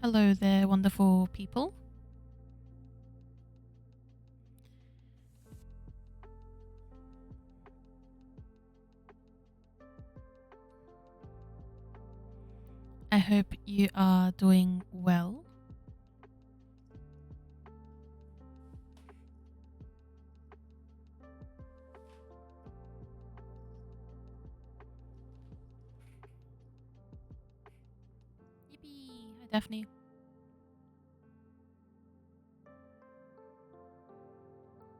Hello there, wonderful people. I hope you are doing well. Yippee! Hi, Daphne.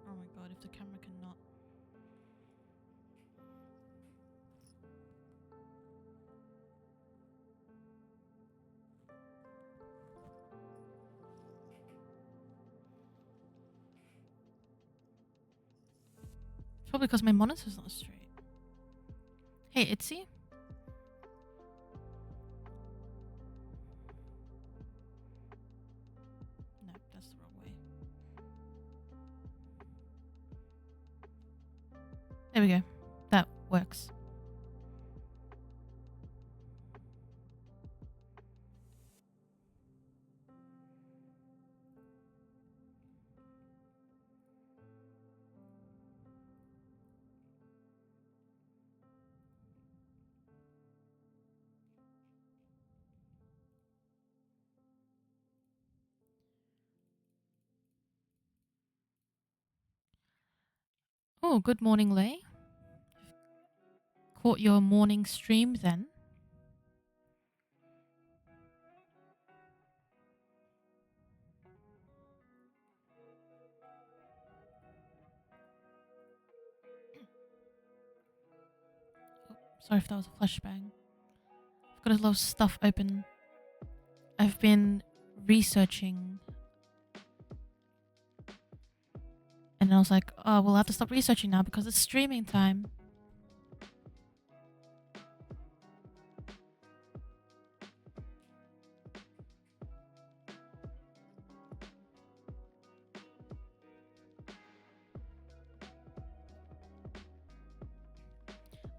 Oh my god, if the camera cannot. Probably because my monitor's not straight. Hey, Itzy? No, that's the wrong way. There we go. That works. Oh, good morning, Lay. Caught your morning stream then. Oh, sorry if that was a flashbang. I've got a lot of stuff open. I've been researching. And then I was like, oh, we'll have to stop researching now because it's streaming time.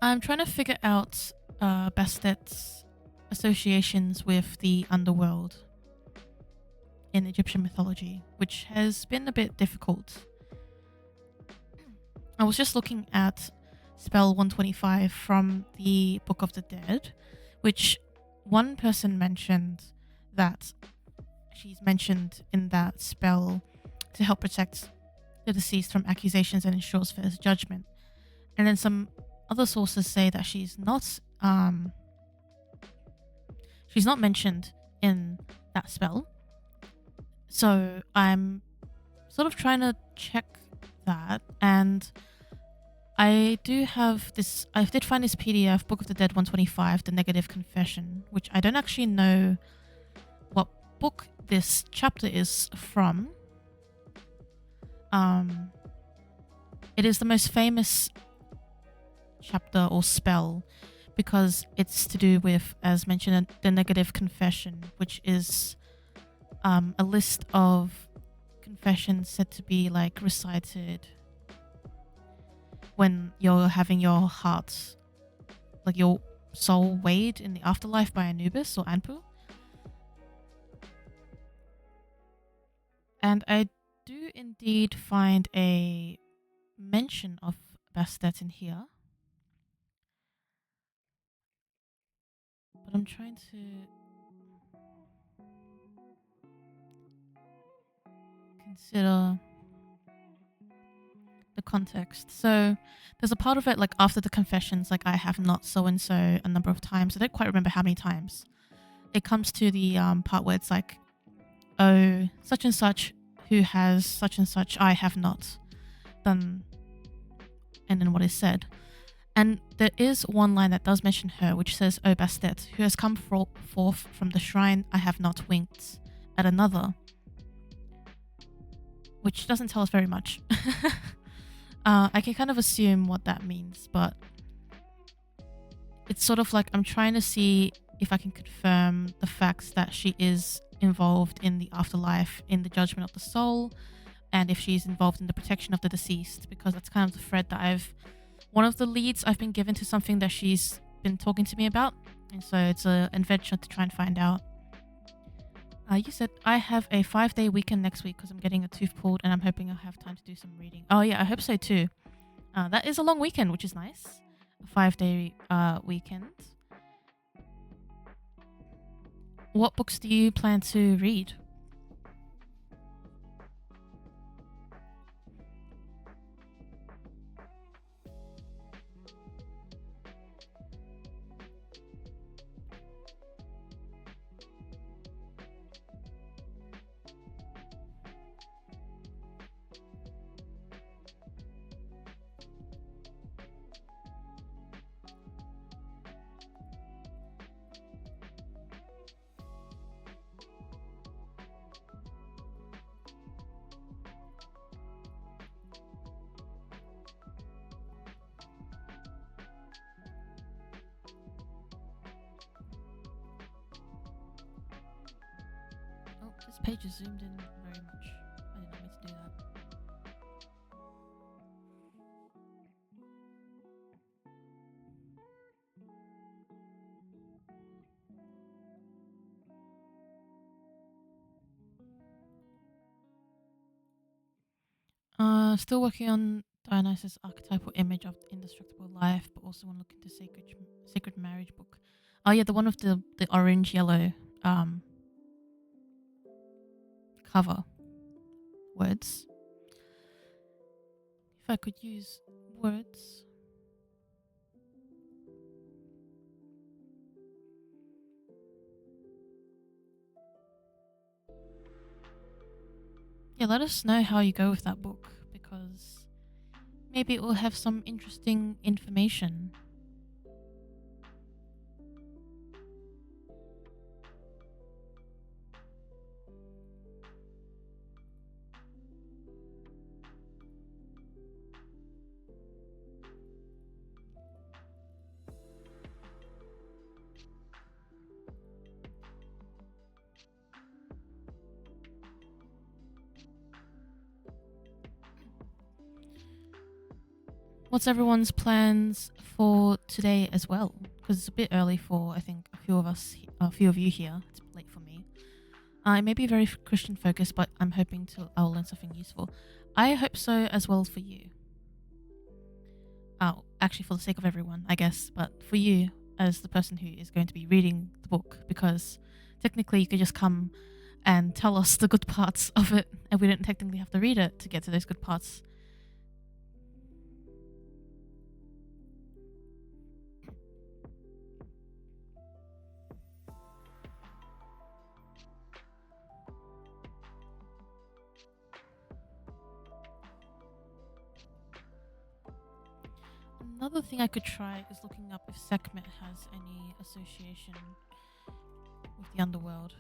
I'm trying to figure out Bastet's associations with the underworld in Egyptian mythology, which has been a bit difficult. I was just looking at spell 125 from the Book of the Dead, which one person mentioned that she's mentioned in that spell to help protect the deceased from accusations and ensures fair judgment. And then some other sources say that she's not mentioned in that spell. So I'm sort of trying to check that, and I did find this PDF, Book of the Dead 125, The Negative Confession, which I don't actually know what book this chapter is from. It is the most famous chapter or spell because it's to do with, as mentioned, the Negative Confession, which is a list of confessions said to be like recited when you're having your heart, like your soul, weighed in the afterlife by Anubis or Anpu. And I do indeed find a mention of Bastet in here. But I'm trying to consider the context. So there's a part of it, like after the confessions, like I have not so and so a number of times. I don't quite remember how many times. It comes to the part where it's like, oh, such and such who has such and such, I have not done, and then what is said. And there is one line that does mention her, which says, O Bastet, who has come forth from the shrine, I have not winked at another. Which doesn't tell us very much. I can kind of assume what that means, but it's sort of like I'm trying to see if I can confirm the facts that she is involved in the afterlife, in the judgment of the soul, and if she's involved in the protection of the deceased, because that's kind of the thread that one of the leads I've been given to something that she's been talking to me about, and so it's an adventure to try and find out. You said I have a 5-day weekend next week because I'm getting a tooth pulled and I'm hoping I'll have time to do some reading. Oh yeah, I hope so too. That is a long weekend, which is nice. A 5-day weekend. What books do you plan to read? Oh, this page is zoomed in very much. I didn't know me to do that. Still working on Dionysus' archetypal image of indestructible life, but also want to look into sacred marriage book. Oh yeah, the one with the orange yellow cover words. If I could use words. Yeah, let us know how you go with that book because maybe it will have some interesting information. What's everyone's plans for today as well? Because it's a bit early for I think a few of you here. It's late for me. It may be very Christian focused, but I'm hoping I'll learn something useful. I hope so as well for you. Oh, actually, for the sake of everyone, I guess, but for you as the person who is going to be reading the book, because technically you could just come and tell us the good parts of it, and we don't technically have to read it to get to those good parts. Another thing I could try is looking up if Sekhmet has any association with the underworld,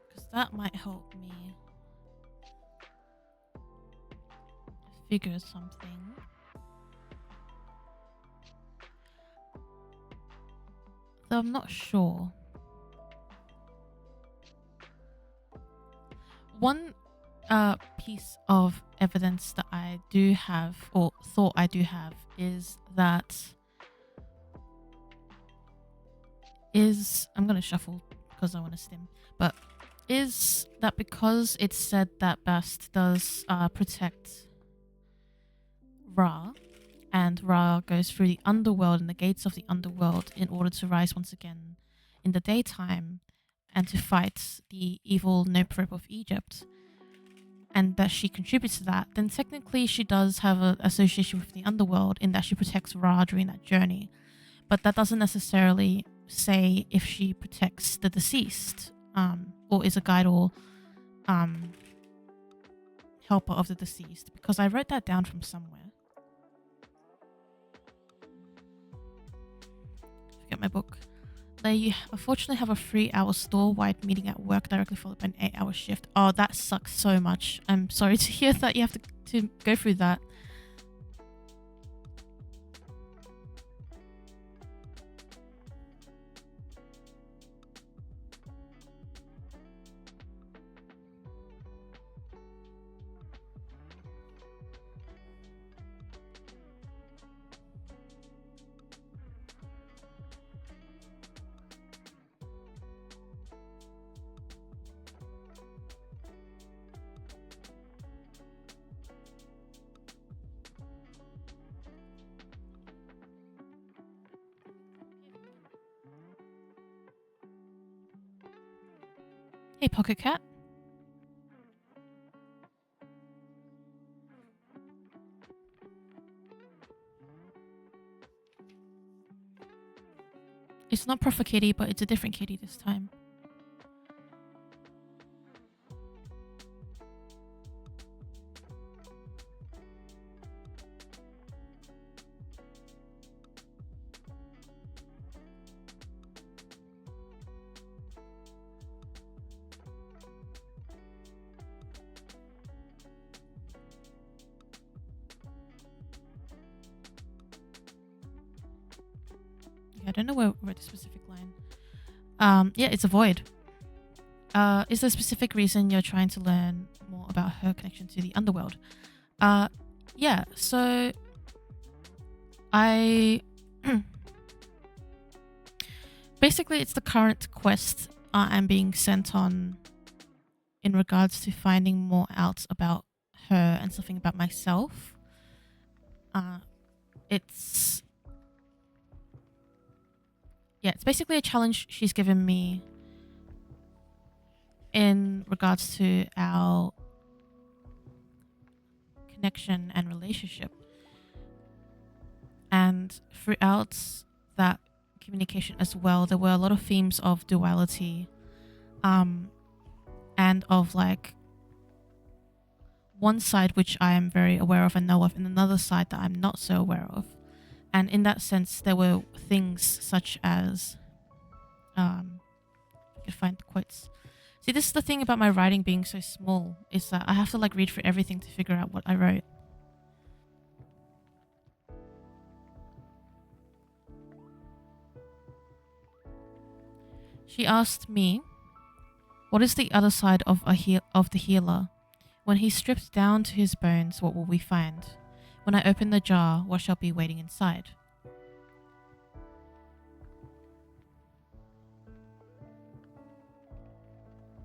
because that might help me figure something. Though I'm not sure. One piece of evidence that I do have, or thought I do have, is I'm gonna shuffle because I want to stim, but is that because it's said that Bast does protect Ra, and Ra goes through the underworld and the gates of the underworld in order to rise once again in the daytime and to fight the evil Noprope of Egypt, and that she contributes to that, then technically she does have an association with the underworld in that she protects Ra during that journey. But that doesn't necessarily say if she protects the deceased, or is a guide or helper of the deceased, because I wrote that down from somewhere. Forget my book. They unfortunately have a 3-hour store-wide meeting at work directly followed by an 8-hour shift. Oh, that sucks so much. I'm sorry to hear that you have to go through that. Hey, Pocket Cat. It's not Prophet Kitty, but it's a different kitty this time. Yeah, I don't know where I wrote the specific line. Yeah, it's a void. Is there a specific reason you're trying to learn more about her connection to the underworld? Yeah, so I basically it's the current quest I'm being sent on in regards to finding more out about her and something about myself. It's basically a challenge she's given me in regards to our connection and relationship. And throughout that communication as well, there were a lot of themes of duality, and of like one side which I am very aware of and know of, and another side that I'm not so aware of. And in that sense, there were things such as, I could find the quotes. See, this is the thing about my writing being so small, is that I have to like read through everything to figure out what I wrote. She asked me, "What is the other side of the healer? When he strips down to his bones, what will we find? When I open the jar, what shall be waiting inside?"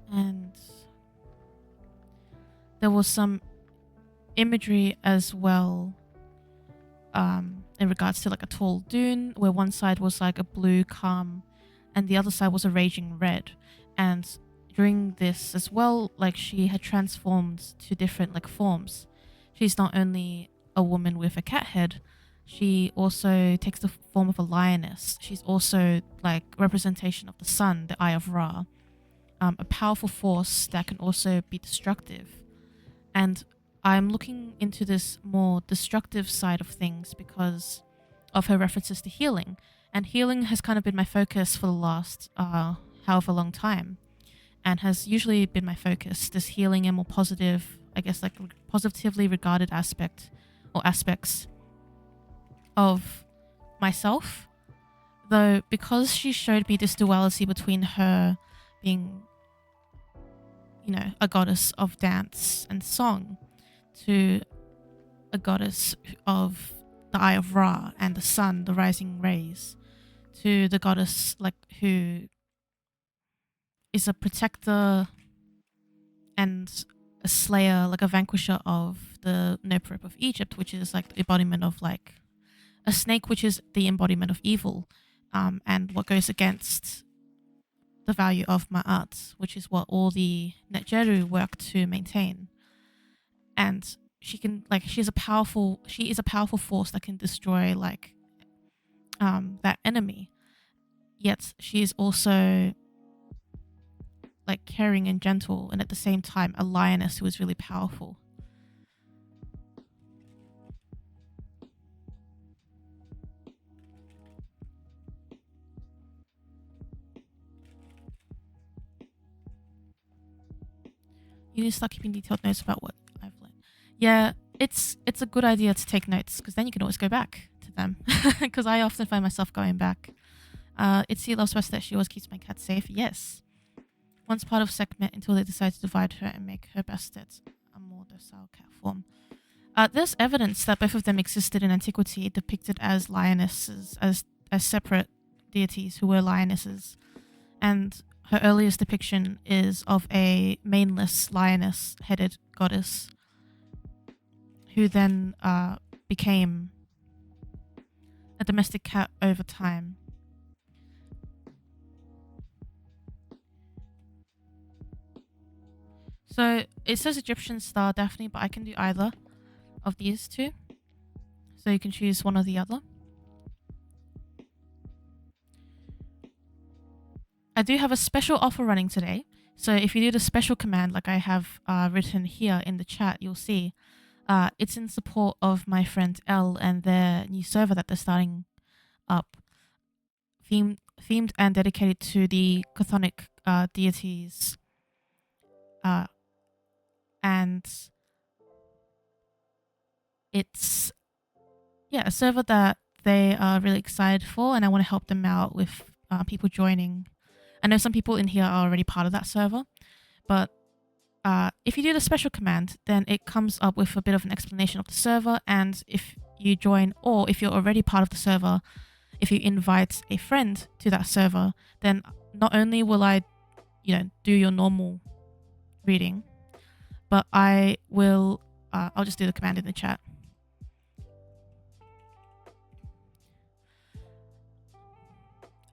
And there was some imagery as well, in regards to like a tall dune where one side was like a blue calm and the other side was a raging red. And during this as well, like she had transformed to different like forms. She's not only a woman with a cat head, she also takes the form of a lioness. She's also like representation of the sun, the Eye of Ra, a powerful force that can also be destructive. And I'm looking into this more destructive side of things because of her references to healing. And healing has kind of been my focus for the last however long time, and has usually been my focus. This healing and more positive, I guess, like positively regarded aspect or aspects of myself. Though, because she showed me this duality between her being, a goddess of dance and song, to a goddess of the Eye of Ra and the sun, the rising rays, to the goddess like who is a protector and a slayer, like a vanquisher of the Noprep of Egypt, which is like the embodiment of like a snake, which is the embodiment of evil, and what goes against the value of Ma'at, which is what all the Netjeru work to maintain. And she is a powerful force that can destroy like that enemy. Yet she is also like caring and gentle, and at the same time a lioness who is really powerful. You need to start keeping detailed notes about what I've learned. Yeah, it's a good idea to take notes because then you can always go back to them. Because I often find myself going back. Itzy loves best that she always keeps my cat safe. Yes. Once part of segment until they decide to divide her and make her best at a more docile cat form. There's evidence that both of them existed in antiquity, depicted as lionesses, as separate deities who were lionesses. And her earliest depiction is of a maneless lioness-headed goddess who then became a domestic cat over time. So it says Egyptian star Daphne, but I can do either of these two. So you can choose one or the other. I do have a special offer running today. So if you do the special command like I have written here in the chat, you'll see it's in support of my friend Elle and their new server that they're starting up, themed and dedicated to the chthonic deities. And it's a server that they are really excited for, and I want to help them out with people joining. I know some people in here are already part of that server, but if you do the special command, then it comes up with a bit of an explanation of the server, and if you join, or if you're already part of the server, if you invite a friend to that server, then not only will I, do your normal reading, but I will, I'll just do the command in the chat.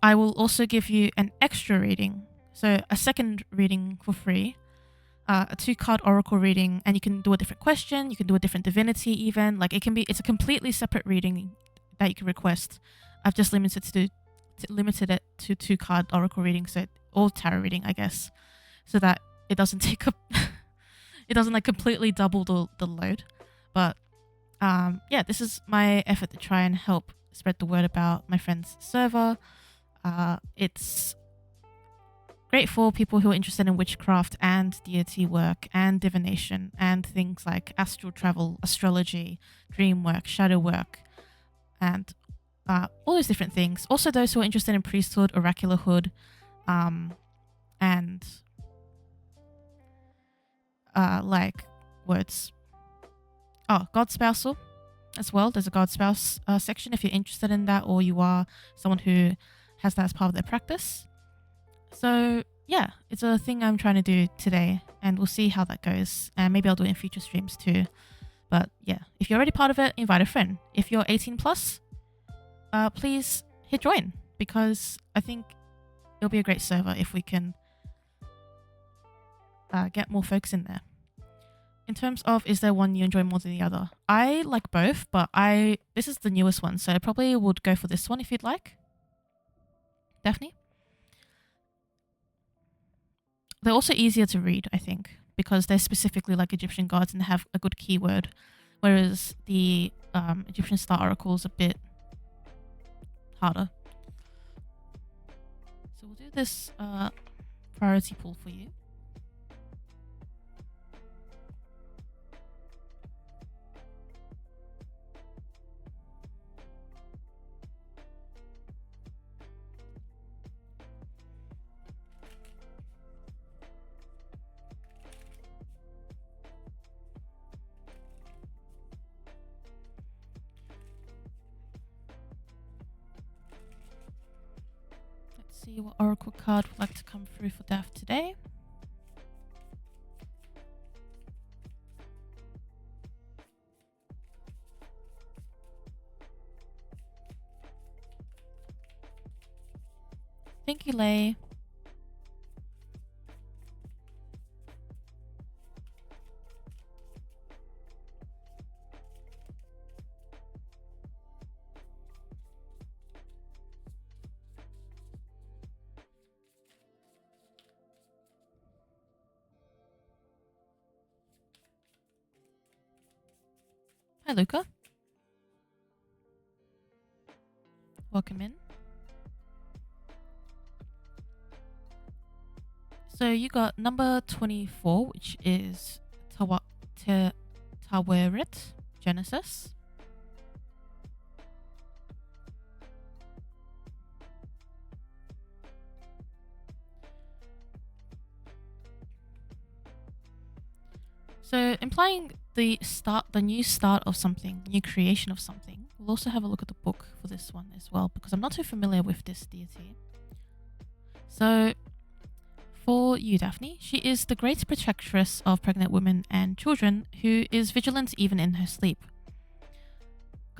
I will also give you an extra reading, so a second reading for free, a 2-card oracle reading, and you can do a different question, you can do a different divinity even, like it's a completely separate reading that you can request. I've just limited it to 2-card oracle reading, or tarot reading, I guess, so that it doesn't take up, it doesn't like completely double the load. But this is my effort to try and help spread the word about my friend's server. It's great for people who are interested in witchcraft and deity work and divination and things like astral travel, astrology, dream work, shadow work, and all those different things. Also those who are interested in priesthood, oracularhood, and like words. Oh, God Spousal as well. There's a God Spouse section if you're interested in that, or you are someone who has that as part of their practice. So yeah, it's a thing I'm trying to do today, and we'll see how that goes, and maybe I'll do it in future streams too. But yeah, if you're already part of it, invite a friend. If you're 18 plus, please hit join, because I think it'll be a great server if we can get more folks in there. In terms of, is there one you enjoy more than the other? I like both, but this is the newest one, so I probably would go for this one if you'd like. Daphne? They're also easier to read, I think, because they're specifically like Egyptian gods and have a good keyword, whereas the Egyptian star oracle is a bit harder. So we'll do this priority pull for you. See what oracle card would like to come through for Daph today. Thank you, Lay. Hi, Luca. Welcome in. So you got number 24, which is Taweret Genesis. So implying the new start of something, new creation of something. We'll also have a look at the book for this one as well, because I'm not too familiar with this deity. So for you, Daphne, she is the great protectress of pregnant women and children, who is vigilant even in her sleep.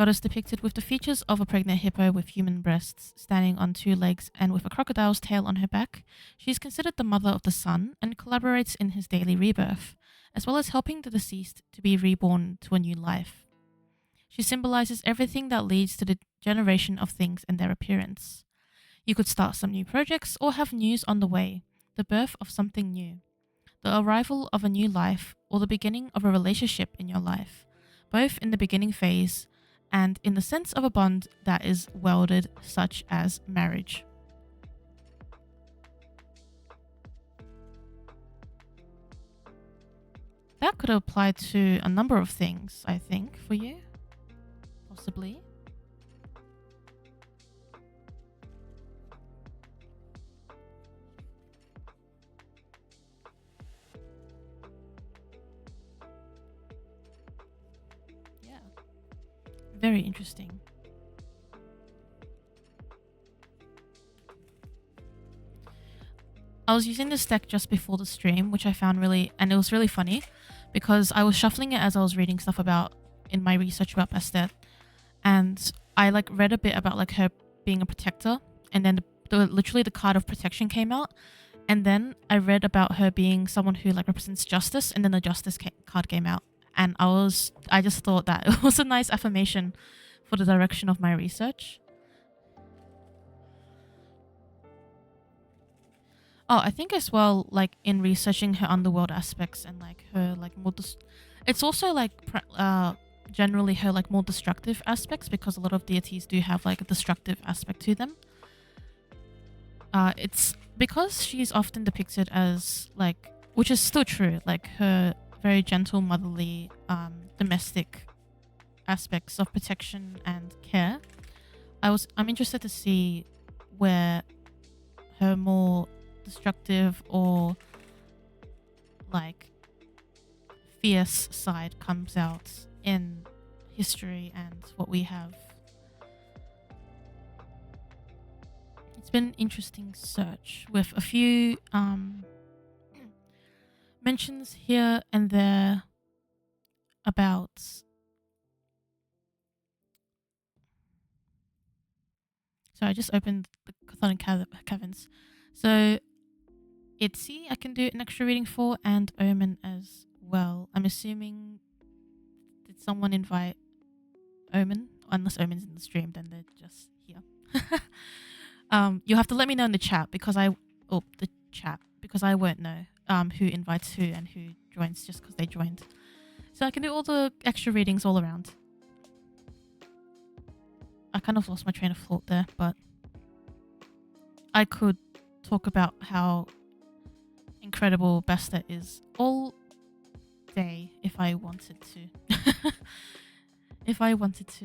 Goddess depicted with the features of a pregnant hippo with human breasts, standing on two legs and with a crocodile's tail on her back. She is considered the mother of the sun and collaborates in his daily rebirth, as well as helping the deceased to be reborn to a new life. She symbolizes everything that leads to the generation of things and their appearance. You could start some new projects or have news on the way, the birth of something new, the arrival of a new life, or the beginning of a relationship in your life, both in the beginning phase and in the sense of a bond that is welded, such as marriage. That could apply to a number of things, I think, for you. Possibly. Yeah. Very interesting. I was using this deck just before the stream, which I found and it was really funny because I was shuffling it as I was reading stuff about in my research about Bastet, and I like read a bit about like her being a protector, and then literally the card of protection came out, and then I read about her being someone who like represents justice, and then the justice card came out, and I just thought that it was a nice affirmation for the direction of my research. Oh, I think as well, like in researching her underworld aspects and like her like more, it's also like generally her like more destructive aspects, because a lot of deities do have like a destructive aspect to them. It's because she's often depicted as like, which is still true, like her very gentle, motherly, domestic aspects of protection and care. I'm interested to see where her more destructive or like fierce side comes out in history and what we have. It's been an interesting search with a few mentions here and there about I just opened the Chthonic Caverns. So Itzy, I can do an extra reading for, and Omen as well. I'm assuming, did someone invite Omen? Unless Omen's in the stream, then they're just here. You'll have to let me know in the chat because I won't know who invites who and who joins just because they joined. So I can do all the extra readings all around. I kind of lost my train of thought there, but I could talk about how incredible Bastet is all day if I wanted to. If I wanted to.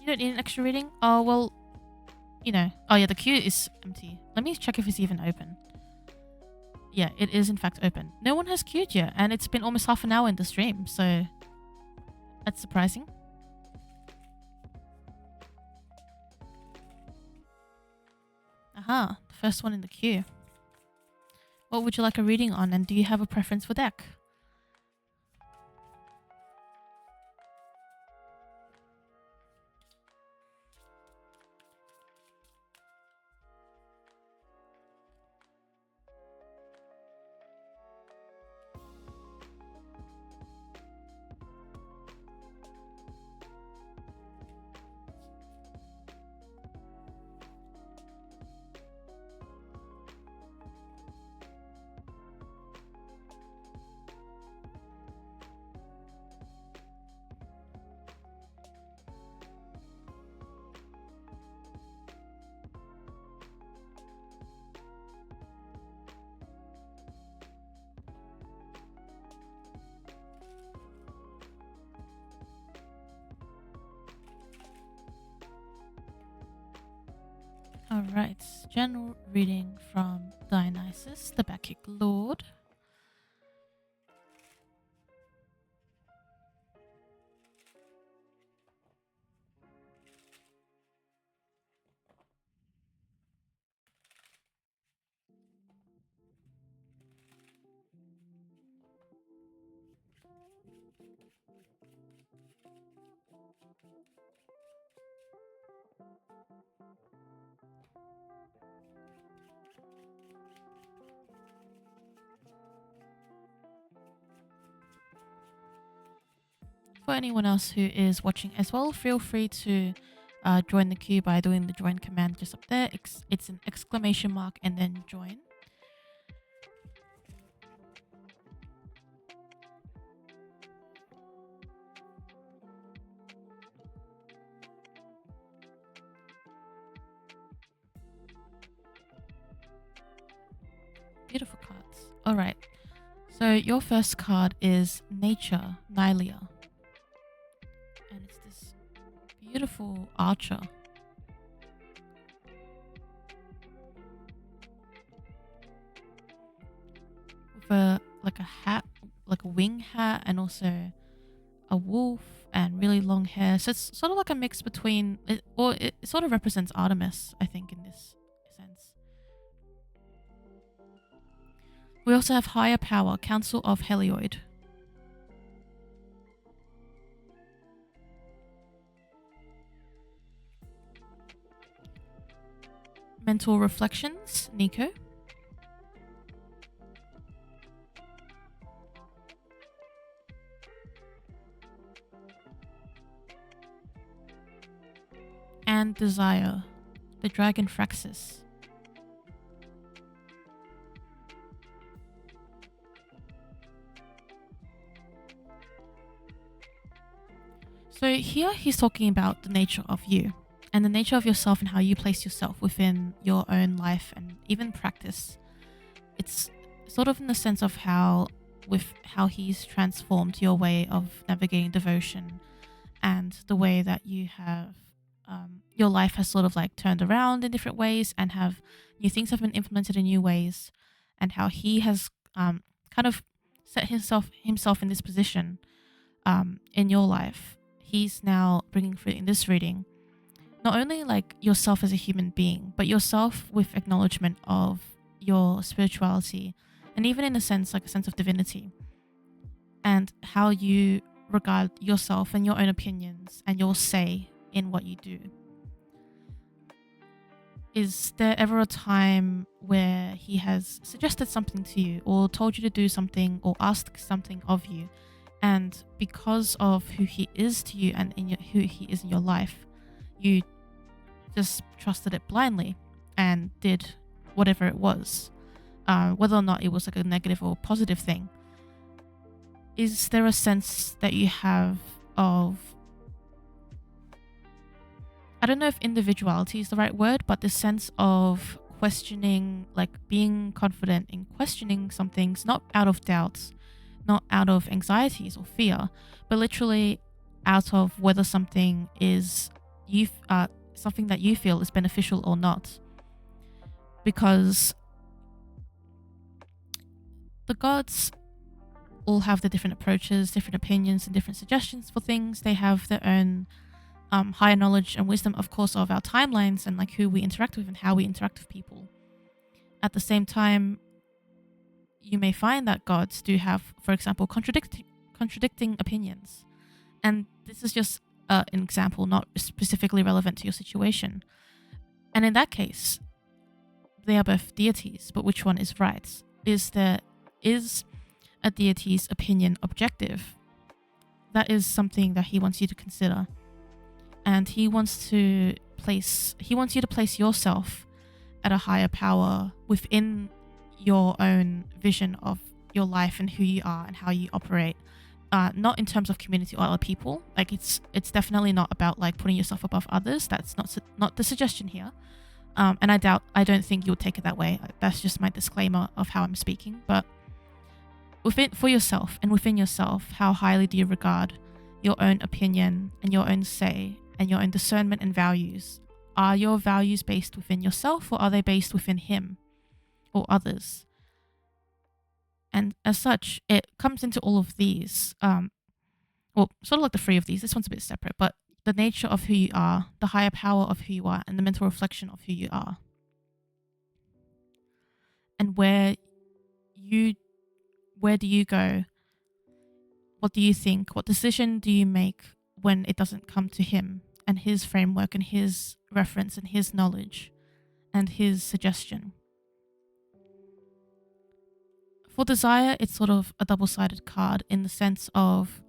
You don't need an extra reading? Oh, well, Oh, yeah, the queue is empty. Let me check if it's even open. Yeah, it is in fact open. No one has queued yet, and it's been almost half an hour in the stream, so that's surprising. Aha, the first one in the queue. What would you like a reading on, and do you have a preference for deck? Alright, general reading from Dionysus, the Bacchic Lord. For anyone else who is watching as well, feel free to join the queue by doing the join command just up there. It's an exclamation mark and then join. Beautiful cards. All right. So your first card is Nature, Nylia. And it's this beautiful archer. With a hat, like a wing hat, and also a wolf and really long hair. So it's sort of like a mix between it sort of represents Artemis, I think, in this sense. We also have Higher Power, Council of Helioid. Mental Reflections, Nico. And Desire, the Dragon Fraxis. So here he's talking about the nature of you and the nature of yourself and how you place yourself within your own life and even practice. It's sort of in the sense of how he's transformed your way of navigating devotion and the way that you have your life has sort of like turned around in different ways and have new things have been implemented in new ways, and how he has kind of set himself in this position in your life. He's now bringing through in this reading not only like yourself as a human being, but yourself with acknowledgement of your spirituality and even in a sense like a sense of divinity, and how you regard yourself and your own opinions and your say in what you do. Is there ever a time where he has suggested something to you or told you to do something or asked something of you, and because of who he is to you and who he is in your life, you just trusted it blindly and did whatever it was, whether or not it was like a negative or positive thing? Is there a sense that you have of, I don't know if individuality is the right word, but the sense of questioning, like being confident in questioning some things, not out of doubts, not out of anxieties or fear, but literally out of whether something is something that you feel is beneficial or not? Because the gods all have their different approaches, different opinions, and different suggestions for things. They have their own higher knowledge and wisdom, of course, of our timelines and like who we interact with and how we interact with people. At the same time, you may find that gods do have, for example, contradicting opinions. And this is just an example, not specifically relevant to your situation. And in that case, they are both deities, but which one is right? Is a deity's opinion objective? That is something that he wants you to consider. And he wants you to place yourself at a higher power within your own vision of your life and who you are and how you operate. Not in terms of community or other people. Like it's definitely not about like putting yourself above others. That's not the suggestion here. And I don't think you'll take it that way. That's just my disclaimer of how I'm speaking. But for yourself and within yourself, how highly do you regard your own opinion and your own say and your own discernment and values? Are your values based within yourself, or are they based within him or others? And as such, it comes into all of these, well, sort of like the three of these. This one's a bit separate, but the nature of who you are, the higher power of who you are, and the mental reflection of who you are. And where do you go what do you think? What decision do you make when it doesn't come to him and his framework and his reference and his knowledge and his suggestion? For desire, it's sort of a double-sided card in the sense of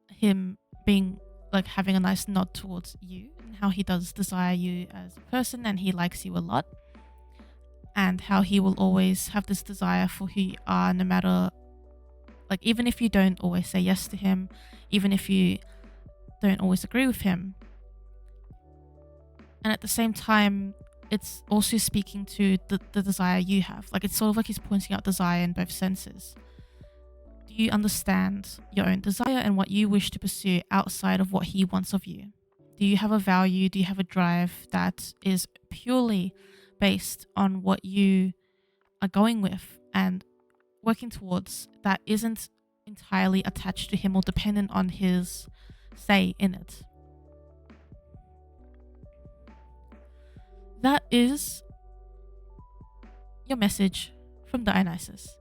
him being like having a nice nod towards you and how he does desire you as a person and he likes you a lot, and how he will always have this desire for who you are, no matter, like, even if you don't always say yes to him, even if you don't always agree with him. And at the same time, it's also speaking to the desire you have. Like, it's sort of like he's pointing out desire in both senses. Do you understand your own desire and what you wish to pursue outside of what he wants of you? Do you have a value? Do you have a drive that is purely based on what you are going with and working towards, that isn't entirely attached to him or dependent on his say in it? That is your message from Dionysus.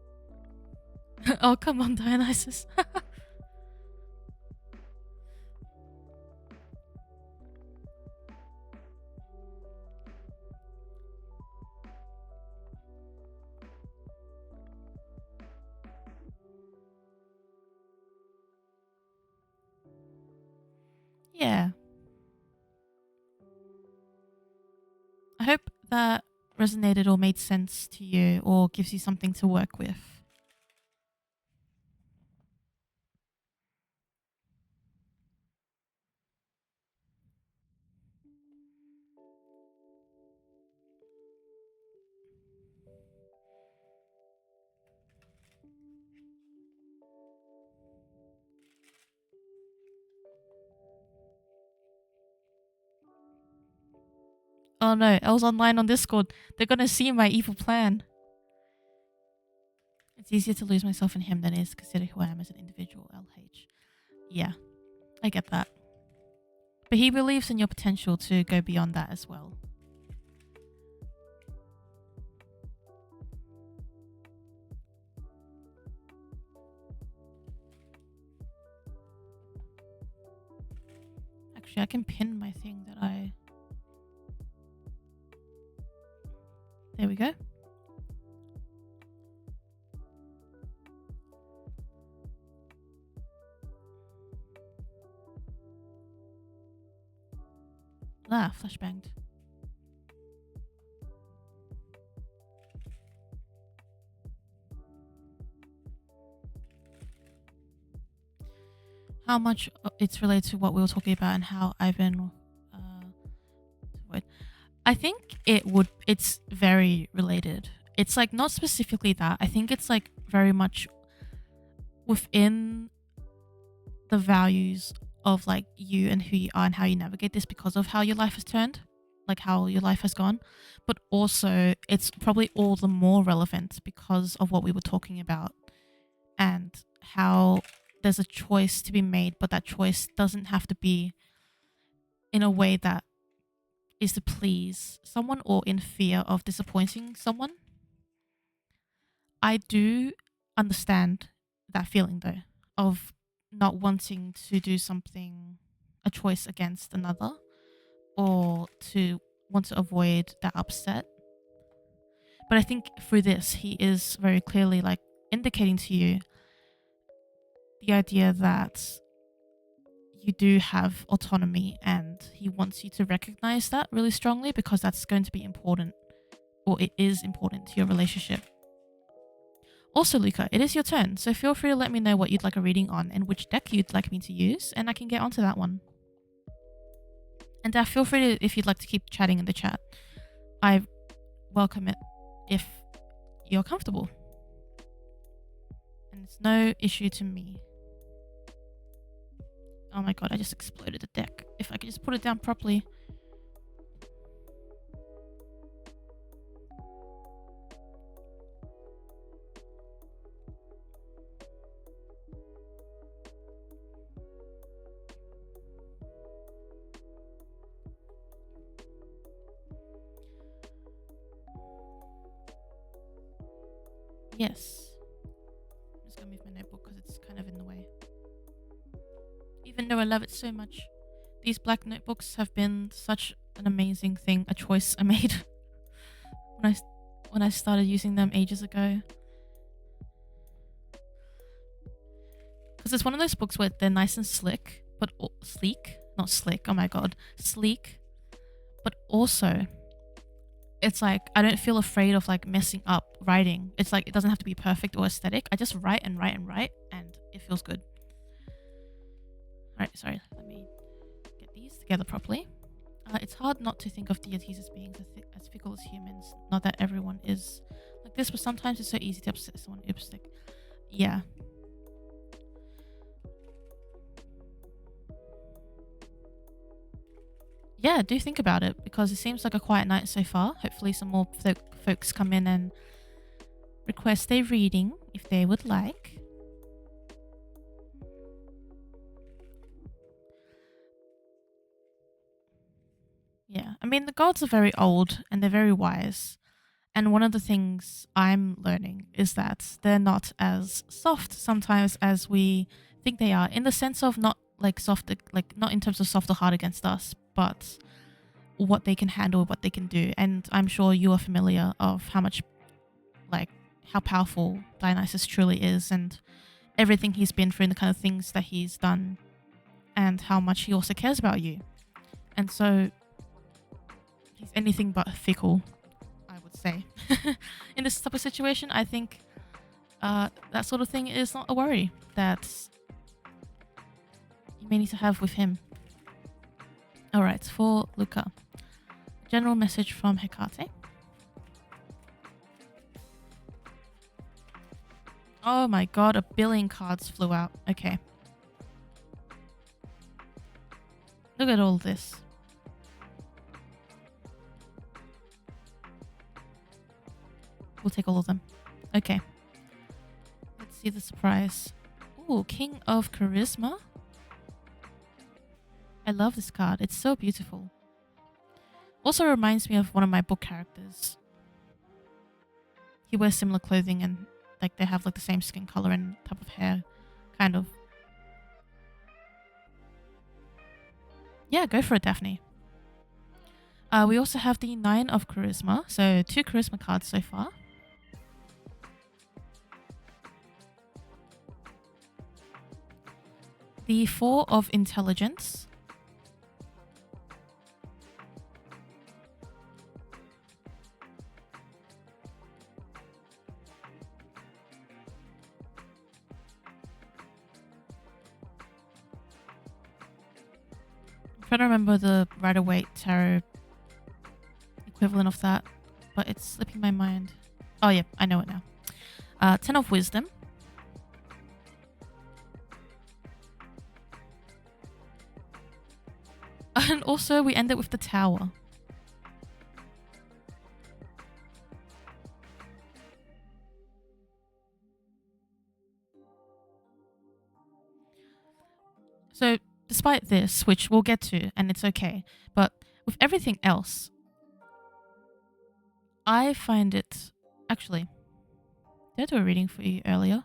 Oh, come on, Dionysus. Yeah. I hope that resonated or made sense to you or gives you something to work with. Oh no, I was online on Discord. They're gonna see my evil plan. It's easier to lose myself in him than it is to consider who I am as an individual, LH. Yeah, I get that. But he believes in your potential to go beyond that as well. Actually, I can pin my thing that I... There we go. Ah, flashbanged. How much it's related to what we were talking about and how I've been... I think it's very related. It's like not specifically that. I think it's like very much within the values of like you and who you are and how you navigate this because of how your life has turned, like how your life has gone. But also it's probably all the more relevant because of what we were talking about and how there's a choice to be made, but that choice doesn't have to be in a way that is to please someone or in fear of disappointing someone. I do understand that feeling though, of not wanting to do something, a choice against another, or to want to avoid that upset. But I think through this, he is very clearly like indicating to you the idea that you do have autonomy and he wants you to recognize that really strongly because that's going to be important, or it is important to your relationship. Also, Luca, it is your turn, so feel free to let me know what you'd like a reading on and which deck you'd like me to use, and I can get onto that one. And feel free to, if you'd like to keep chatting in the chat. I welcome it if you're comfortable. And it's no issue to me. Oh my god, I just exploded the deck. If I could just put it down properly. Yes. I'm just gonna move my notebook because it's kind of in the way. even though I love it so much. These black notebooks have been such an amazing thing, a choice I made when I started using them ages ago. Because it's one of those books where they're nice and slick, but sleek, not slick. Oh my god, sleek. But also, it's like I don't feel afraid of like messing up writing. It's like it doesn't have to be perfect or aesthetic. I just write and write and write, and it feels good. All right, sorry. Let me get these together properly. It's hard not to think of deities as beings as fickle as humans. Not that everyone is like this, but sometimes it's so easy to upset someone. Oops, like, yeah. Yeah, do think about it because it seems like a quiet night so far. Hopefully some more folks come in and request a reading if they would like. Yeah, I mean, the gods are very old and they're very wise. And one of the things I'm learning is that they're not as soft sometimes as we think they are, in the sense of not like soft, like not in terms of soft or hard against us, but what they can handle, what they can do. And I'm sure you are familiar of how much, like, how powerful Dionysus truly is and everything he's been through and the kind of things that he's done and how much he also cares about you. And so he's anything but fickle, I would say. In this type of situation, I think that sort of thing is not a worry that you may need to have with him. Alright, for Luca. General message from Hecate. Oh my god, a billion cards flew out. Okay. Look at all this. We'll take all of them. Okay. Let's see the surprise. Ooh, King of Charisma. I love this card. It's so beautiful. Also reminds me of one of my book characters. He wears similar clothing and like they have like the same skin color and type of hair. Kind of. Yeah, go for it, Daphne. We also have the 9 of Charisma. So 2 Charisma cards so far. The 4 of Intelligence. I'm trying to remember the Rider-Waite Tarot equivalent of that, but it's slipping my mind. Oh yeah, I know it now. 10 of Wisdom. And also we end it with the Tower. So despite this, which we'll get to, and it's okay, but with everything else, I find it... Actually, did I do a reading for you earlier?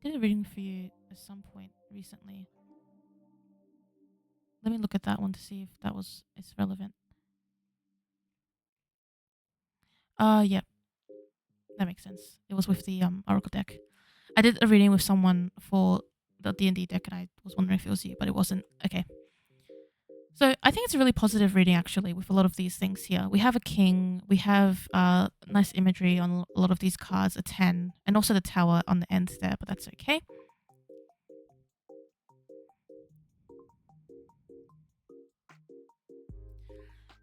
I did a reading for you at some point recently. Let me look at that one to see if that was... it's relevant. Yeah. That makes sense. It was with the Oracle deck. I did a reading with someone for the D&D deck and I was wondering if it was you, but it wasn't. Okay. So I think it's a really positive reading actually with a lot of these things here. We have a king, we have nice imagery on a lot of these cards, a 10, and also the tower on the end there, but that's okay.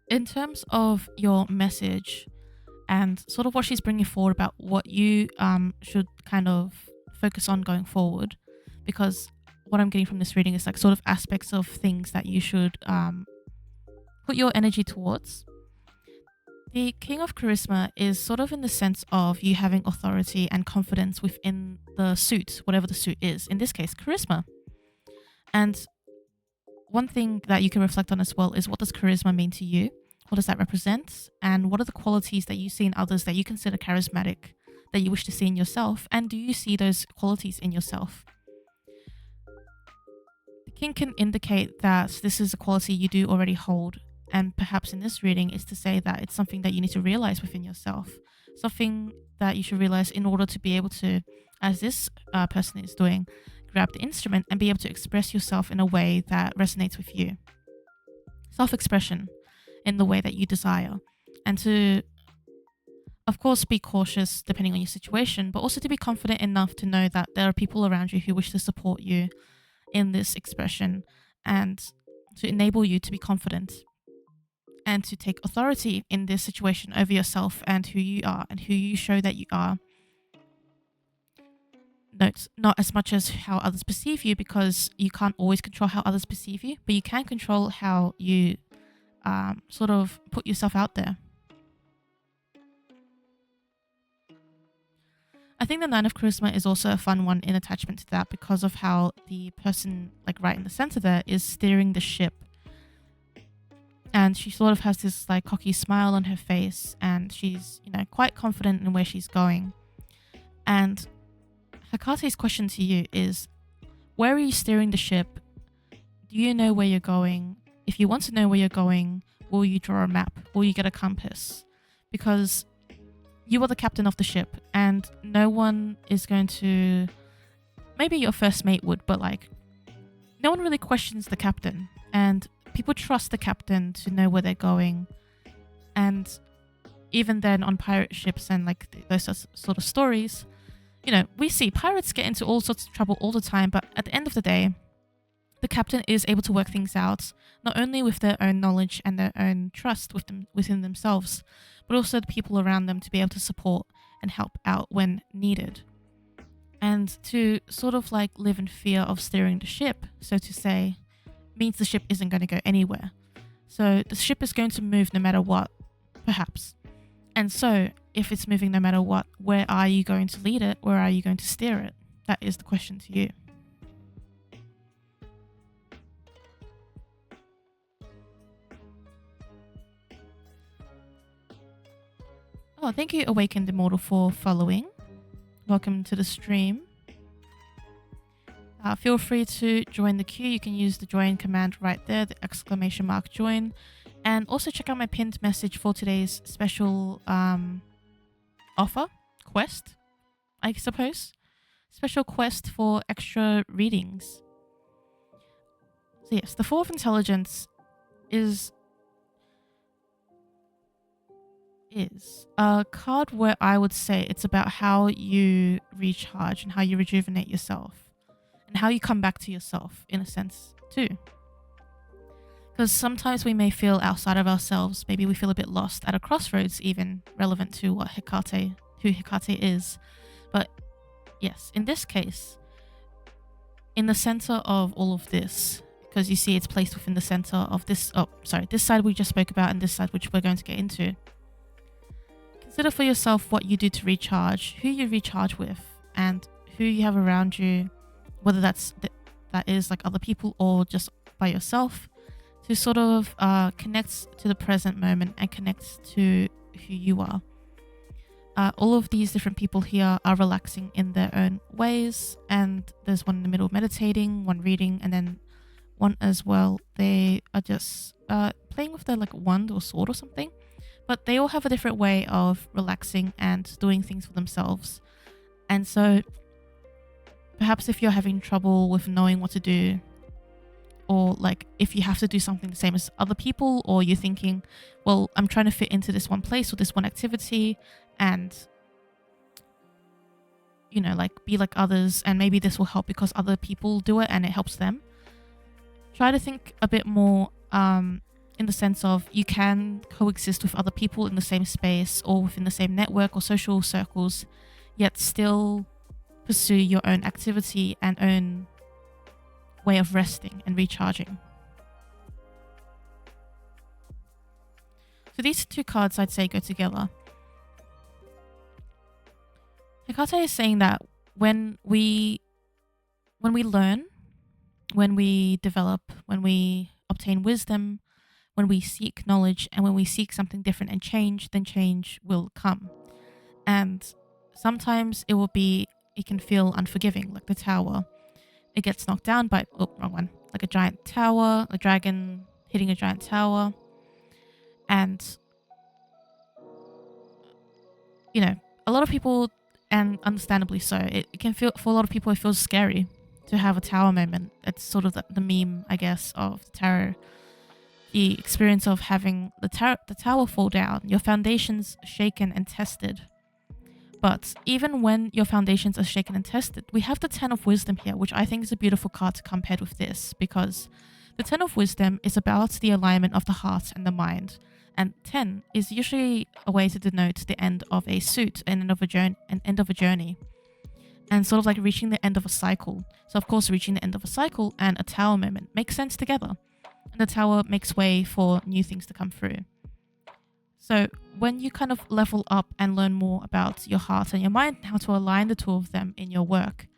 In terms of your message and sort of what she's bringing forward about what you should kind of focus on going forward, because what I'm getting from this reading is like sort of aspects of things that you should put your energy towards. The King of Charisma is sort of in the sense of you having authority and confidence within the suit, whatever the suit is, in this case, charisma. And one thing that you can reflect on as well is, what does charisma mean to you? What does that represent? And what are the qualities that you see in others that you consider charismatic, that you wish to see in yourself? And do you see those qualities in yourself? think can indicate that this is a quality you do already hold. And perhaps in this reading is to say that it's something that you need to realize within yourself, something that you should realize in order to be able to, as this person is doing, grab the instrument and be able to express yourself in a way that resonates with you. Self-expression in the way that you desire. And to, of course, be cautious depending on your situation, but also to be confident enough to know that there are people around you who wish to support you in this expression and to enable you to be confident and to take authority in this situation over yourself and who you are and who you show that you are. Note, not as much as how others perceive you, because you can't always control how others perceive you, but you can control how you sort of put yourself out there. I think the Nine of Charisma is also a fun one in attachment to that because of how the person, like right in the center there, is steering the ship. And she sort of has this like cocky smile on her face, and she's, quite confident in where she's going. And Hekate's question to you is, where are you steering the ship? Do you know where you're going? If you want to know where you're going, will you draw a map? Will you get a compass? Because you are the captain of the ship, and no one is going to... Maybe your first mate would, but like, no one really questions the captain. And people trust the captain to know where they're going. And even then on pirate ships and like those sort of stories, we see pirates get into all sorts of trouble all the time, but at the end of the day, the captain is able to work things out, not only with their own knowledge and their own trust within themselves, but also the people around them to be able to support and help out when needed. And to sort of like live in fear of steering the ship, so to say, means the ship isn't going to go anywhere. So the ship is going to move no matter what, perhaps. And so if it's moving no matter what, where are you going to lead it? Where are you going to steer it? That is the question to you. Oh, thank you, Awakened Immortal, for following. Welcome to the stream. Feel free to join the queue. You can use the join command right there, the exclamation mark join. And also check out my pinned message for today's special offer, quest, I suppose. Special quest for extra readings. So yes, the Four of Intelligence is a card where I would say it's about how you recharge and how you rejuvenate yourself and how you come back to yourself in a sense too. Because sometimes we may feel outside of ourselves, maybe we feel a bit lost at a crossroads, even relevant to who Hekate is. But yes, in this case, in the center of all of this, because you see it's placed within the center of this side we just spoke about and this side which we're going to get into. Consider for yourself what you do to recharge, who you recharge with, and who you have around you, whether that is like other people or just by yourself, to sort of connect to the present moment and connect to who you are. All of these different people here are relaxing in their own ways, and there's one in the middle meditating, one reading, and then one as well. They are just playing with their like wand or sword or something. But they all have a different way of relaxing and doing things for themselves. And so perhaps if you're having trouble with knowing what to do, or like if you have to do something the same as other people, or you're thinking, well, I'm trying to fit into this one place or this one activity and, like be like others, and maybe this will help because other people do it and it helps them. Try to think a bit more in the sense of you can coexist with other people in the same space or within the same network or social circles, yet still pursue your own activity and own way of resting and recharging. So these two cards, I'd say, go together. Hekate is saying that when we learn, when we develop, when we obtain wisdom, when we seek knowledge, and when we seek something different and change, then change will come. And sometimes it can feel unforgiving, like the tower. It gets knocked down by, wrong one. like a giant tower, a dragon hitting a giant tower. And, you know, a lot of people, and understandably so, it can feel, for a lot of people, it feels scary to have a tower moment. It's sort of the meme, I guess, of the tarot. The experience of having the tower fall down, your foundations shaken and tested. But even when your foundations are shaken and tested, we have the Ten of Wisdom here, which I think is a beautiful card to come paired with this, because the Ten of Wisdom is about the alignment of the heart and the mind. And 10 is usually a way to denote the end of a suit, an end of a journey, and sort of like reaching the end of a cycle. So of course, reaching the end of a cycle and a tower moment makes sense together. And the tower makes way for new things to come through. So when you kind of level up and learn more about your heart and your mind, how to align the two of them in your work,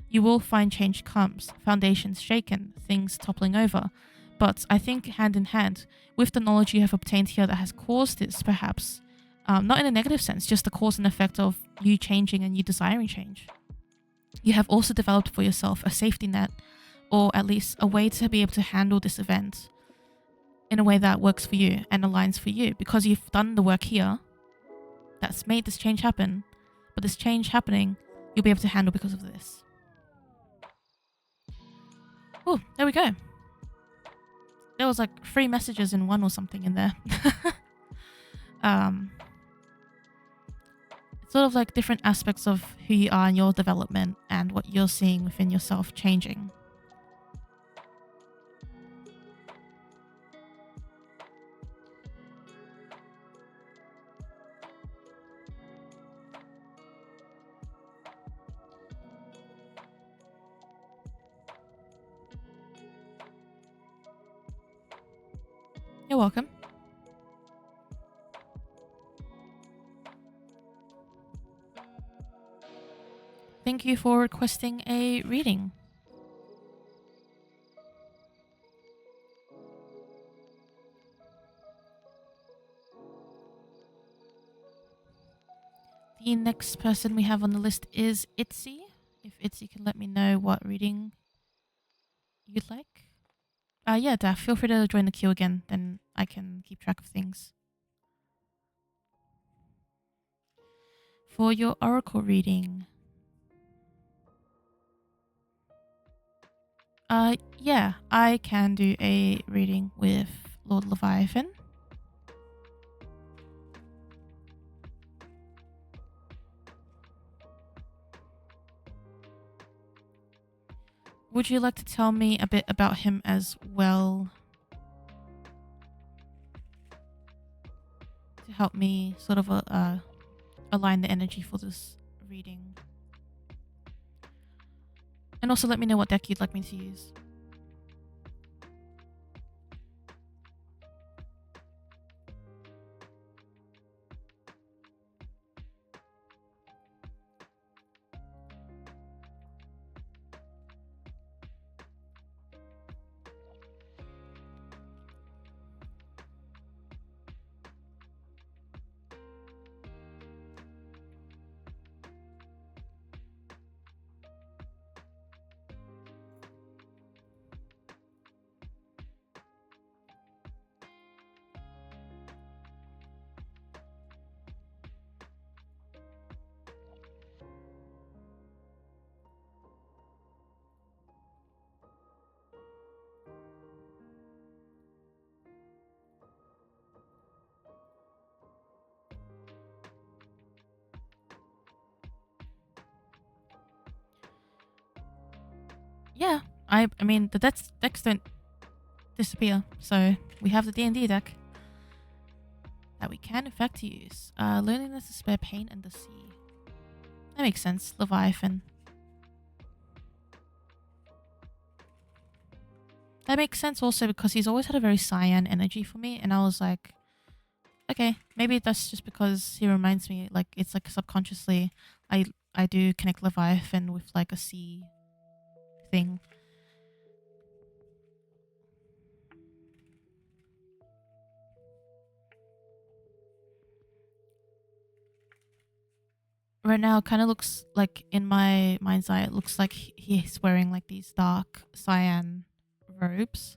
you will find change comes, foundations shaken, things toppling over. But I think hand in hand, with the knowledge you have obtained here that has caused this, perhaps, not in a negative sense, just the cause and effect of you changing and you desiring change, you have also developed for yourself a safety net, or at least a way to be able to handle this event in a way that works for you and aligns for you, because you've done the work here that's made this change happen. But this change happening, you'll be able to handle because of this. Oh, there we go. There was like 3 messages in one or something in there. It's sort of like different aspects of who you are in your development and what you're seeing within yourself changing. You're welcome. Thank you for requesting a reading. The next person we have on the list is Itzy. If Itzy can let me know what reading you'd like. Yeah, Daph, feel free to join the queue again, then I can keep track of things. For your oracle reading. Yeah, I can do a reading with Lord Leviathan. Would you like to tell me a bit about him as well? To help me sort of align the energy for this reading. And also let me know what deck you'd like me to use. Yeah, I mean the decks don't disappear, so we have the D&D deck that we can in fact use. Loneliness, despair, pain, and the sea. That makes sense. Leviathan. That makes sense also because he's always had a very cyan energy for me, and I was like, okay, maybe that's just because he reminds me, like, it's like subconsciously I do connect Leviathan with like a sea thing. Right now, it kind of looks like, in my mind's eye, it looks like he's wearing like these dark cyan robes,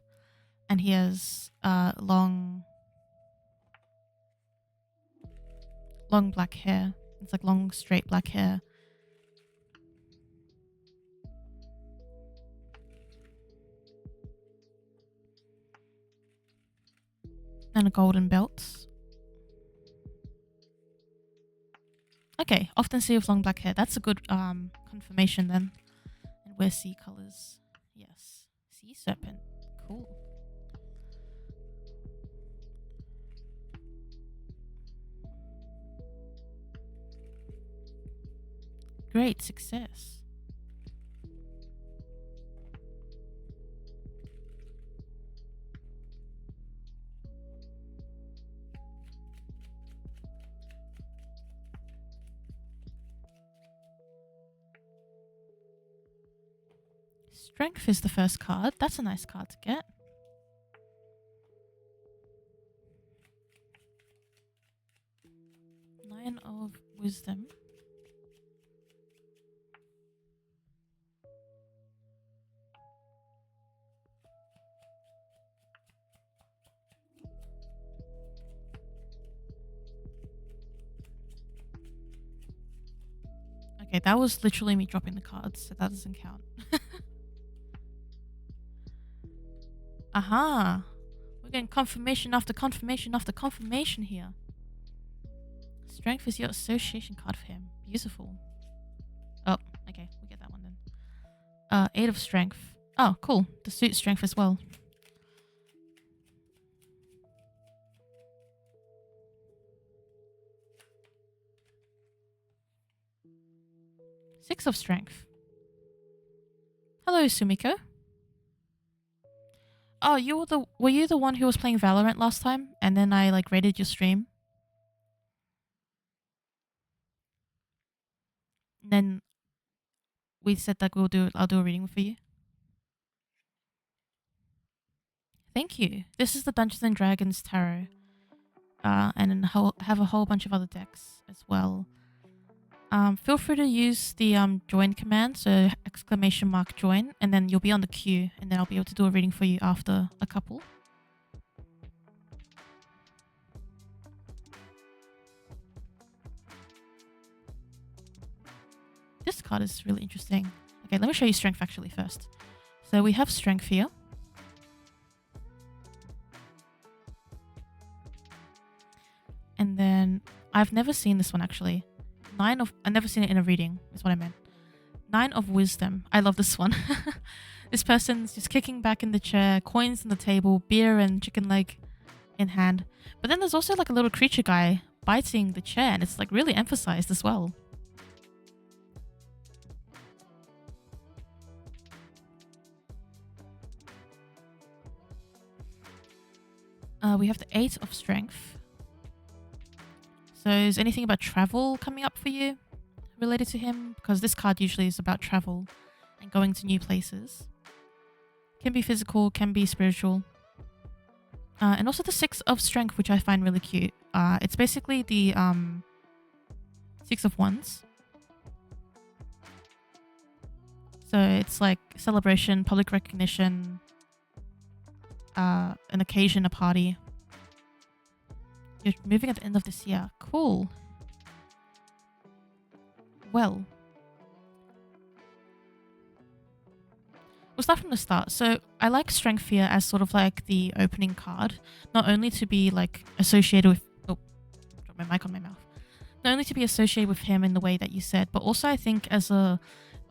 and he has long black hair. It's like long straight black hair. And a golden belt. Okay, often see with long black hair. That's a good confirmation then. And wear sea colors. Yes. Sea serpent. Cool. Great success. Strength is the first card. That's a nice card to get. Nine of Wisdom. Okay, that was literally me dropping the cards, so that doesn't count. Aha! We're getting confirmation after confirmation after confirmation here. Strength is your association card for him. Beautiful. Oh, okay, we'll get that one then. 8 of Strength. Oh, cool. The suit strength as well. Six of Strength. Hello, Sumiko. Oh, were you the one who was playing Valorant last time? And then I like raided your stream? And then we said that I'll do a reading for you. Thank you. This is the Dungeons and Dragons Tarot. And then have a whole bunch of other decks as well. Feel free to use the join command, so !join, and then you'll be on the queue, and then I'll be able to do a reading for you after a couple. This card is really interesting. Okay, let me show you Strength actually first. So we have Strength here. And then I've never seen this one actually. I've never seen it in a reading, is what I meant. 9 of Wisdom. I love this one. This person's just kicking back in the chair, coins on the table, beer and chicken leg in hand. But then there's also like a little creature guy biting the chair, and it's like really emphasized as well. We have the 8 of Strength. So is anything about travel coming up for you related to him? Because this card usually is about travel and going to new places. Can be physical, can be spiritual. And also the 6 of Strength, which I find really cute. It's basically the 6 of Wands. So it's like celebration, public recognition, an occasion, a party. You're moving at the end of this year. Cool. Well, we'll start from the start. So I like Strength here as sort of like the opening card, not only to be like associated with, oh, drop my mic on my mouth. Not only to be associated with him in the way that you said, but also I think as a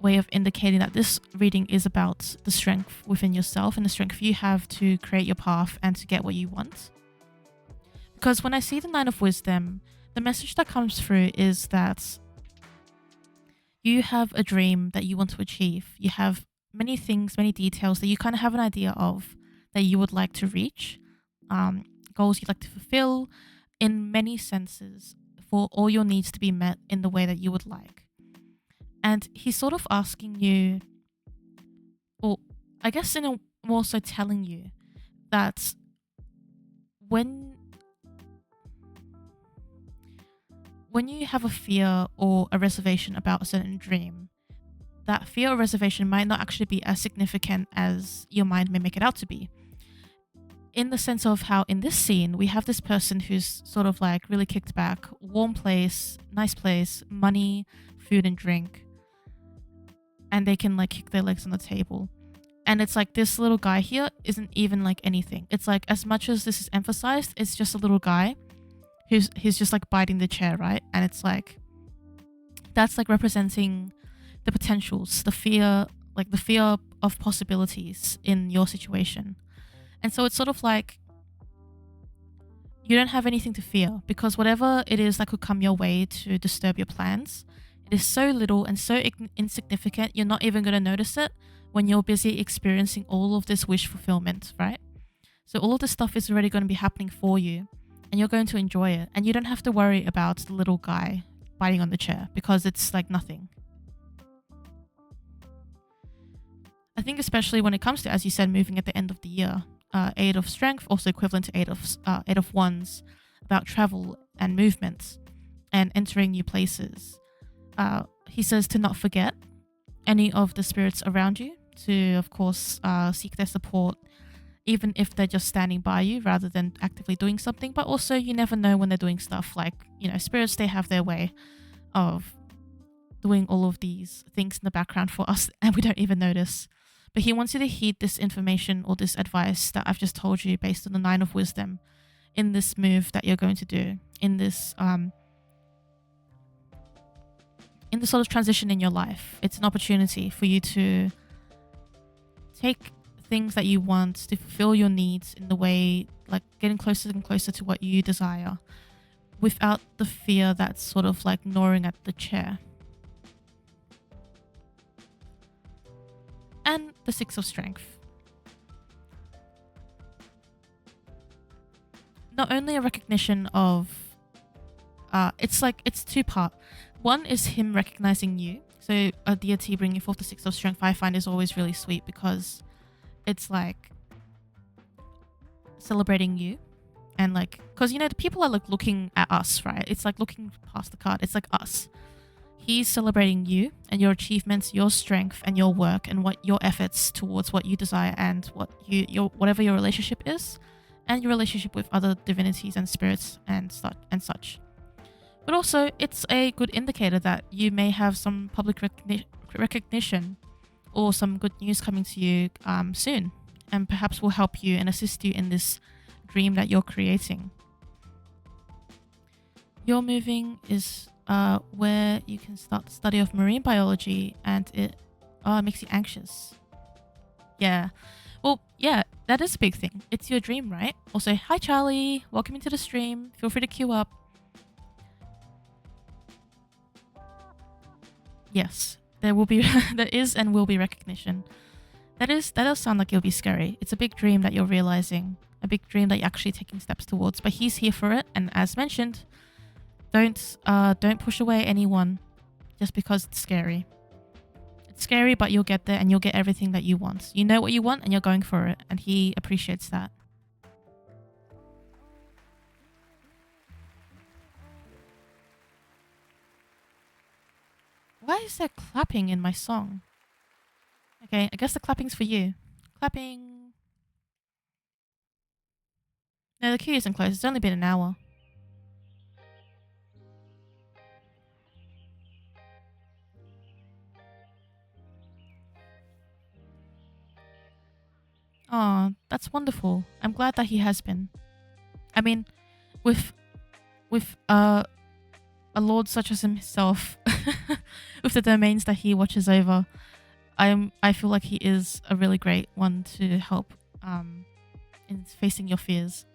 way of indicating that this reading is about the strength within yourself and the strength you have to create your path and to get what you want. Because when I see the 9 of Wisdom, the message that comes through is that you have a dream that you want to achieve. You have many things, many details that you kind of have an idea of that you would like to reach, goals you'd like to fulfill in many senses for all your needs to be met in the way that you would like. And he's sort of asking you, or I guess in a more so telling you that when you have a fear or a reservation about a certain dream, that fear or reservation might not actually be as significant as your mind may make it out to be. In the sense of how in this scene, we have this person who's sort of like really kicked back, warm place, nice place, money, food and drink, and they can like kick their legs on the table. And it's like this little guy here isn't even like anything. It's like as much as this is emphasized, it's just a little guy he's just like biting the chair, right? And it's like that's like representing the potentials, the fear of possibilities in your situation. And so it's sort of like you don't have anything to fear because whatever it is that could come your way to disturb your plans, it is so little and so insignificant, you're not even going to notice it when you're busy experiencing all of this wish fulfillment, right? So all of this stuff is already going to be happening for you and you're going to enjoy it. And you don't have to worry about the little guy biting on the chair because it's like nothing. I think especially when it comes to, as you said, moving at the end of the year, 8 of strength, also equivalent to 8 of wands, about travel and movement and entering new places. He says to not forget any of the spirits around you, to of course seek their support, even if they're just standing by you rather than actively doing something. But also you never know when they're doing stuff like, spirits, they have their way of doing all of these things in the background for us and we don't even notice. But he wants you to heed this information or this advice that I've just told you based on the 9 of wisdom in this move that you're going to do, in this sort of transition in your life. It's an opportunity for you to take things that you want to fulfill your needs in the way, like getting closer and closer to what you desire without the fear that's sort of like gnawing at the chair. And the 6 of strength. Not only a recognition of, it's 2-part. One is him recognizing you. So a deity bringing forth the 6 of strength, I find, is always really sweet because it's like celebrating you. And like, because the people are like looking at us, right? It's like looking past the card. It's like us. He's celebrating you and your achievements, your strength and your work and what your efforts towards what you desire and what whatever your relationship is, and your relationship with other divinities and spirits and such. But also, it's a good indicator that you may have some public recognition or some good news coming to you soon, and perhaps will help you and assist you in this dream that you're creating. Your moving is where you can start the study of marine biology, and it makes you anxious. Yeah. Well, yeah, that is a big thing. It's your dream, right? Also, hi Charlie, welcome into the stream. Feel free to queue up. Yes, there is and will be recognition. That does sound like it'll be scary. It's a big dream that you're realizing, a big dream that you're actually taking steps towards. But he's here for it, and as mentioned, don't push away anyone just because it's scary. It's scary, but you'll get there and you'll get everything that you want. You know what you want and you're going for it, and he appreciates that. Why is there clapping in my song? Okay, I guess the clapping's for you. Clapping. No, the queue isn't closed. It's only been an hour. Oh, that's wonderful. I'm glad that he has been. I mean, with a lord such as himself, with the domains that he watches over, I feel like he is a really great one to help in facing your fears.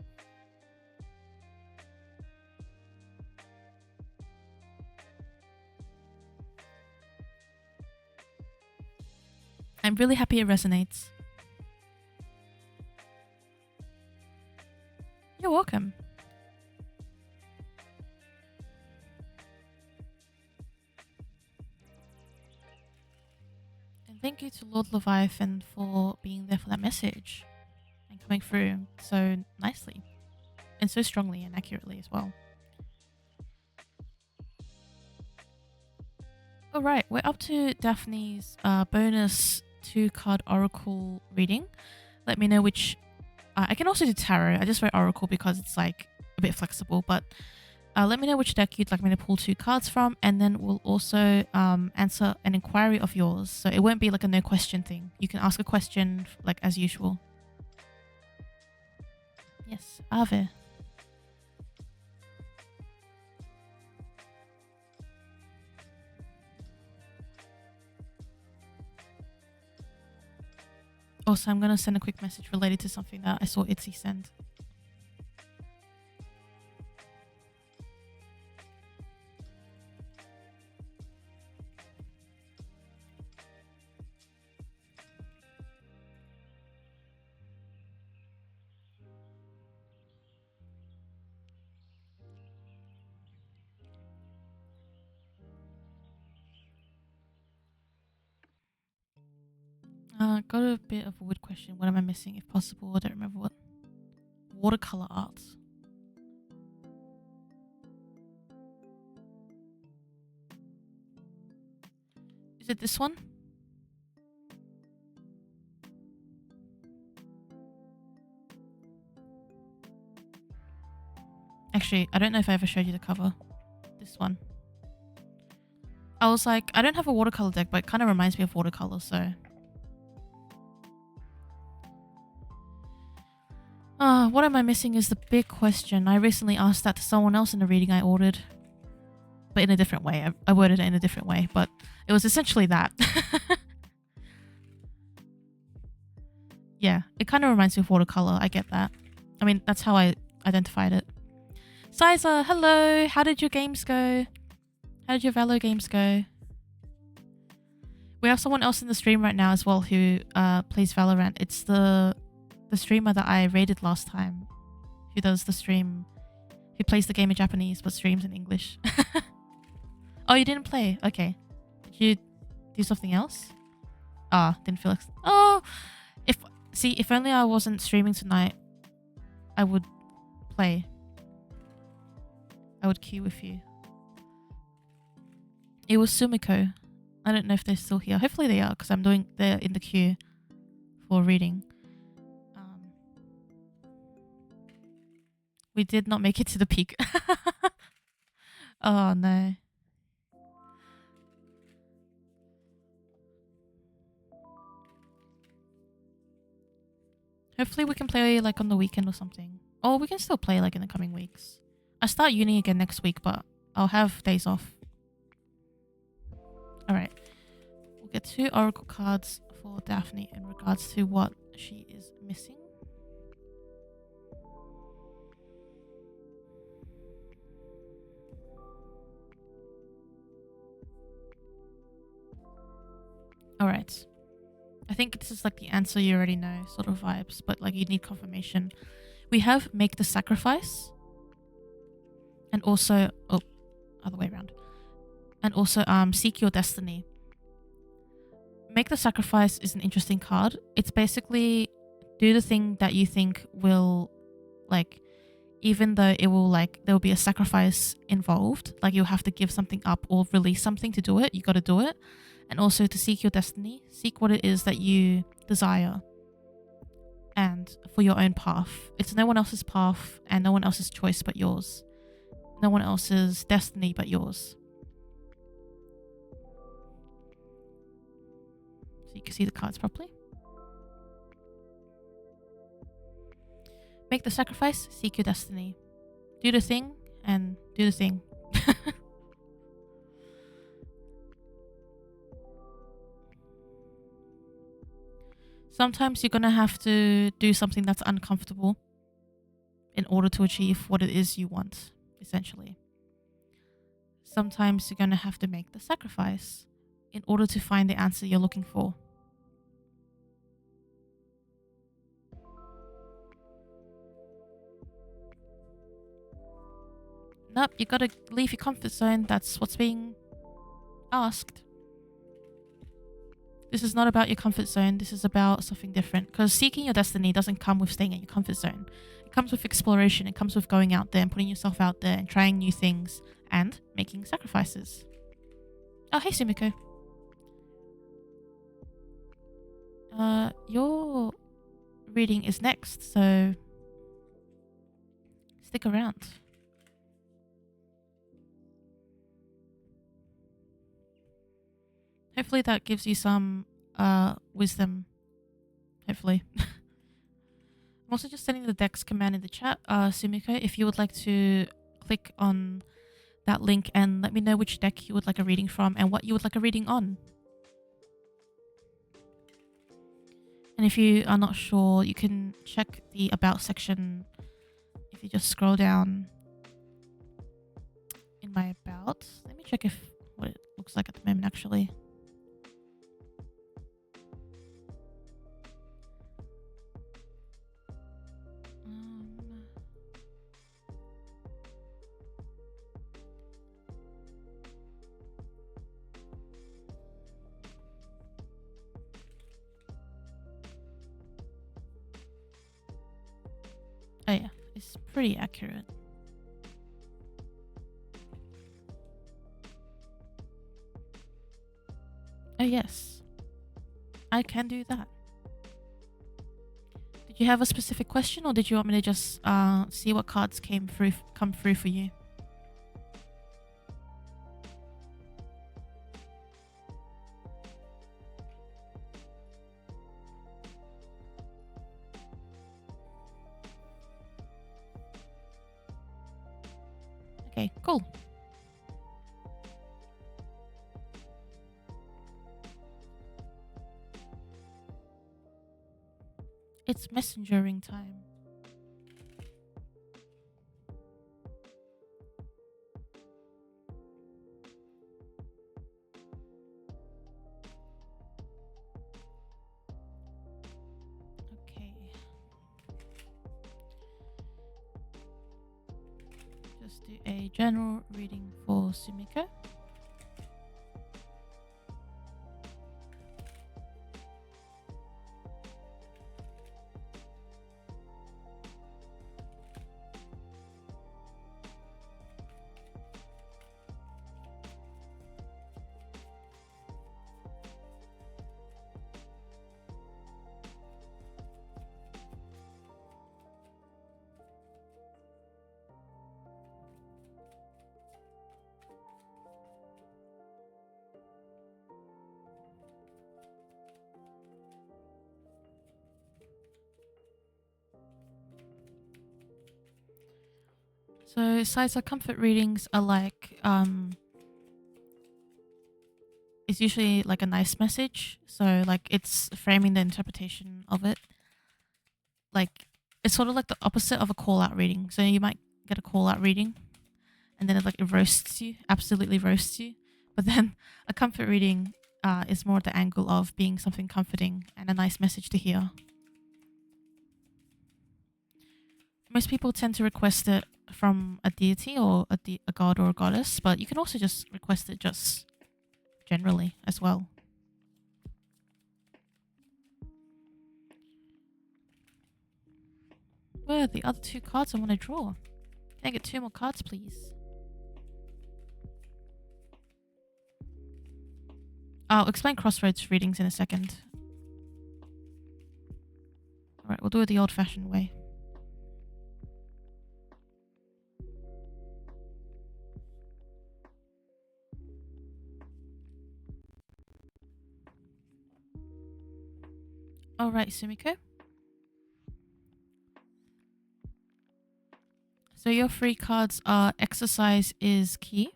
I'm really happy it resonates. You're welcome. And thank you to Lord Leviathan for being there for that message and coming through so nicely and so strongly and accurately as well. All right, we're up to Daphne's bonus 2-card oracle reading. Let me know which. I can also do tarot. I just wrote oracle because it's like a bit flexible, but let me know which deck you'd like me to pull 2 cards from, and then we'll also answer an inquiry of yours. So it won't be like a no question thing. You can ask a question like as usual. Yes, Ave. Also, I'm going to send a quick message related to something that I saw Itzy send. Got a bit of a weird question. What am I missing if possible? I don't remember what. Watercolor art. Is it this one? Actually, I don't know if I ever showed you the cover. This one. I was like, I don't have a watercolor deck, but it kind of reminds me of watercolor, so. What am I missing is the big question. I recently asked that to someone else in a reading I ordered. But in a different way. I worded it in a different way, but it was essentially that. Yeah, it kind of reminds me of watercolor. I get that. I mean, that's how I identified it. Sizer, hello! How did your games go? How did your Valo games go? We have someone else in the stream right now as well who plays Valorant. It's the streamer that I raided last time. Who does the stream. Who plays the game in Japanese but streams in English. Oh, you didn't play? Okay. Did you do something else? Didn't feel like... Oh! If only I wasn't streaming tonight, I would play. I would queue with you. It was Sumiko. I don't know if they're still here. Hopefully they are, because they're in the queue for reading. We did not make it to the peak. Oh no. Hopefully we can play like on the weekend or something. Or we can still play like in the coming weeks. I start uni again next week, but I'll have days off. Alright. We'll get 2 oracle cards for Daphne in regards to what she is missing. Alright. I think this is like the answer you already know sort of vibes, but like you need confirmation. We have make the sacrifice. And also... Oh, other way around. And also seek your destiny. Make the sacrifice is an interesting card. It's basically do the thing that you think will like... Even though it will like... There will be a sacrifice involved. Like you'll have to give something up or release something to do it. You got to do it. And also to seek your destiny. Seek what it is that you desire. And for your own path. It's no one else's path and no one else's choice but yours. No one else's destiny but yours. So you can see the cards properly. Make the sacrifice, seek your destiny. Do the thing and do the thing. Sometimes you're going to have to do something that's uncomfortable in order to achieve what it is you want, essentially. Sometimes you're going to have to make the sacrifice in order to find the answer you're looking for. Nope, you got to leave your comfort zone. That's what's being asked. This is not about your comfort zone. This is about something different. Because seeking your destiny doesn't come with staying in your comfort zone. It comes with exploration. It comes with going out there and putting yourself out there and trying new things and making sacrifices. Oh, hey, Sumiko. Your reading is next, so stick around. Hopefully that gives you some wisdom. Hopefully. I'm also just sending the dex command in the chat, Sumiko, if you would like to click on that link and let me know which deck you would like a reading from and what you would like a reading on. And if you are not sure, you can check the about section if you just scroll down in my about. Let me check what it looks like at the moment actually. Oh yeah, it's pretty accurate. Oh yes, I can do that. Did you have a specific question, or did you want me to just see what cards come through for you? Okay, cool. It's messengering time. Okay. Just do a general reading for Sumiko. So sides of comfort readings are like it's usually like a nice message. So like it's framing the interpretation of it. Like it's sort of like the opposite of a call out reading. So you might get a call out reading and then it roasts you, absolutely roasts you. But then a comfort reading is more the angle of being something comforting and a nice message to hear. Most people tend to request it from a deity or a god or a goddess, but you can also just request it just generally as well. Where are the other two cards I want to draw? Can I get 2 more cards, please? I'll explain crossroads readings in a second. Alright, we'll do it the old-fashioned way. Alright, Sumiko. So your 3 cards are exercise is key.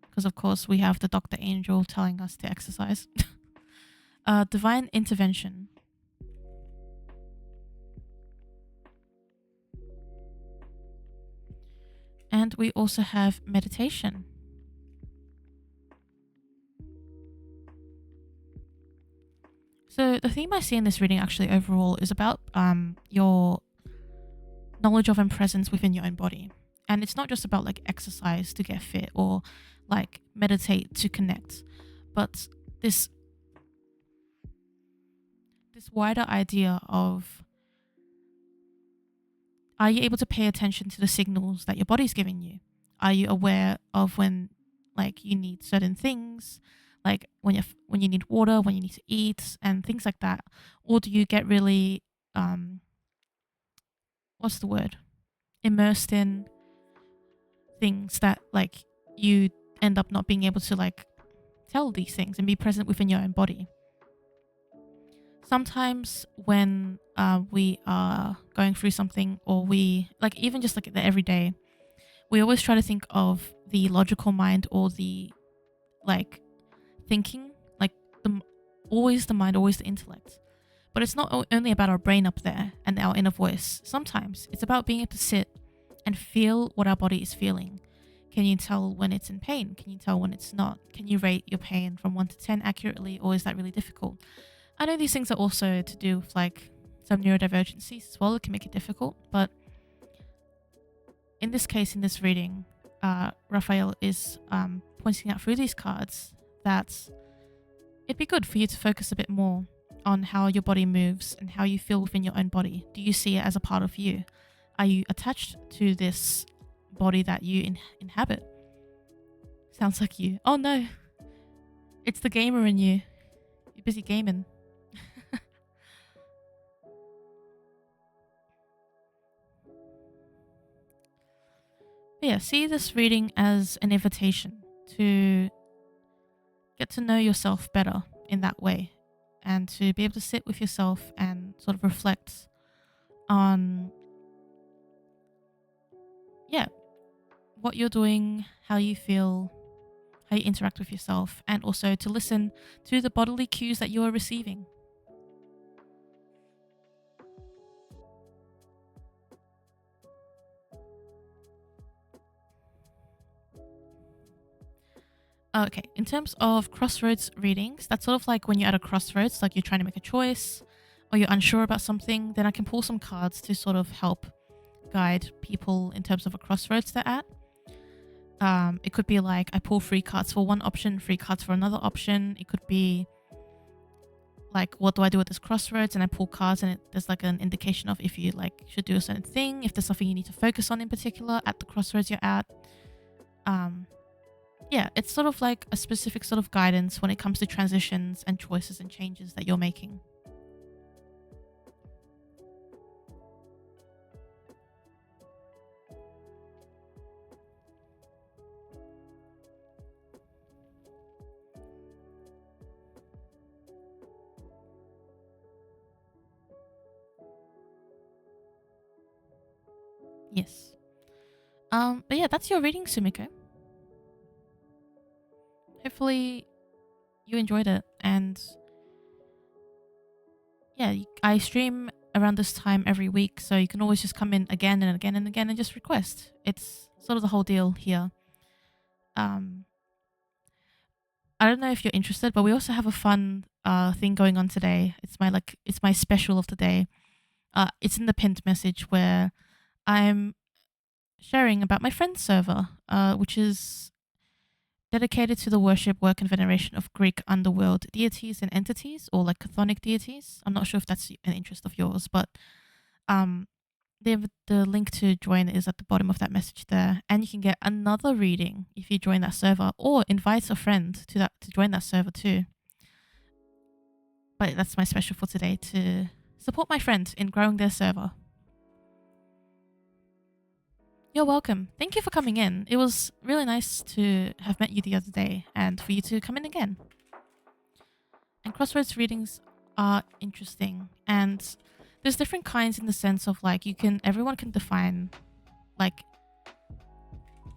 Because of course we have the Dr. Angel telling us to exercise. Divine intervention. And we also have meditation. So the theme I see in this reading actually overall is about your knowledge of and presence within your own body. And it's not just about like exercise to get fit or like meditate to connect, but this wider idea of, are you able to pay attention to the signals that your body's giving you? Are you aware of when like you need certain things, like when you need water, when you need to eat, and things like that? Or do you get really what's the word? Immersed in things that like you end up not being able to like tell these things and be present within your own body. Sometimes when we are going through something, or we like even just like the everyday, we always try to think of the logical mind, or the like thinking, like the always the mind, always the intellect. But it's not only about our brain up there and our inner voice. Sometimes it's about being able to sit and feel what our body is feeling. Can you tell when it's in pain? Can you tell when it's not? Can you rate your pain from 1 to 10 accurately, or is that really difficult? I know these things are also to do with like some neurodivergencies as well. It can make it difficult, but in this case, in this reading, Raphael is pointing out through these cards that it'd be good for you to focus a bit more on how your body moves and how you feel within your own body. Do you see it as a part of you? Are you attached to this body that you inhabit? Sounds like you. Oh no, it's the gamer in you. You're busy gaming. But yeah, see this reading as an invitation to get to know yourself better in that way, and to be able to sit with yourself and sort of reflect on, yeah, what you're doing, how you feel, how you interact with yourself, and also to listen to the bodily cues that you are receiving. Okay, in terms of crossroads readings, that's sort of like when you're at a crossroads, like you're trying to make a choice or you're unsure about something, then I can pull some cards to sort of help guide people in terms of a crossroads they're at. It could be like I pull 3 cards for one option, 3 cards for another option. It could be like, what do I do at this crossroads? And I pull cards, and there's like an indication of if you like should do a certain thing, if there's something you need to focus on in particular at the crossroads you're at. Yeah, it's sort of like a specific sort of guidance when it comes to transitions and choices and changes that you're making. Yes. But yeah, that's your reading, Sumiko. Hopefully you enjoyed it, and yeah, I stream around this time every week, so you can always just come in again and again and again and just request. It's sort of the whole deal here. I don't know if you're interested, but we also have a fun thing going on today. It's my special of the day. It's in the pinned message where I'm sharing about my friend's server, which is dedicated to the worship, work, and veneration of Greek underworld deities and entities, or like chthonic deities. I'm not sure if that's an interest of yours, but um, the link to join is at the bottom of that message there, and you can get another reading if you join that server, or invite a friend to join that server too. But that's my special for today, to support my friend in growing their server. You're welcome. Thank you for coming in. It was really nice to have met you the other day and for you to come in again. And crossroads readings are interesting, and there's different kinds in the sense of like everyone can define like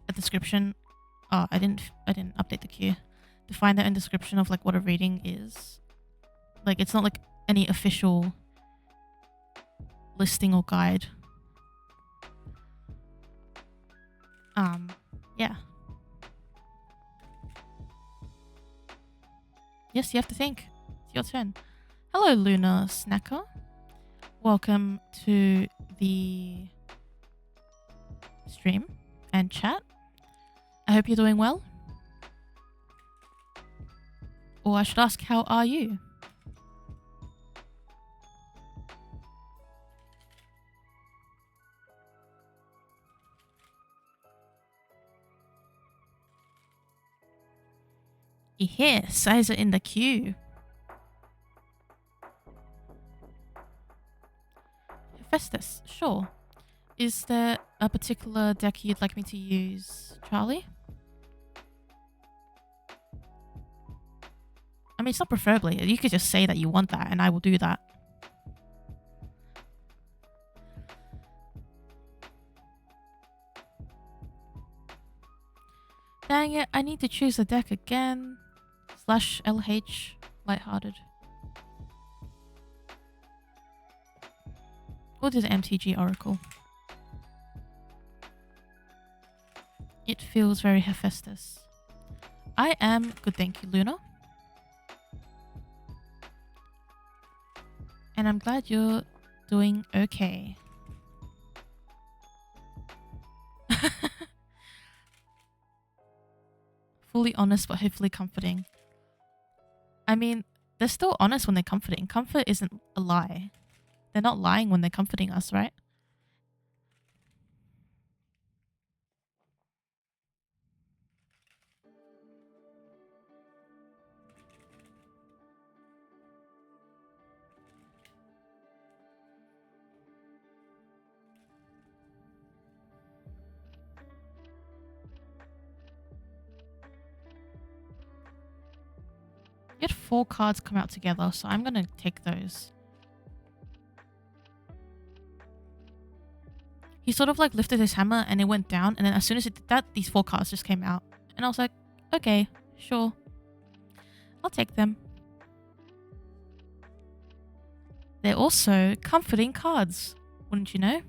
a description. Oh, I didn't update the queue. Define their own description of like what a reading is. Like it's not like any official listing or guide. Yeah. Yes, you have to think. It's your turn. Hello, Lunar Snacker. Welcome to the stream and chat. I hope you're doing well. Or I should ask, how are you? You're here. Size it in the queue. Festus, sure. Is there a particular deck you'd like me to use, Charlie? I mean, it's not preferably. You could just say that you want that and I will do that. Dang it, I need to choose a deck again. /LH, lighthearted. We'll do the MTG Oracle. It feels very Hephaestus. I am good, thank you, Luna. And I'm glad you're doing okay. Fully honest, but hopefully comforting. I mean, they're still honest when they're comforting. Comfort isn't a lie. They're not lying when they're comforting us, right? You had 4 cards come out together, so I'm gonna take those. He sort of like lifted his hammer and it went down, and then as soon as it did that, these 4 cards just came out. And I was like, okay, sure. I'll take them. They're also comforting cards, wouldn't you know?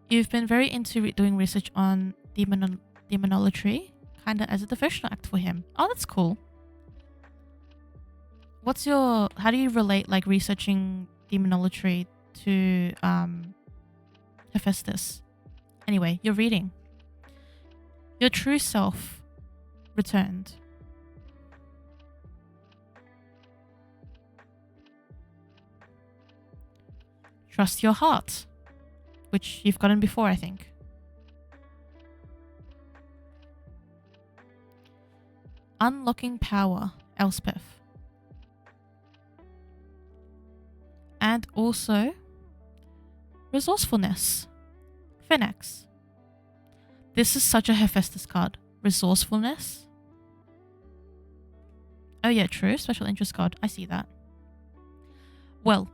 You've been very into doing research on demonolatry, kinda as a devotional act for him. Oh, that's cool. How do you relate like researching demonolatry to Hephaestus? Anyway, you're reading. Your true self returned. Trust your heart, which you've gotten before, I think. Unlocking power, Elspeth. And also resourcefulness, Phoenix. This is such a Hephaestus card. Resourcefulness. Oh yeah, true. Special interest card. I see that. Well,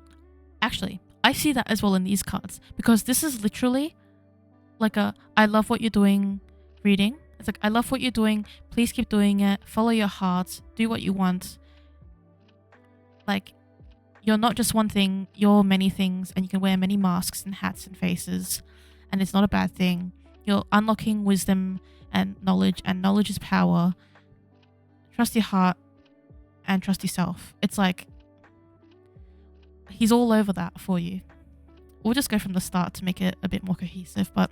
actually, I see that as well in these cards, because this is literally like a I love what you're doing reading. It's like, I love what you're doing. Please keep doing it. Follow your heart. Do what you want. Like, you're not just one thing, you're many things, and you can wear many masks and hats and faces, and it's not a bad thing. You're unlocking wisdom and knowledge is power. Trust your heart and trust yourself. It's like, he's all over that for you. We'll just go from the start to make it a bit more cohesive, but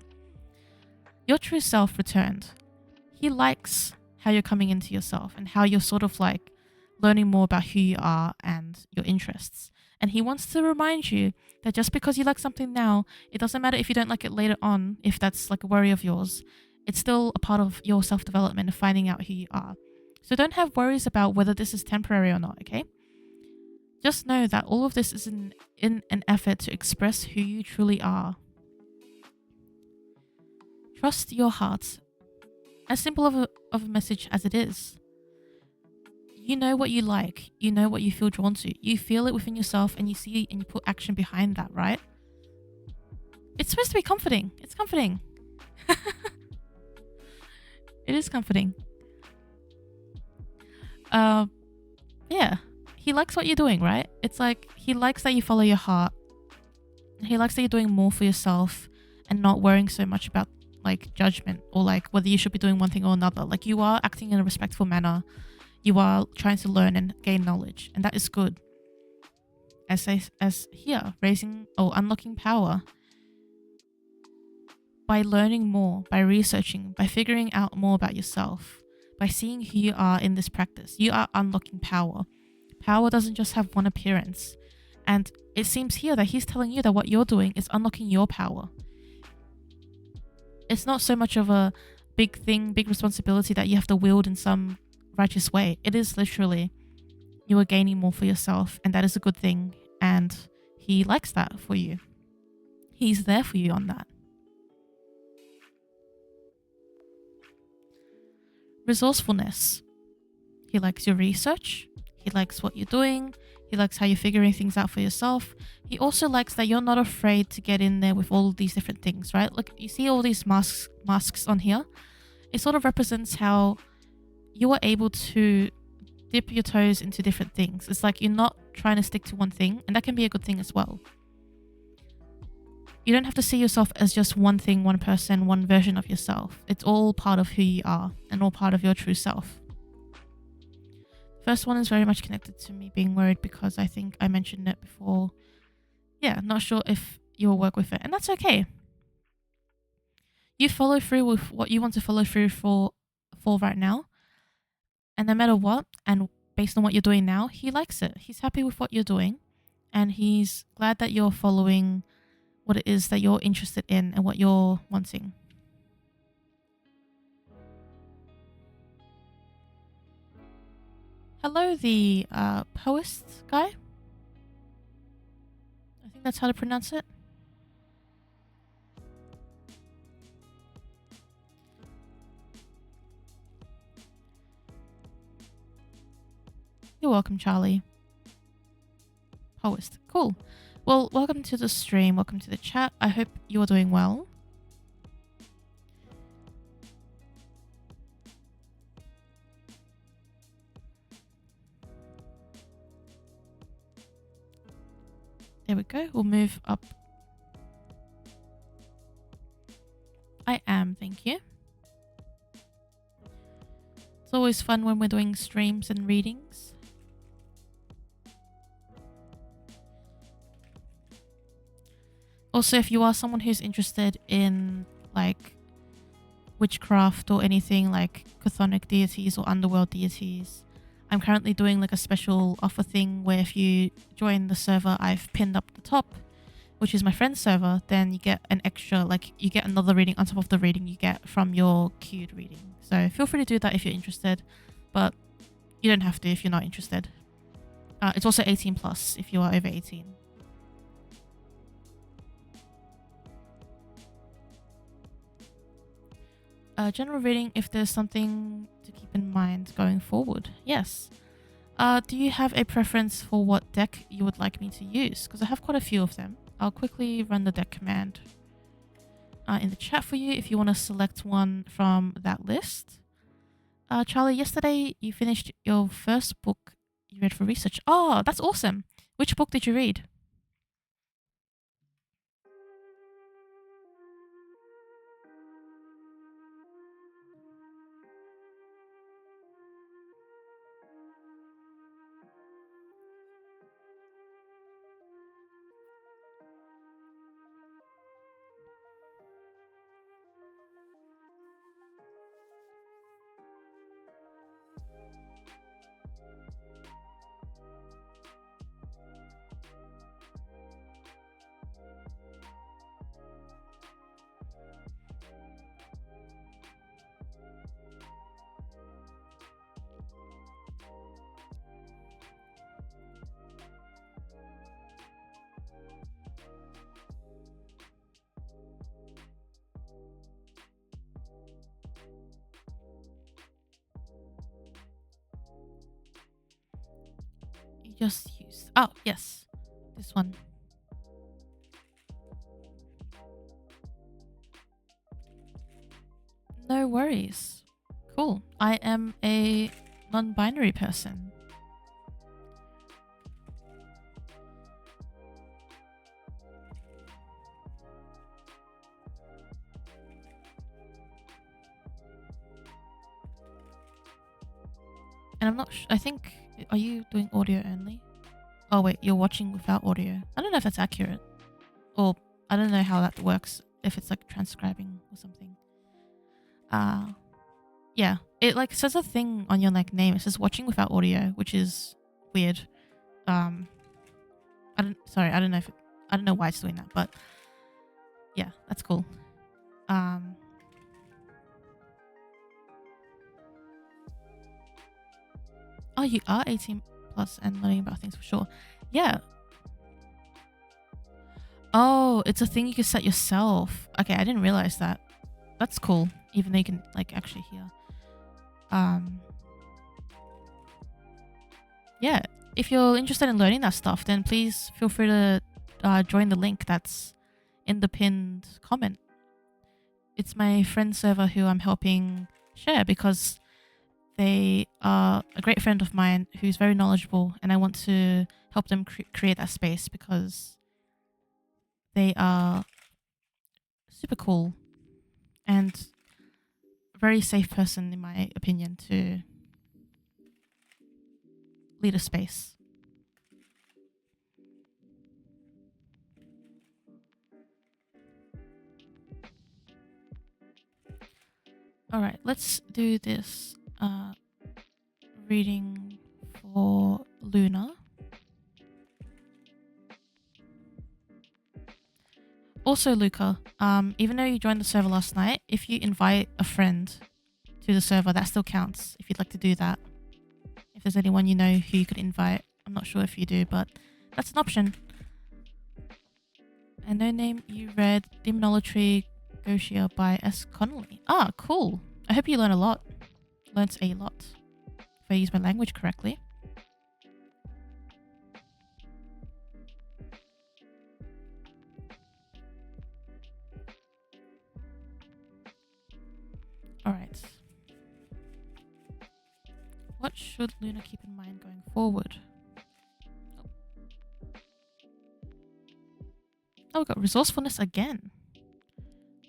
your true self returned. He likes how you're coming into yourself and how you're sort of like learning more about who you are and your interests. And he wants to remind you that just because you like something now, it doesn't matter if you don't like it later on, if that's like a worry of yours. It's still a part of your self-development and finding out who you are. So don't have worries about whether this is temporary or not, okay? Just know that all of this is in an effort to express who you truly are. Trust your heart. As simple of a message as it is. You know what you like. You know what you feel drawn to. You feel it within yourself and you see and you put action behind that, right? It's supposed to be comforting. It's comforting. It is comforting. Yeah. He likes what you're doing, right? It's like, he likes that you follow your heart. He likes that you're doing more for yourself and not worrying so much about like judgment or like whether you should be doing one thing or another. Like, you are acting in a respectful manner. You are trying to learn and gain knowledge, and that is good. As here, raising or unlocking power. By learning more, by researching, by figuring out more about yourself, by seeing who you are in this practice, you are unlocking power. Power doesn't just have one appearance. And it seems here that he's telling you that what you're doing is unlocking your power. It's not so much of a big thing, big responsibility that you have to wield in some righteous way. It is literally you are gaining more for yourself, and that is a good thing. And he likes that for you. He's there for you on that. Resourcefulness. He likes your research. He likes what you're doing. He likes how you're figuring things out for yourself. He also likes that you're not afraid to get in there with all these different things, right? Like you see all these masks on here. It sort of represents how you are able to dip your toes into different things. It's like you're not trying to stick to one thing, and that can be a good thing as well. You don't have to see yourself as just one thing, one person, one version of yourself. It's all part of who you are and all part of your true self. First one is very much connected to me being worried because I think I mentioned it before. Yeah, not sure if you'll work with it, and that's okay. You follow through with what you want to follow through for right now. And no matter what, and based on what you're doing now, he likes it. He's happy with what you're doing, and he's glad that you're following what it is that you're interested in and what you're wanting. Hello, the poist guy. I think that's how to pronounce it. You're welcome, Charlie. Poist. Cool. Well, welcome to the stream. Welcome to the chat. I hope you're doing well. There we go. We'll move up. I am, thank you. It's always fun when we're doing streams and readings. Also, if you are someone who's interested in like witchcraft or anything like chthonic deities or underworld deities, I'm currently doing like a special offer thing where if you join the server I've pinned up the top, which is my friend's server, then you get an extra, like you get another reading on top of the reading you get from your queued reading. So feel free to do that if you're interested, but you don't have to if you're not interested. It's also 18 plus if you are over 18. General reading if there's something to keep in mind going forward. Yes. Do you have a preference for what deck you would like me to use? Because I have quite a few of them. I'll quickly run the deck command in the chat for you if you want to select one from that list. Charlie, yesterday you finished your first book you read for research. Oh, that's awesome. Which book did you read? Just used. Oh, yes. This one. No worries. Cool. I am a non-binary person. And I'm not I think, are you doing audio only? Oh wait, you're watching without audio. I don't know if that's accurate. Or I don't know how that works, if it's like transcribing or something. Yeah. It like says a thing on your like name. It says watching without audio, which is weird. I don't know why it's doing that, but yeah, that's cool. Oh, you are 18 plus and learning about things for sure. Yeah. Oh, it's a thing you can set yourself. Okay, I didn't realize that. That's cool. Even though you can like actually hear. Yeah. If you're interested in learning that stuff, then please feel free to join the link that's in the pinned comment. It's my friend server who I'm helping share because they are a great friend of mine who's very knowledgeable, and I want to help them create that space because they are super cool and a very safe person, in my opinion, to lead a space. All right, let's do this reading for Luna. Also, Luca, even though you joined the server last night, if you invite a friend to the server, that still counts if you'd like to do that. If there's anyone you know who you could invite. I'm not sure if you do, but that's an option. And no name, you read Demonolatry Goshia by S. Connolly. Ah, cool. I hope you learn a lot. Learns a lot. If I use my language correctly. Alright. What should Luna keep in mind going forward? Oh, we got resourcefulness again.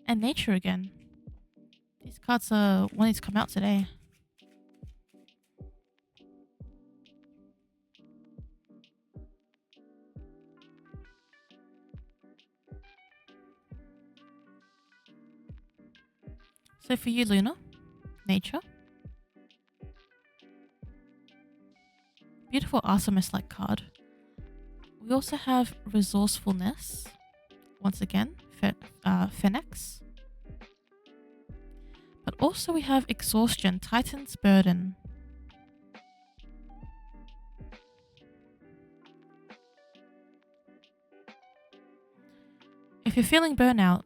And nature again. These cards are wanting to come out today. So for you, Luna, nature. Beautiful Artemis-like card. We also have resourcefulness. Once again, Phoenix. But also we have exhaustion, Titan's burden. If you're feeling burnout,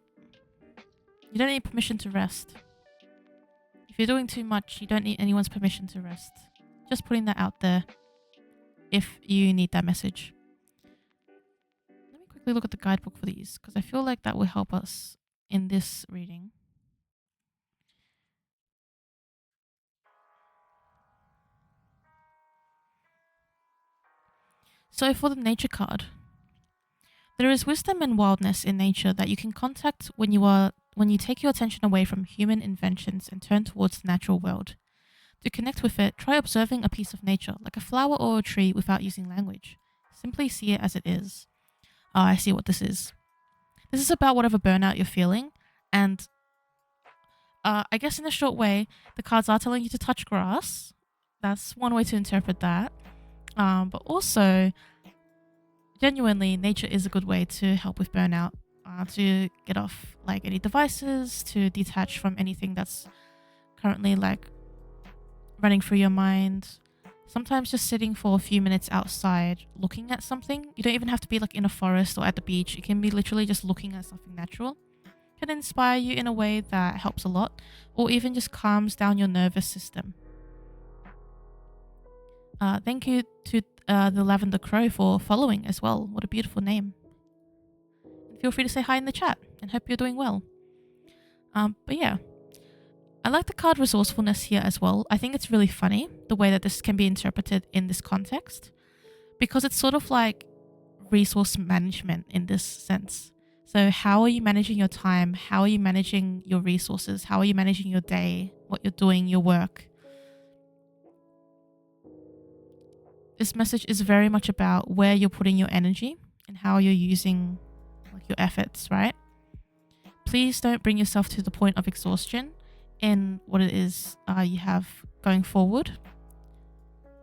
you don't need permission to rest. If you're doing too much, you don't need anyone's permission to rest. Just putting that out there if you need that message. Let me quickly look at the guidebook for these because I feel like that will help us in this reading. So for the nature card, there is wisdom and wildness in nature that you can contact when you take your attention away from human inventions and turn towards the natural world. To connect with it, try observing a piece of nature, like a flower or a tree, without using language. Simply see it as it is. Oh, I see what this is. This is about whatever burnout you're feeling, and I guess in a short way, the cards are telling you to touch grass. That's one way to interpret that. But also, genuinely, nature is a good way to help with burnout, to get off like any devices, to detach from anything that's currently like running through your mind. Sometimes just sitting for a few minutes outside looking at something, you don't even have to be like in a forest or at the beach, it can be literally just looking at something natural, can inspire you in a way that helps a lot, or even just calms down your nervous system. Thank you to the Lavender Crow for following as well. What a beautiful name. And feel free to say hi in the chat and hope you're doing well. But yeah, I like the card resourcefulness here as well. I think it's really funny the way that this can be interpreted in this context, because it's sort of like resource management in this sense. So how are you managing your time? How are you managing your resources? How are you managing your day? What you're doing, your work? This message is very much about where you're putting your energy and how you're using like your efforts, right? Please don't bring yourself to the point of exhaustion in what it is you have going forward.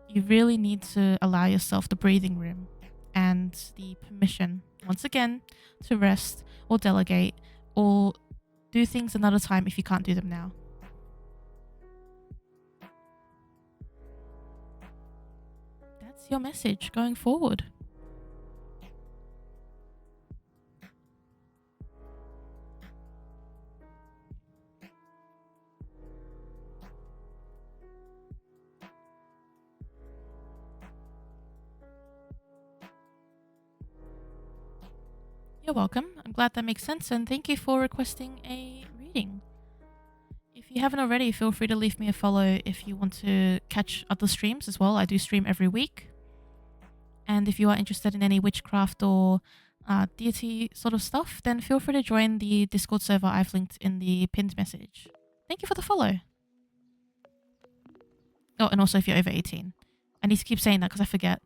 You really need to allow yourself the breathing room and the permission, once again, to rest or delegate or do things another time if you can't do them now. your message going forward? You're welcome. I'm glad that makes sense, and thank you for requesting a reading. If you haven't already, feel free to leave me a follow if you want to catch other streams as well. I do stream every week. And if you are interested in any witchcraft or deity sort of stuff, then feel free to join the Discord server I've linked in the pinned message. Thank you for the follow. Oh, and also if you're over 18. I need to keep saying that because I forget.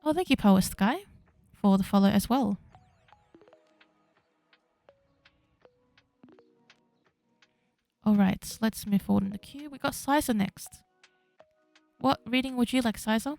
Oh, thank you, Poest Guy, for the follow as well. Alright, let's move forward in the queue. We got Sizer next. What reading would you like, Sizer?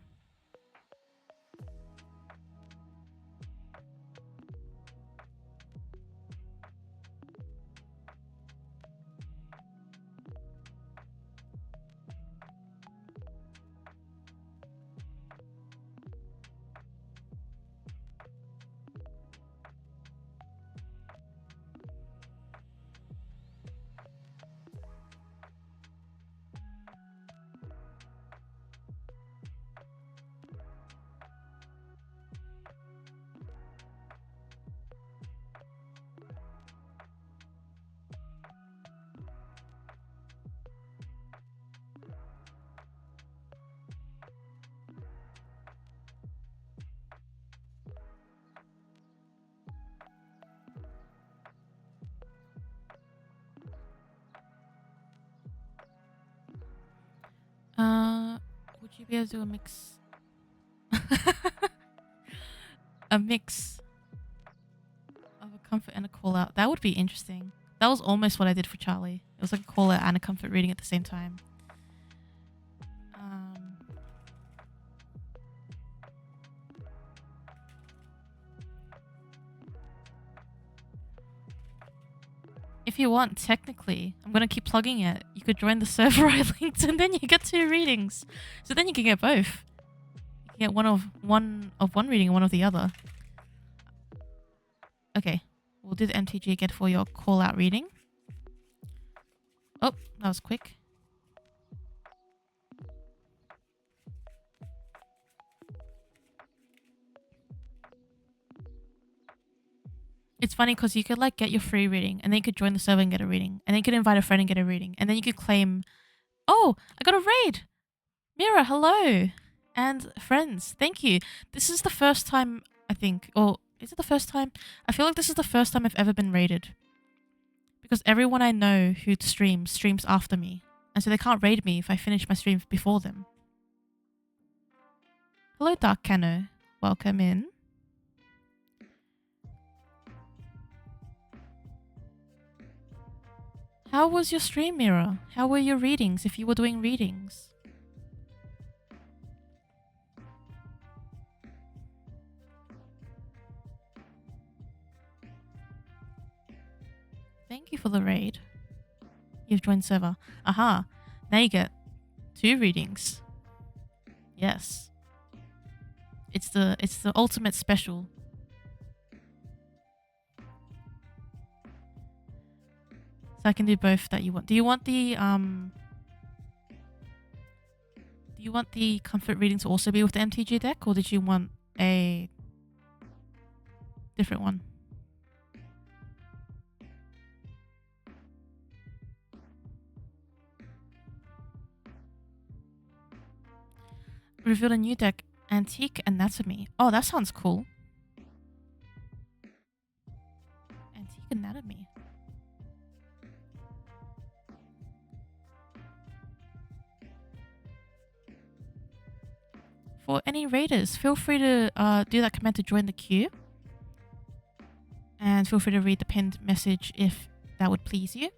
Would you be able to do a mix? A mix of a comfort and a call out. That would be interesting. That was almost what I did for Charlie. It was like a call out and a comfort reading at the same time. If you want, technically, I'm going to keep plugging it. You could join the server I linked and then you get 2 readings. So then you can get both. You can get one of one reading and one of the other. Okay, we'll do the MTG again for your call out reading. Oh, that was quick. It's funny because you could like get your free reading and then you could join the server and get a reading. And then you could invite a friend and get a reading. And then you could claim, oh, I got a raid. Mira, hello. And friends, thank you. This is the first time, I think, or is it the first time? I feel like this is the first time I've ever been raided. Because everyone I know who streams after me. And so they can't raid me if I finish my stream before them. Hello, Dark Cano. Welcome in. How was your stream, Mira? How were your readings if you were doing readings? Thank you for the raid. You've joined server. Aha. Now you get 2 readings. Yes. It's the ultimate special. So I can do both that you want. Do you want the comfort reading to also be with the MTG deck, or did you want a different one? Revealed a new deck, Antique Anatomy. Oh, that sounds cool. Antique Anatomy. For any raiders, feel free to do that command to join the queue. And feel free to read the pinned message if that would please you.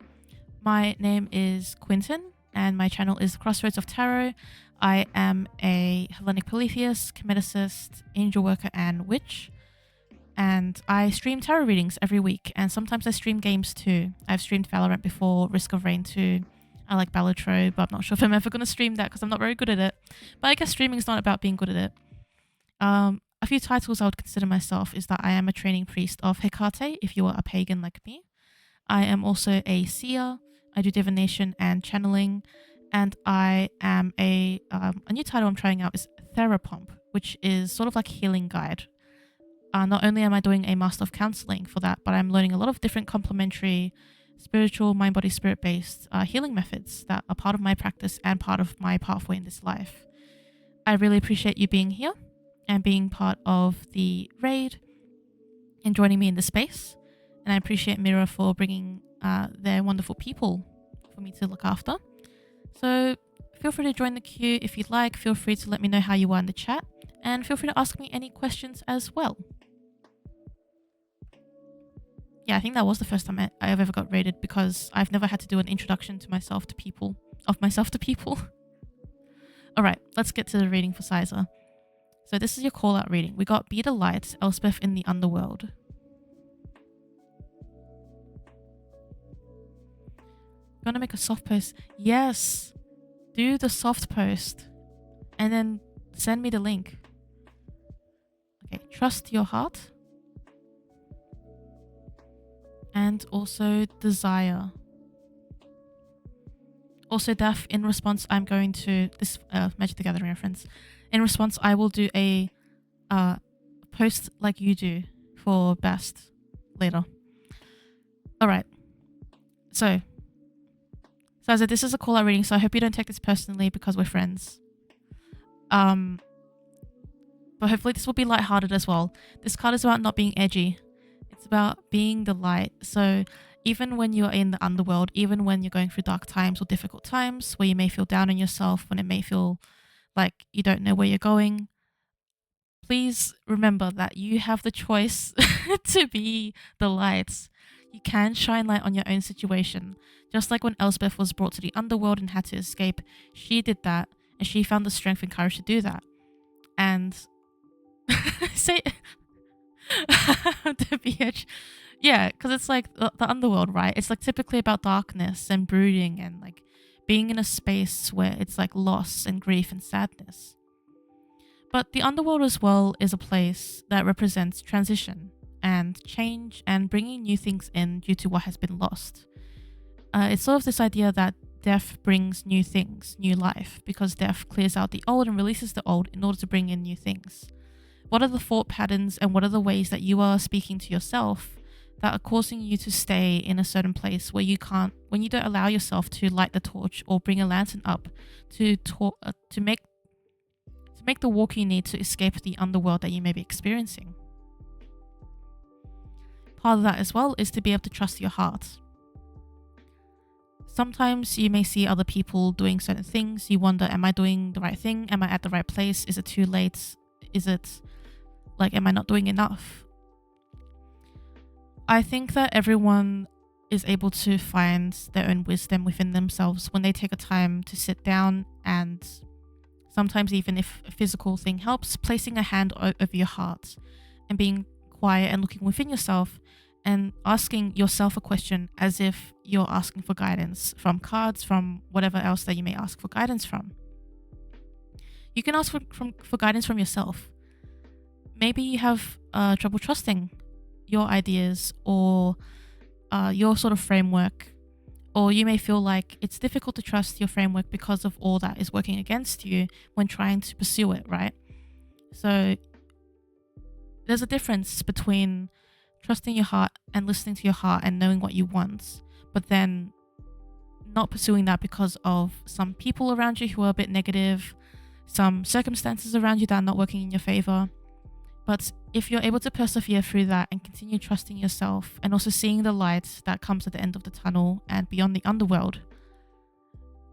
My name is Quinton, and my channel is Crossroads of Tarot. I am a Hellenic Polytheist, Chemeticist, Angel Worker, and Witch. And I stream tarot readings every week, and sometimes I stream games too. I've streamed Valorant before, Risk of Rain 2. I like Balatro, but I'm not sure if I'm ever going to stream that because I'm not very good at it. But I guess streaming is not about being good at it. A few titles I would consider myself is that I am a training priest of Hecate, if you are a pagan like me. I am also a seer. I do divination and channeling. And I am a new title I'm trying out is Therapomp, which is sort of like healing guide. Not only am I doing a Master of Counseling for that, but I'm learning a lot of different complementary spiritual, mind, body, spirit based healing methods that are part of my practice and part of my pathway in this life. I really appreciate you being here and being part of the raid and joining me in the space. And I appreciate Mira for bringing their wonderful people for me to look after. So feel free to join the queue if you'd like. Feel free to let me know how you are in the chat. And feel free to ask me any questions as well. Yeah, I think that was the first time I've ever got raided because I've never had to do an introduction to myself to people. Alright, let's get to the reading for Sizer. So this is your call out reading. We got Be the Light, Elspeth in the Underworld. Gonna make a soft post. Yes! Do the soft post. And then send me the link. Okay, trust your heart. And also desire. Also Daph, in response I'm going to this Magic the Gathering reference. In response I will do a post like you do for Bast later. Alright. So I said this is a call out reading, so I hope you don't take this personally because we're friends. But hopefully this will be lighthearted as well. This card is about not being edgy. It's about being the light. So even when you're in the underworld, even when you're going through dark times or difficult times where you may feel down on yourself, when it may feel like you don't know where you're going, please remember that you have the choice to be the light. You can shine light on your own situation. Just like when Elspeth was brought to the underworld and had to escape, she did that and she found the strength and courage to do that. And say the BH. Yeah, because it's like the underworld, right? It's like typically about darkness and brooding and like being in a space where it's like loss and grief and sadness. But the underworld as well is a place that represents transition and change and bringing new things in due to what has been lost. It's sort of this idea that death brings new things, new life, because death clears out the old and releases the old in order to bring in new things. What are the thought patterns and what are the ways that you are speaking to yourself that are causing you to stay in a certain place where you can't, when you don't allow yourself to light the torch or bring a lantern up to make the walk you need to escape the underworld that you may be experiencing? Part of that as well is to be able to trust your heart. Sometimes you may see other people doing certain things. You wonder, am I doing the right thing? Am I at the right place? Is it too late? Is it like, am I not doing enough? I think that everyone is able to find their own wisdom within themselves when they take a time to sit down, and sometimes even if a physical thing helps, placing a hand over your heart and being quiet and looking within yourself and asking yourself a question as if you're asking for guidance from cards, from whatever else that you may ask for guidance from. You can ask for guidance from yourself. Maybe you have trouble trusting your ideas or your sort of framework, or you may feel like it's difficult to trust your framework because of all that is working against you when trying to pursue it, right? So there's a difference between trusting your heart and listening to your heart and knowing what you want, but then not pursuing that because of some people around you who are a bit negative, some circumstances around you that are not working in your favor. But if you're able to persevere through that and continue trusting yourself and also seeing the light that comes at the end of the tunnel and beyond the underworld,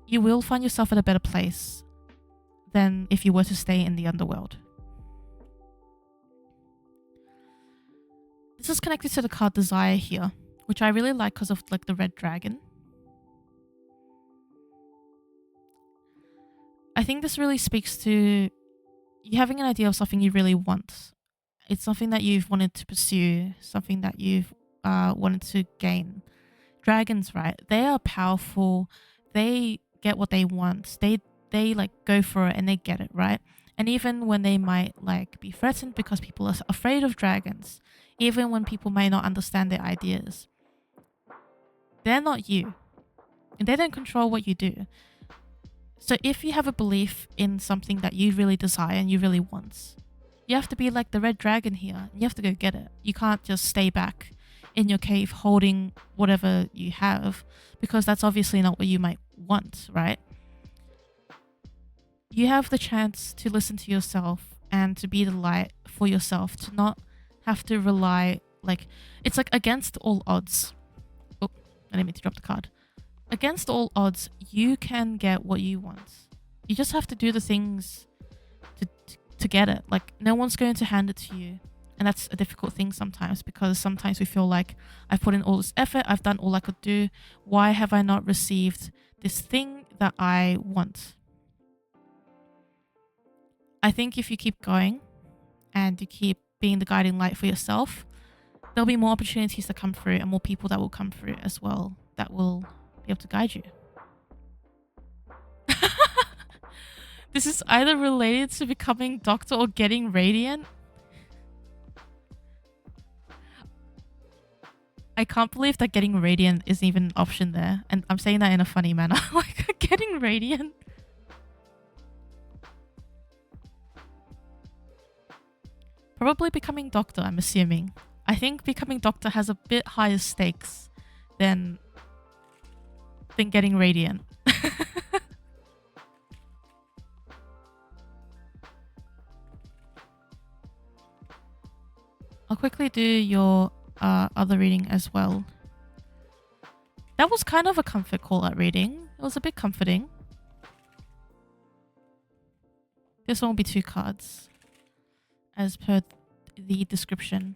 you will find yourself at a better place than if you were to stay in the underworld. This is connected to the card Desire here, which I really like because of like the red dragon. I think this really speaks to you having an idea of something you really want. It's something that you've wanted to pursue, something that you've wanted to gain. Dragons, right? They are powerful, they get what they want. They like go for it and they get it, right? And even when they might like be threatened because people are afraid of dragons, even when people may not understand their ideas, they're not you. And they don't control what you do. So if you have a belief in something that you really desire and you really want, you have to be like the red dragon here. You have to go get it. You can't just stay back in your cave holding whatever you have, because that's obviously not what you might want, right? You have the chance to listen to yourself and to be the light for yourself, to not have to rely, like, it's like against all odds. Oh, I didn't mean to drop the card. Against all odds, you can get what you want. You just have to do the things to get it. Like, no one's going to hand it to you. And that's a difficult thing sometimes, because sometimes we feel like I've put in all this effort, I've done all I could do. Why have I not received this thing that I want? I think if you keep going and you keep being the guiding light for yourself, there'll be more opportunities that come through and more people that will come through as well that will be able to guide you. This is either related to becoming doctor or getting radiant. I can't believe that getting radiant isn't even an option there. And I'm saying that in a funny manner. Like, getting radiant. Probably becoming doctor, I'm assuming. I think becoming doctor has a bit higher stakes than getting radiant. I'll quickly do your other reading as well. That was kind of a comfort call out reading. It was a bit comforting. This one will be 2 cards, as per the description.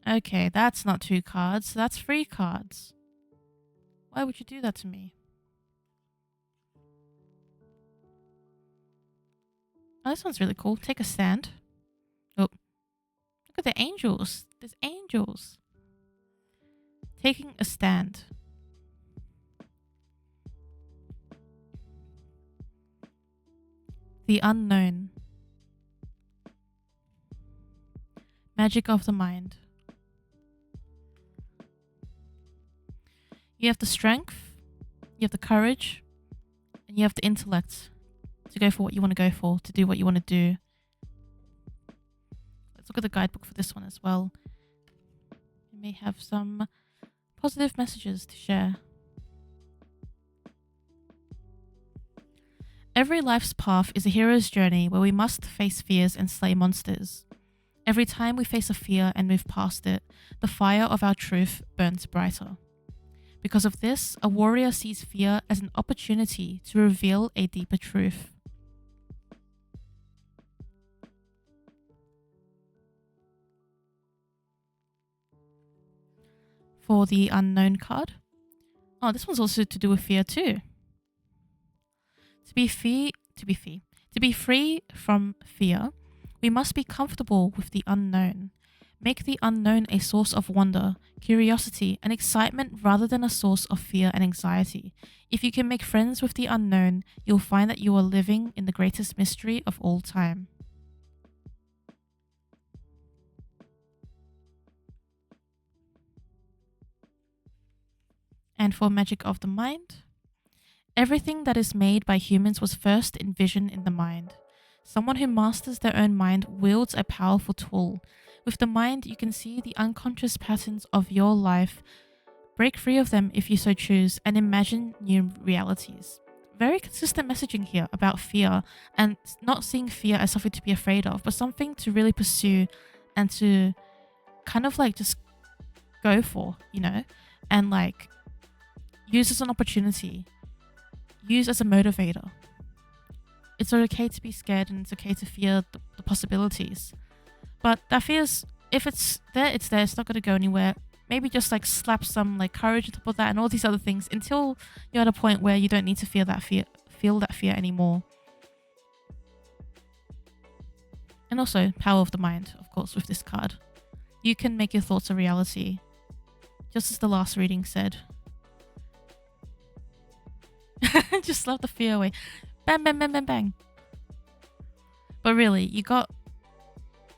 Okay, that's not 2 cards. That's 3 cards. Why would you do that to me? Oh, this one's really cool. Take a stand. Oh, look at the angels. There's angels. Taking a stand. The unknown. Magic of the mind. You have the strength, you have the courage, and you have the intellect to go for what you want to go for, to do what you want to do. Let's look at the guidebook for this one as well. You may have some positive messages to share. Every life's path is a hero's journey where we must face fears and slay monsters. Every time we face a fear and move past it, the fire of our truth burns brighter. Because of this, a warrior sees fear as an opportunity to reveal a deeper truth. For the unknown card. Oh, this one's also to do with fear too. To be free from fear, we must be comfortable with the unknown. Make the unknown a source of wonder, curiosity, and excitement rather than a source of fear and anxiety. If you can make friends with the unknown, you'll find that you are living in the greatest mystery of all time. And for magic of the mind, everything that is made by humans was first envisioned in the mind. Someone who masters their own mind wields a powerful tool. With the mind, you can see the unconscious patterns of your life, break free of them if you so choose, and imagine new realities. Very consistent messaging here about fear, and not seeing fear as something to be afraid of, but something to really pursue and to kind of like just go for, you know, and like use as an opportunity, use as a motivator. It's okay to be scared and it's okay to fear the possibilities. But that fear's, if it's there, it's there. It's not going to go anywhere. maybe just like slap some like courage on top of that and all these other things until you're at a point where you don't need to feel that fear anymore. And also power of the mind, of course, with this card. You can make your thoughts a reality, just as the last reading said. Just slap the fear away. Bang, bang, bang, bang, bang. But really,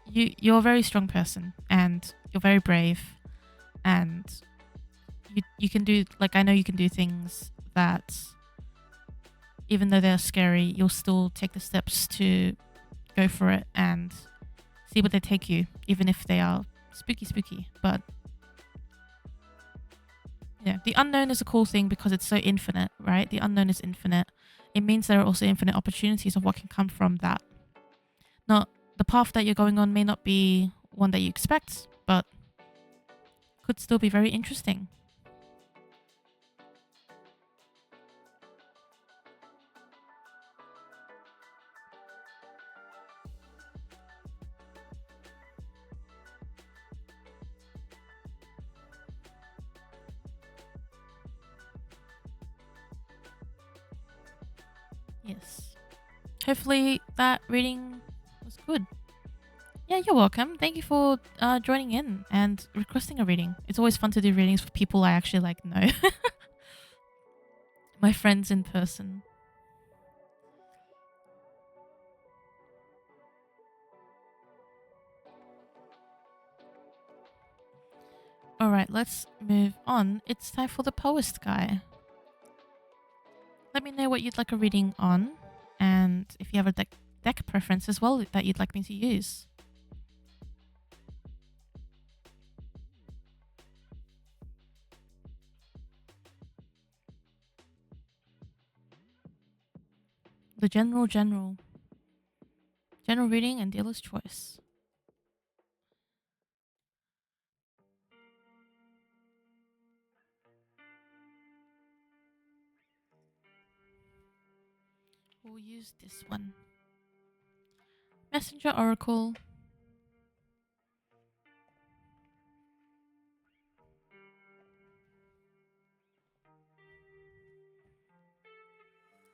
you're a very strong person and you're very brave, and you can do, like, I know you can do things that even though they're scary, you'll still take the steps to go for it and see what they take you, even if they are spooky. But yeah, the unknown is a cool thing because it's so infinite, right? The unknown is infinite. It means there are also infinite opportunities of what can come from that. Not the path that you're going on may not be one that you expect, but could still be very interesting. Yes. Hopefully that reading was good. Yeah, you're welcome. Thank you for joining in and requesting a reading. It's always fun to do readings with people I actually like know. My friends in person. Alright, let's move on. It's time for the Poest guy. Let me know what you'd like a reading on, and if you have a deck preference as well that you'd like me to use. The general reading and dealer's choice. We'll use this one. Messenger Oracle.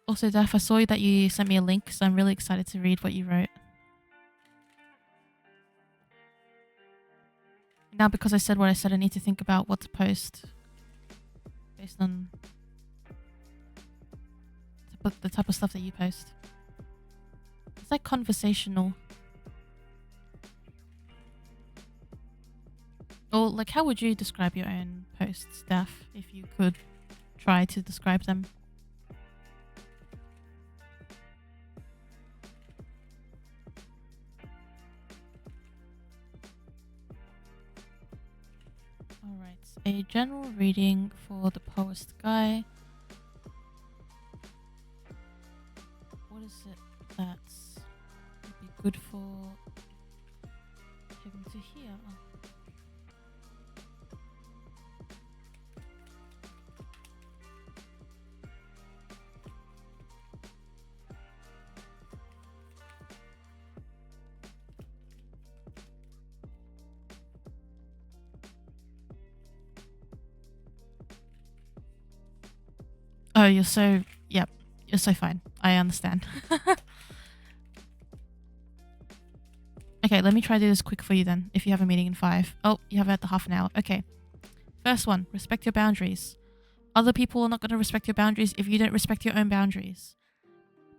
Also, Daph, I saw that you sent me a link, so I'm really excited to read what you wrote. Now, because I said what I said, I need to think about what to post based on the type of stuff that you post. It's like conversational. Or like, how would you describe your own posts, Daph, if you could try to describe them? Alright, a general reading for the Poest guy. What is it that's would be good for him to hear? Oh, you're so... Yep, you're so fine. I understand. Okay, let me try to do this quick for you then, if you have a meeting in 5. Oh, you have it at the half an hour. Okay. First one, respect your boundaries. Other people are not going to respect your boundaries if you don't respect your own boundaries.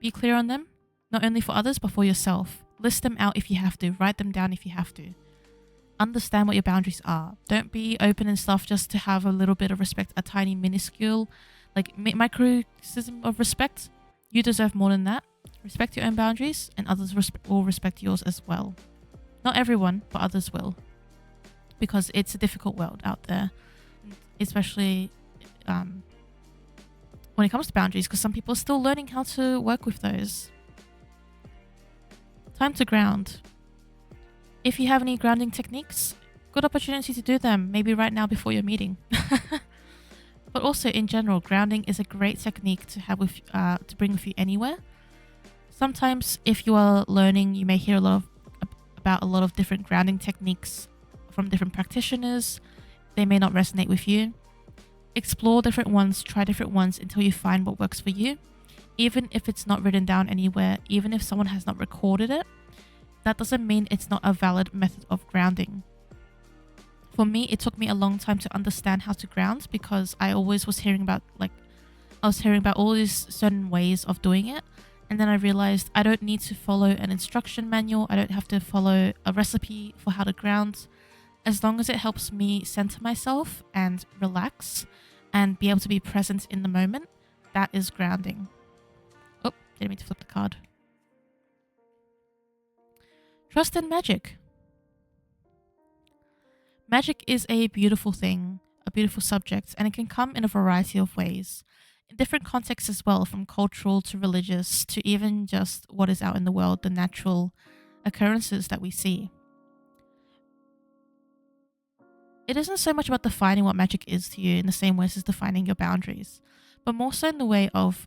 Be clear on them, not only for others, but for yourself. List them out if you have to. Write them down if you have to. Understand what your boundaries are. Don't be open and stuff just to have a little bit of respect, a tiny minuscule, like microcism of respect. You deserve more than that. Respect your own boundaries, and others will respect yours as well. Not everyone, but others will. Because it's a difficult world out there. Especially when it comes to boundaries, because some people are still learning how to work with those. Time to ground. If you have any grounding techniques, good opportunity to do them, maybe right now before your meeting. But also in general, grounding is a great technique to have with to bring with you anywhere. Sometimes if you are learning, you may hear about a lot of different grounding techniques from different practitioners. they may not resonate with you. Explore different ones, try different ones until you find what works for you. Even if it's not written down anywhere, even if someone has not recorded it, that doesn't mean it's not a valid method of grounding. For me, it took me a long time to understand how to ground because I always was hearing about all these certain ways of doing it. And then I realized I don't need to follow an instruction manual. I don't have to follow a recipe for how to ground. As long as it helps me center myself and relax and be able to be present in the moment, that is grounding. Oh, didn't mean to flip the card. Trust in magic. Magic is a beautiful thing, a beautiful subject, and it can come in a variety of ways. In different contexts as well, from cultural to religious to even just what is out in the world, the natural occurrences that we see. It isn't so much about defining what magic is to you in the same way as defining your boundaries, but more so in the way of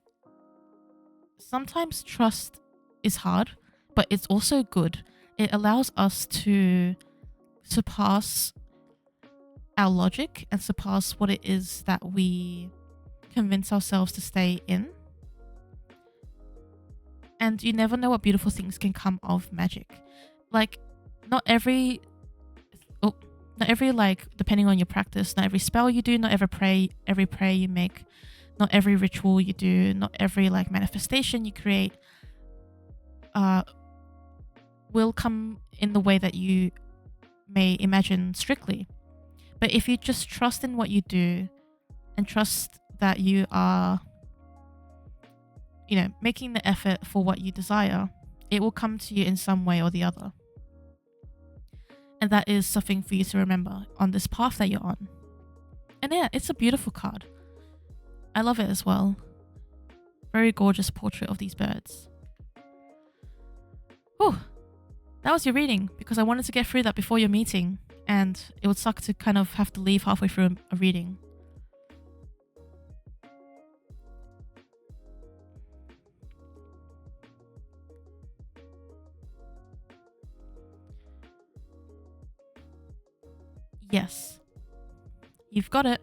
sometimes trust is hard, but it's also good. It allows us to surpass our logic and surpass what it is that we convince ourselves to stay in. And you never know what beautiful things can come of magic. Like, not every like, depending on your practice, not every spell you do, not every prayer you make, not every ritual you do, not every like manifestation you create will come in the way that you may imagine strictly. But if you just trust in what you do and trust that you are, making the effort for what you desire, it will come to you in some way or the other. And that is something for you to remember on this path that you're on. And yeah, it's a beautiful card. I love it as well. Very gorgeous portrait of these birds. Oh, that was your reading because I wanted to get through that before your meeting, and it would suck to kind of have to leave halfway through a reading. Yes. You've got it.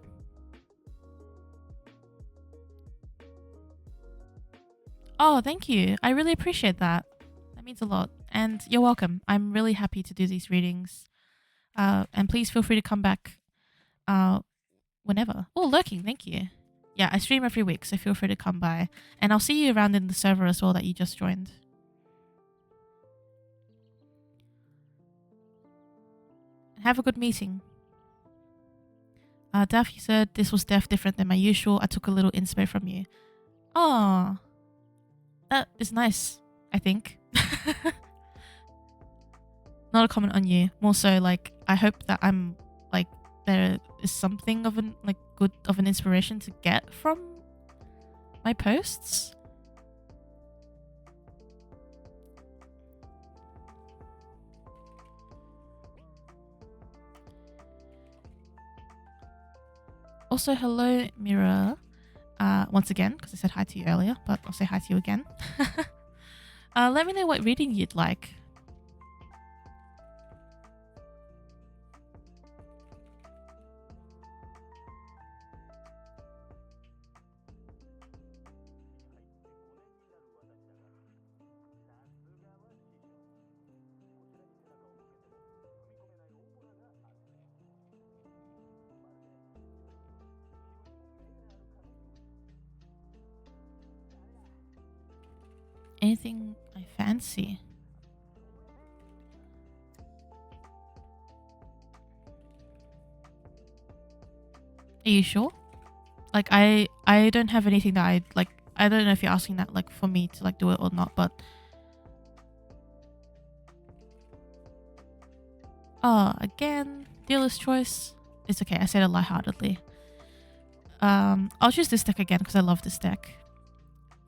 Oh, thank you. I really appreciate that. That means a lot. And you're welcome. I'm really happy to do these readings. And please feel free to come back whenever. Oh, lurking. Thank you. Yeah, I stream every week, so feel free to come by. And I'll see you around in the server as well that you just joined. Have a good meeting. Daphne said, this was different than my usual. I took a little inspo from you. Oh, that is nice, I think. Not a comment on you. More so, like, I hope that I'm, like, there is something of an, like, good of an inspiration to get from my posts. Also, hello, Mira. Once again, because I said hi to you earlier, but I'll say hi to you again. Let me know what reading you'd like. Anything I fancy. Are you sure? Like, I don't have anything that I like. I don't know if you're asking that like for me to like do it or not, but again, dealer's choice. It's okay. I said it lightheartedly. I'll choose this deck again because I love this deck.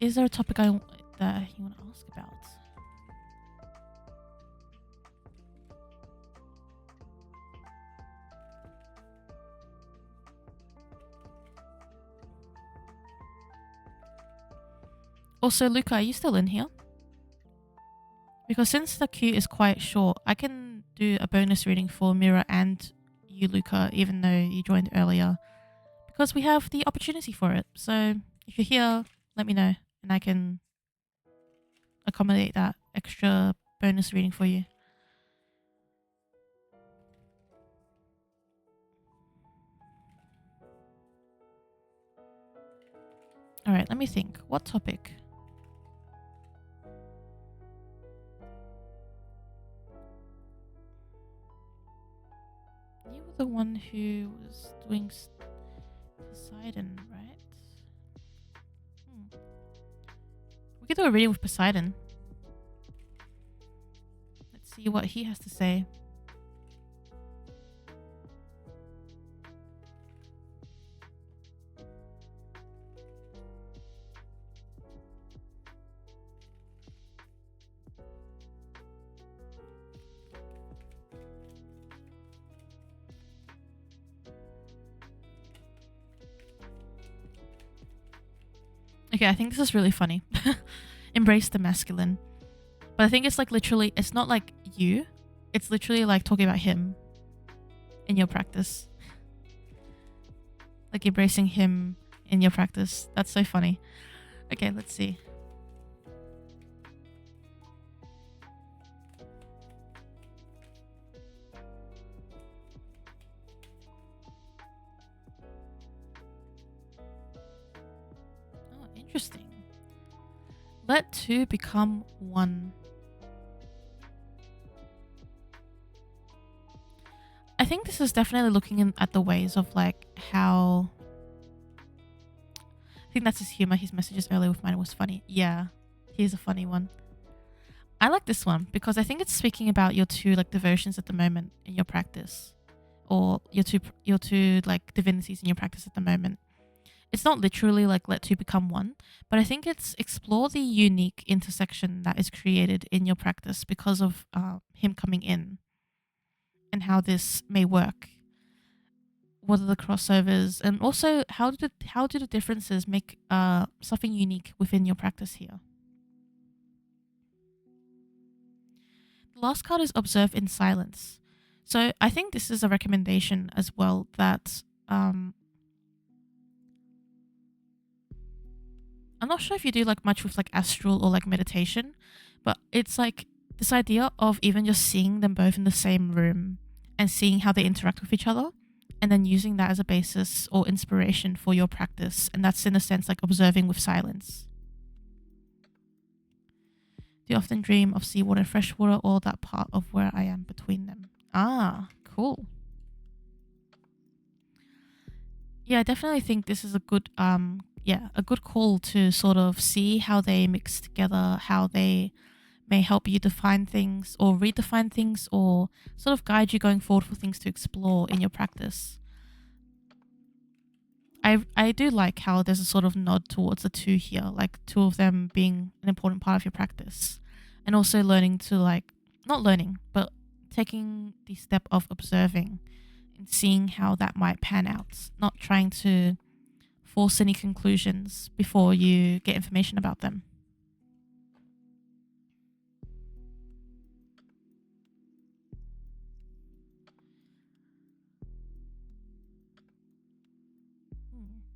Is there a topic that you want to ask about? Also, Luca, are you still in here? Because since the queue is quite short, I can do a bonus reading for Mira and you, Luca, even though you joined earlier, because we have the opportunity for it. So if you're here, let me know and I can accommodate that extra bonus reading for you. All right, let me think. What topic? You were the one who was doing Poseidon, right? We could do a reading with Poseidon. Let's see what he has to say. Okay, I think this is really funny. Embrace the masculine. But I think it's like literally, it's not like you. It's literally like talking about him in your practice. Like embracing him in your practice. That's so funny. Okay, let's see. Oh, interesting. Let two become one. I think this is definitely looking at the ways of like how... I think that's his humor. His messages earlier with mine was funny. Yeah, he's a funny one. I like this one because I think it's speaking about your two like devotions at the moment in your practice, or your two like divinities in your practice at the moment. It's not literally like let two become one, but I think it's explore the unique intersection that is created in your practice because of him coming in, and how this may work. What are the crossovers, and also how do the differences make something unique within your practice here? The last card is observe in silence. So I think this is a recommendation as well that I'm not sure if you do like much with like astral or like meditation, but it's like this idea of even just seeing them both in the same room and seeing how they interact with each other, and then using that as a basis or inspiration for your practice. And that's in a sense like observing with silence. Do you often dream of seawater and freshwater, or that part of where I am between them? Ah, cool. Yeah, I definitely think this is a good a good call to sort of see how they mix together, how they may help you define things or redefine things, or sort of guide you going forward for things to explore in your practice. I do like how there's a sort of nod towards the two here, like two of them being an important part of your practice, and also learning to like, not learning, but taking the step of observing and seeing how that might pan out, not trying to force any conclusions before you get information about them.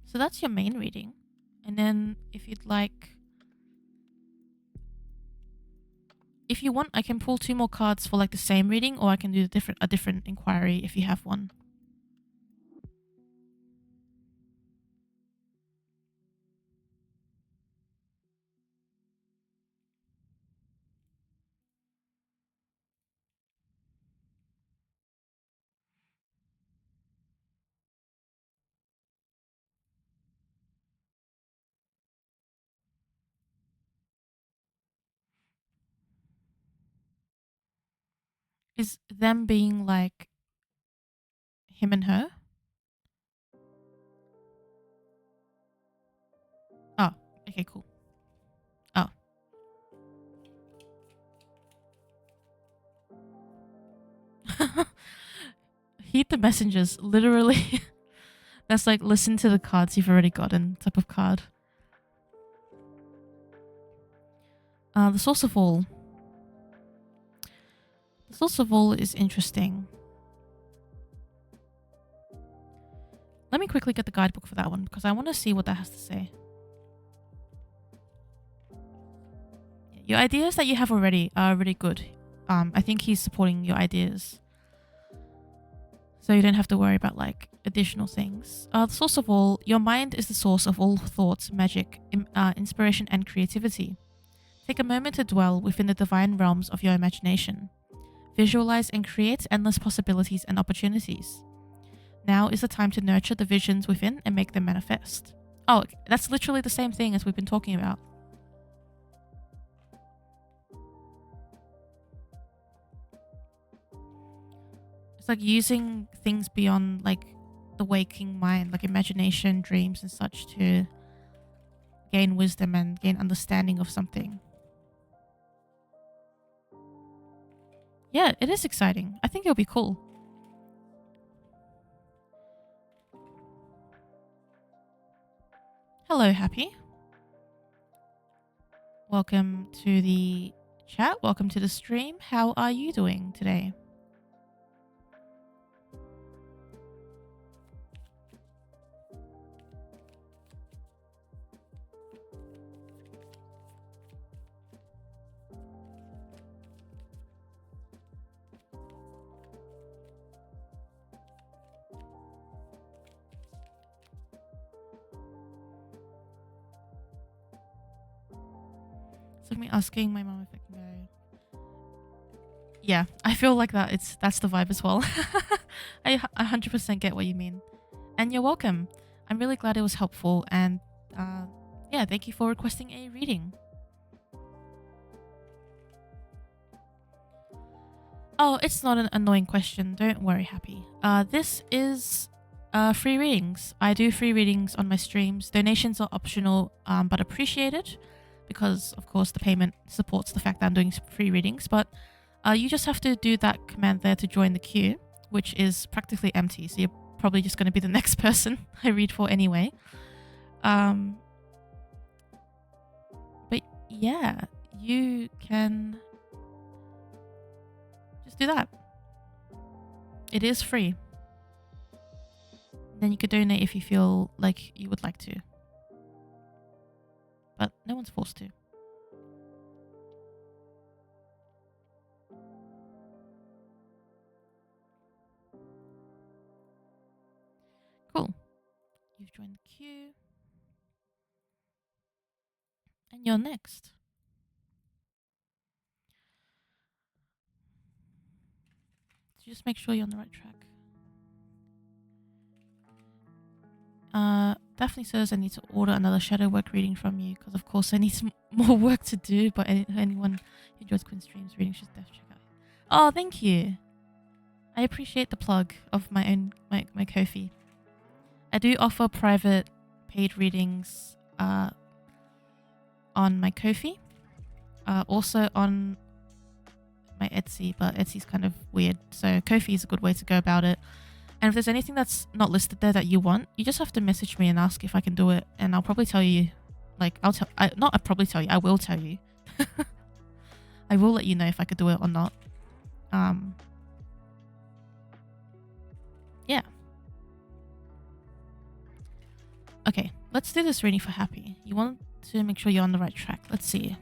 So that's your main reading. And then if you'd like, if you want, I can pull two more cards for like the same reading, or I can do a different inquiry if you have one. Is them being like him and her? Oh, okay, cool. Oh. Heed the messengers, literally. That's like listen to the cards you've already gotten type of card. The source of all. The source of all is interesting. Let me quickly get the guidebook for that one because I want to see what that has to say. Your ideas that you have already are really good. I think he's supporting your ideas. So you don't have to worry about like additional things. The source of all, your mind is the source of all thoughts, magic, inspiration, and creativity. Take a moment to dwell within the divine realms of your imagination. Visualize and create endless possibilities and opportunities. Now is the time to nurture the visions within and make them manifest. Oh, that's literally the same thing as we've been talking about. It's like using things beyond like the waking mind, like imagination, dreams and such, to gain wisdom and gain understanding of something. Yeah, it is exciting. I think it'll be cool. Hello, Happy. Welcome to the chat. Welcome to the stream. How are you doing today? It's like me asking my mom if I can go. Yeah, I feel like that's the vibe as well. I 100% get what you mean. And you're welcome. I'm really glad it was helpful, and yeah, thank you for requesting a reading. Oh, it's not an annoying question. Don't worry, Happy. This is free readings. I do free readings on my streams. Donations are optional, but appreciated because, of course, the payment supports the fact that I'm doing free readings. But you just have to do that command there to join the queue, which is practically empty. So you're probably just going to be the next person I read for anyway. But yeah, you can just do that. It is free. Then you could donate if you feel like you would like to. But no one's forced to. Cool. You've joined the queue. And you're next. So just make sure you're on the right track. Daphne says I need to order another shadow work reading from you because of course I need some more work to do, but anyone who enjoys Quinn Stream's reading should definitely check out. Oh, thank you. I appreciate the plug of my own my Ko-fi. I do offer private paid readings on my Ko-fi. Also on my Etsy, but Etsy's kind of weird, so Ko-fi is a good way to go about it. And if there's anything that's not listed there that you want, you just have to message me and ask if I can do it, and I'll probably tell you. Like, I will tell you. I will let you know if I could do it or not. Yeah. Okay, let's do this reading for Happy. You want to make sure you're on the right track. Let's see.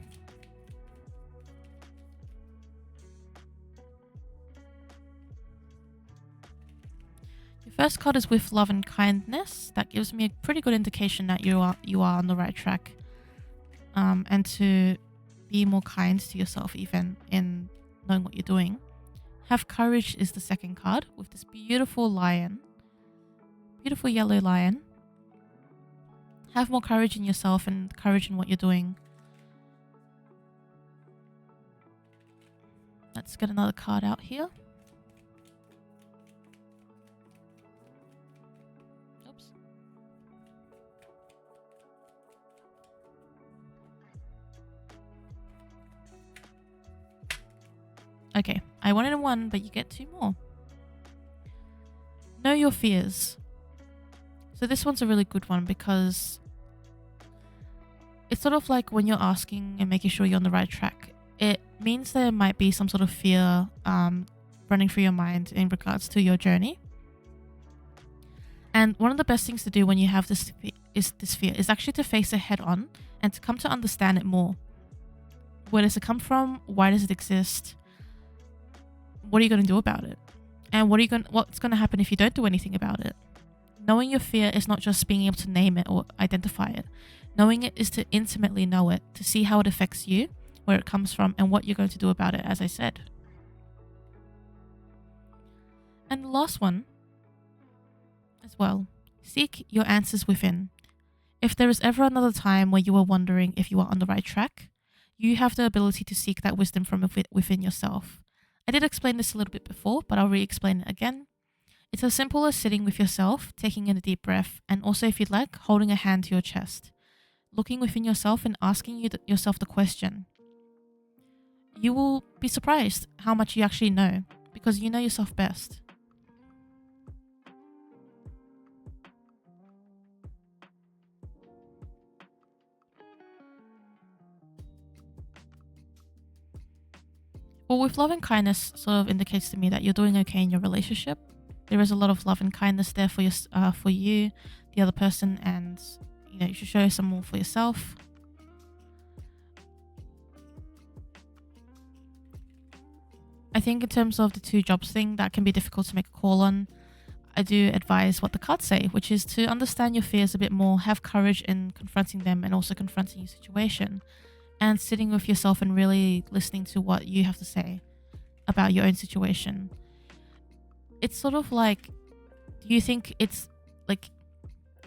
First card is with love and kindness. That gives me a pretty good indication that you are on the right track. And to be more kind to yourself even in knowing what you're doing. Have courage is the second card with this beautiful lion. Beautiful yellow lion. Have more courage in yourself and courage in what you're doing. Let's get another card out here. Okay, I wanted one, but you get two more. Know your fears. So this one's a really good one because it's sort of like when you're asking and making sure you're on the right track. It means there might be some sort of fear running through your mind in regards to your journey. And one of the best things to do when you have this fear is actually to face it head on and to come to understand it more. Where does it come from? Why does it exist? What are you going to do about it? And what's going to happen if you don't do anything about it? Knowing your fear is not just being able to name it or identify it. Knowing it is to intimately know it, to see how it affects you, where it comes from, and what you're going to do about it, as I said. And the last one as well, seek your answers within. If there is ever another time where you are wondering if you are on the right track, you have the ability to seek that wisdom from within yourself. I did explain this a little bit before, but I'll re-explain it again. It's as simple as sitting with yourself, taking in a deep breath, and also, if you'd like, holding a hand to your chest. Looking within yourself and asking yourself the question. You will be surprised how much you actually know, because you know yourself best. Well, with love and kindness sort of indicates to me that you're doing okay in your relationship. There is a lot of love and kindness there for you, the other person, and you should show some more for yourself. I think in terms of the 2 jobs thing, that can be difficult to make a call on. I do advise what the cards say, which is to understand your fears a bit more, have courage in confronting them and also confronting your situation, and sitting with yourself and really listening to what you have to say about your own situation. It's sort of like, do you think it's like,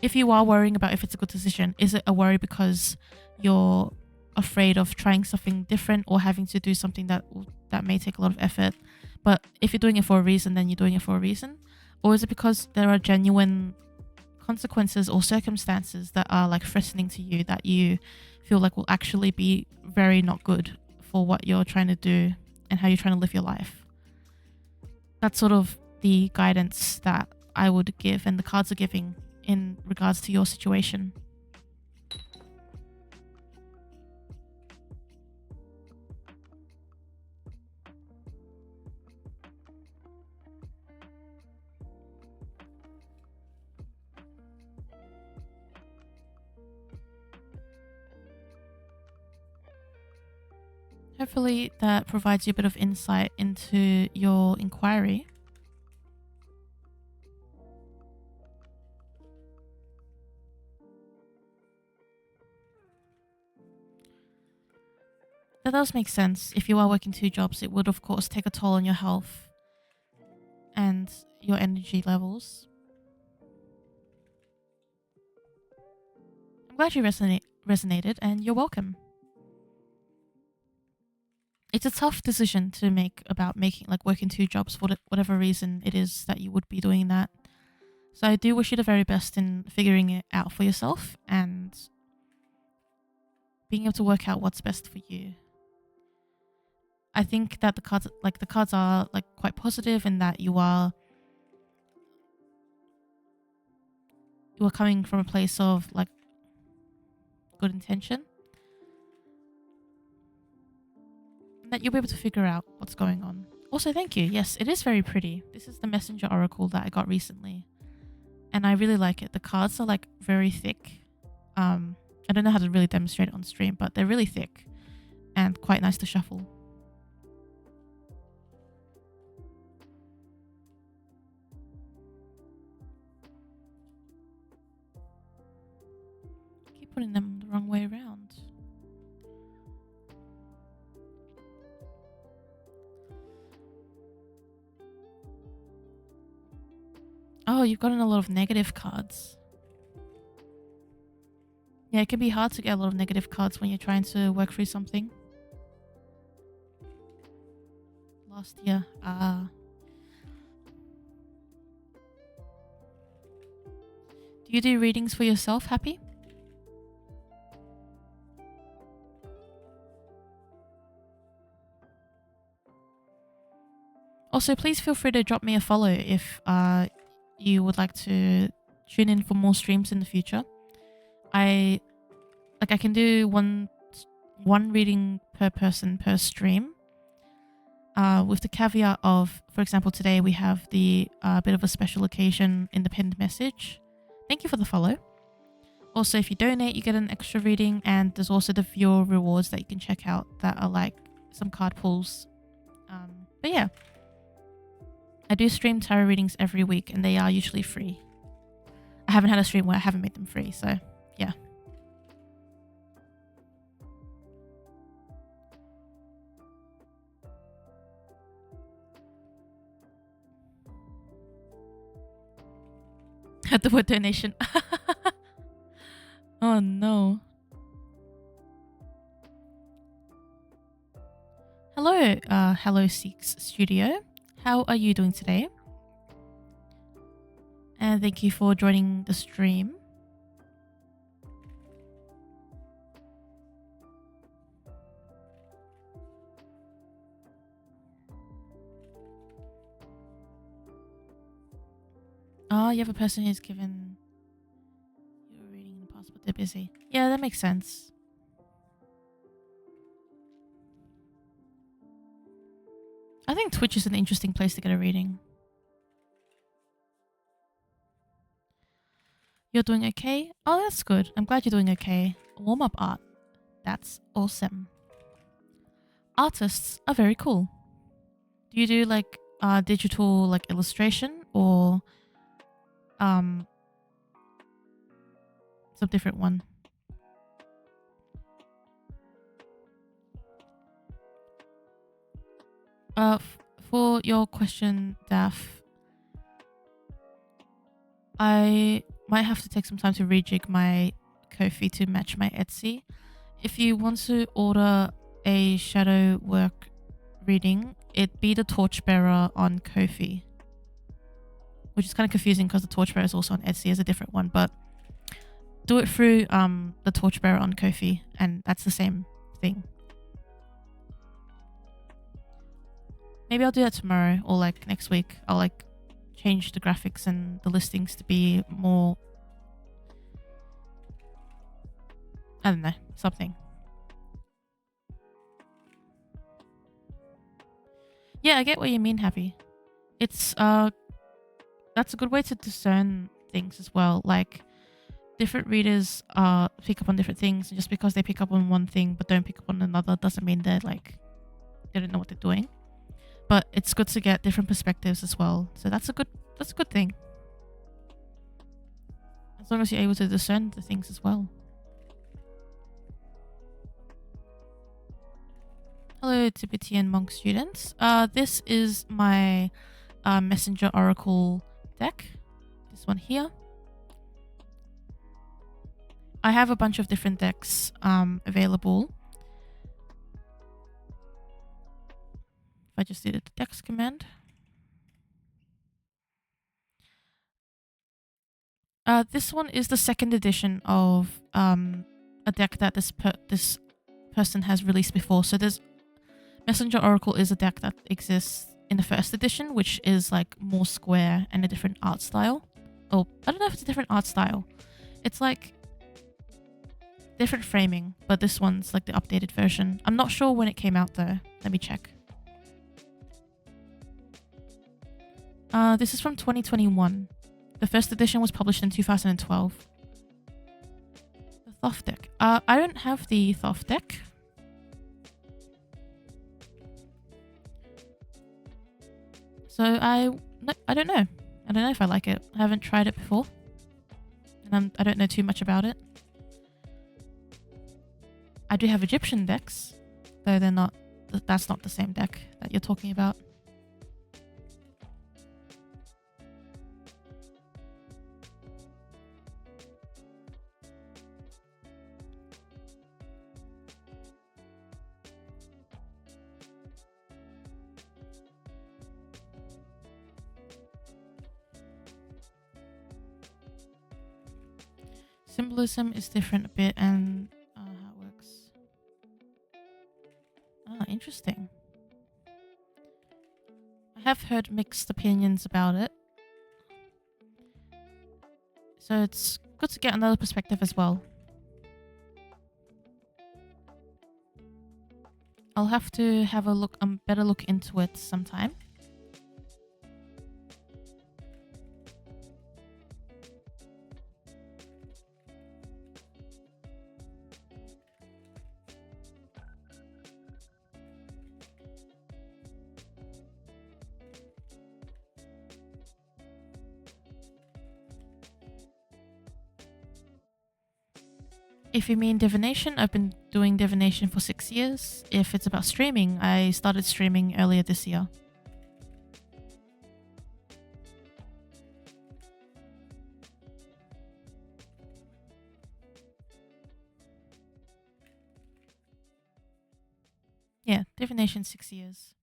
if you are worrying about if it's a good decision, is it a worry because you're afraid of trying something different or having to do something that may take a lot of effort? But if you're doing it for a reason, then you're doing it for a reason. Or is it because there are genuine consequences or circumstances that are like threatening to you that you feel like will actually be very not good for what you're trying to do and how you're trying to live your life? That's sort of the guidance that I would give and the cards are giving in regards to your situation. Hopefully that provides you a bit of insight into your inquiry. That does make sense. If you are working 2 jobs, it would of course take a toll on your health and your energy levels. I'm glad you resonated, and you're welcome. It's a tough decision to make about working 2 jobs for whatever reason it is that you would be doing that. So I do wish you the very best in figuring it out for yourself and being able to work out what's best for you. I think that the cards are quite positive in that you are coming from a place of good intention. That you'll be able to figure out what's going on. Also, thank you. Yes, it is very pretty. This is the Messenger Oracle that I got recently, and I really like it. The cards are very thick. I don't know how to really demonstrate it on stream, but they're really thick and quite nice to shuffle. I keep putting them the wrong way around. Oh, you've gotten a lot of negative cards. Yeah, it can be hard to get a lot of negative cards when you're trying to work through something. Last year. Do you do readings for yourself, Happy? Also, please feel free to drop me a follow if you would like to tune in for more streams in the future. I can do one reading per person per stream, with the caveat of, for example, today we have the bit of a special occasion in the pinned message. Thank you for the follow. Also, if you donate, you get an extra reading, and there's also the viewer rewards that you can check out that are like some card pulls. But yeah, I do stream tarot readings every week, and they are usually free. I haven't had a stream where I haven't made them free, so yeah. Had the word donation. Oh no. Hello, Hello Seeks Studio. How are you doing today? And thank you for joining the stream. Oh, you have a person who's given you a reading in the past, but they're busy. Yeah, that makes sense. I think Twitch is an interesting place to get a reading. You're doing okay? Oh, that's good. I'm glad you're doing okay. Warm-up art. That's awesome. Artists are very cool. Do you do like digital like illustration or some different one? For your question, Daph, I might have to take some time to rejig my Ko-fi to match my Etsy. If you want to order a shadow work reading, it'd be the Torchbearer on Ko-fi, which is kind of confusing because the Torchbearer is also on Etsy as a different one, but do it through the Torchbearer on Ko-fi, and that's the same thing. Maybe I'll do that tomorrow or like next week. I'll like change the graphics and the listings to be more, I don't know, something. Yeah, I get what you mean, Happy. It's that's a good way to discern things as well. Like different readers pick up on different things, and just because they pick up on one thing but don't pick up on another doesn't mean they're like they don't know what they're doing. But it's good to get different perspectives as well. So that's a good thing. As long as you're able to discern the things as well. Hello, Tibetan monk students. This is my Messenger Oracle deck. This one here. I have a bunch of different decks available. If I just did a dex command. This one is the second edition of a deck that this person has released before. So there's Messenger Oracle is a deck that exists in the first edition, which is like more square and a different art style. Oh, I don't know if it's a different art style. It's like different framing, but this one's like the updated version. I'm not sure when it came out though. Let me check. This is from 2021. The first edition was published in 2012. The Thoth deck. I don't have the Thoth deck. So I don't know. I don't know if I like it. I haven't tried it before. And I don't know too much about it. I do have Egyptian decks, though they're not. That's not the same deck that you're talking about. Symbolism is different a bit, and how it works. Ah, interesting. I have heard mixed opinions about it. So it's good to get another perspective as well. I'll have to have a look, better look into it sometime. If you mean divination, I've been doing divination for 6 years. If it's about streaming, I started streaming earlier this year. Yeah, divination 6 years.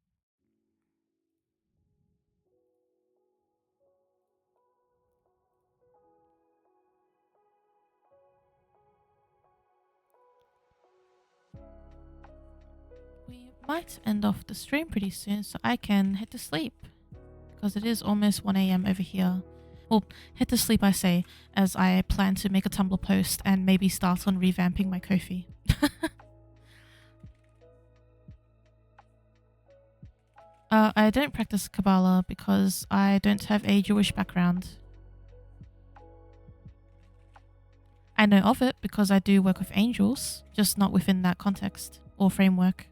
We might end off the stream pretty soon so I can head to sleep. Because it is almost 1 a.m. over here. Well, head to sleep I say, as I plan to make a Tumblr post and maybe start on revamping my Ko-fi. I don't practice Kabbalah because I don't have a Jewish background. I know of it because I do work with angels, just not within that context or framework.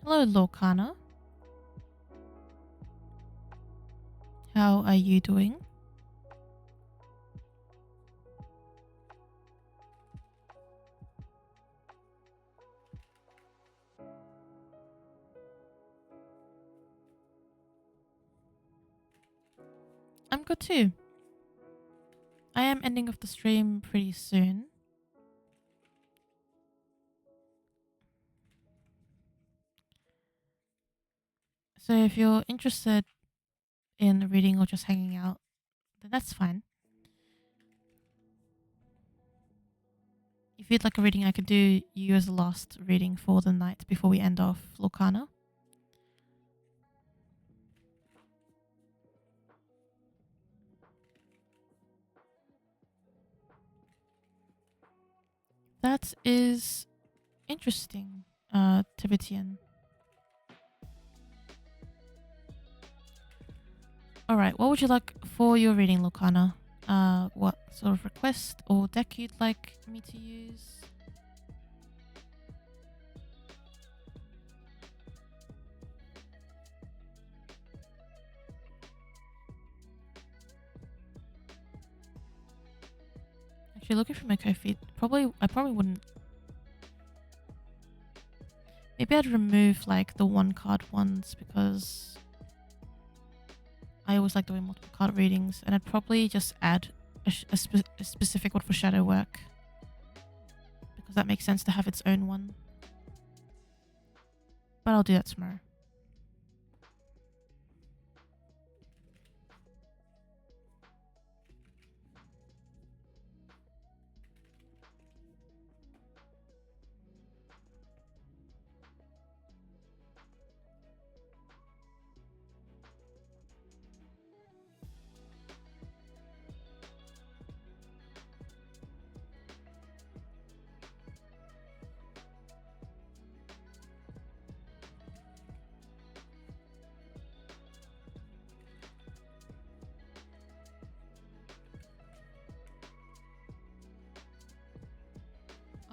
Hello, Lorcana. How are you doing? I'm good too. I am ending off the stream pretty soon. So if you're interested in reading or just hanging out, then that's fine. If you'd like a reading, I could do you as the last reading for the night before we end off Lorcana. That is interesting, Tibetan. Alright, what would you like for your reading, Lorcana? What sort of request or deck you'd like me to use? Actually, looking for my Ko-fi, I probably wouldn't. Maybe I'd remove like the one card ones because I always like doing multiple card readings, and I'd probably just add a specific one for shadow work because that makes sense to have its own one. But I'll do that tomorrow.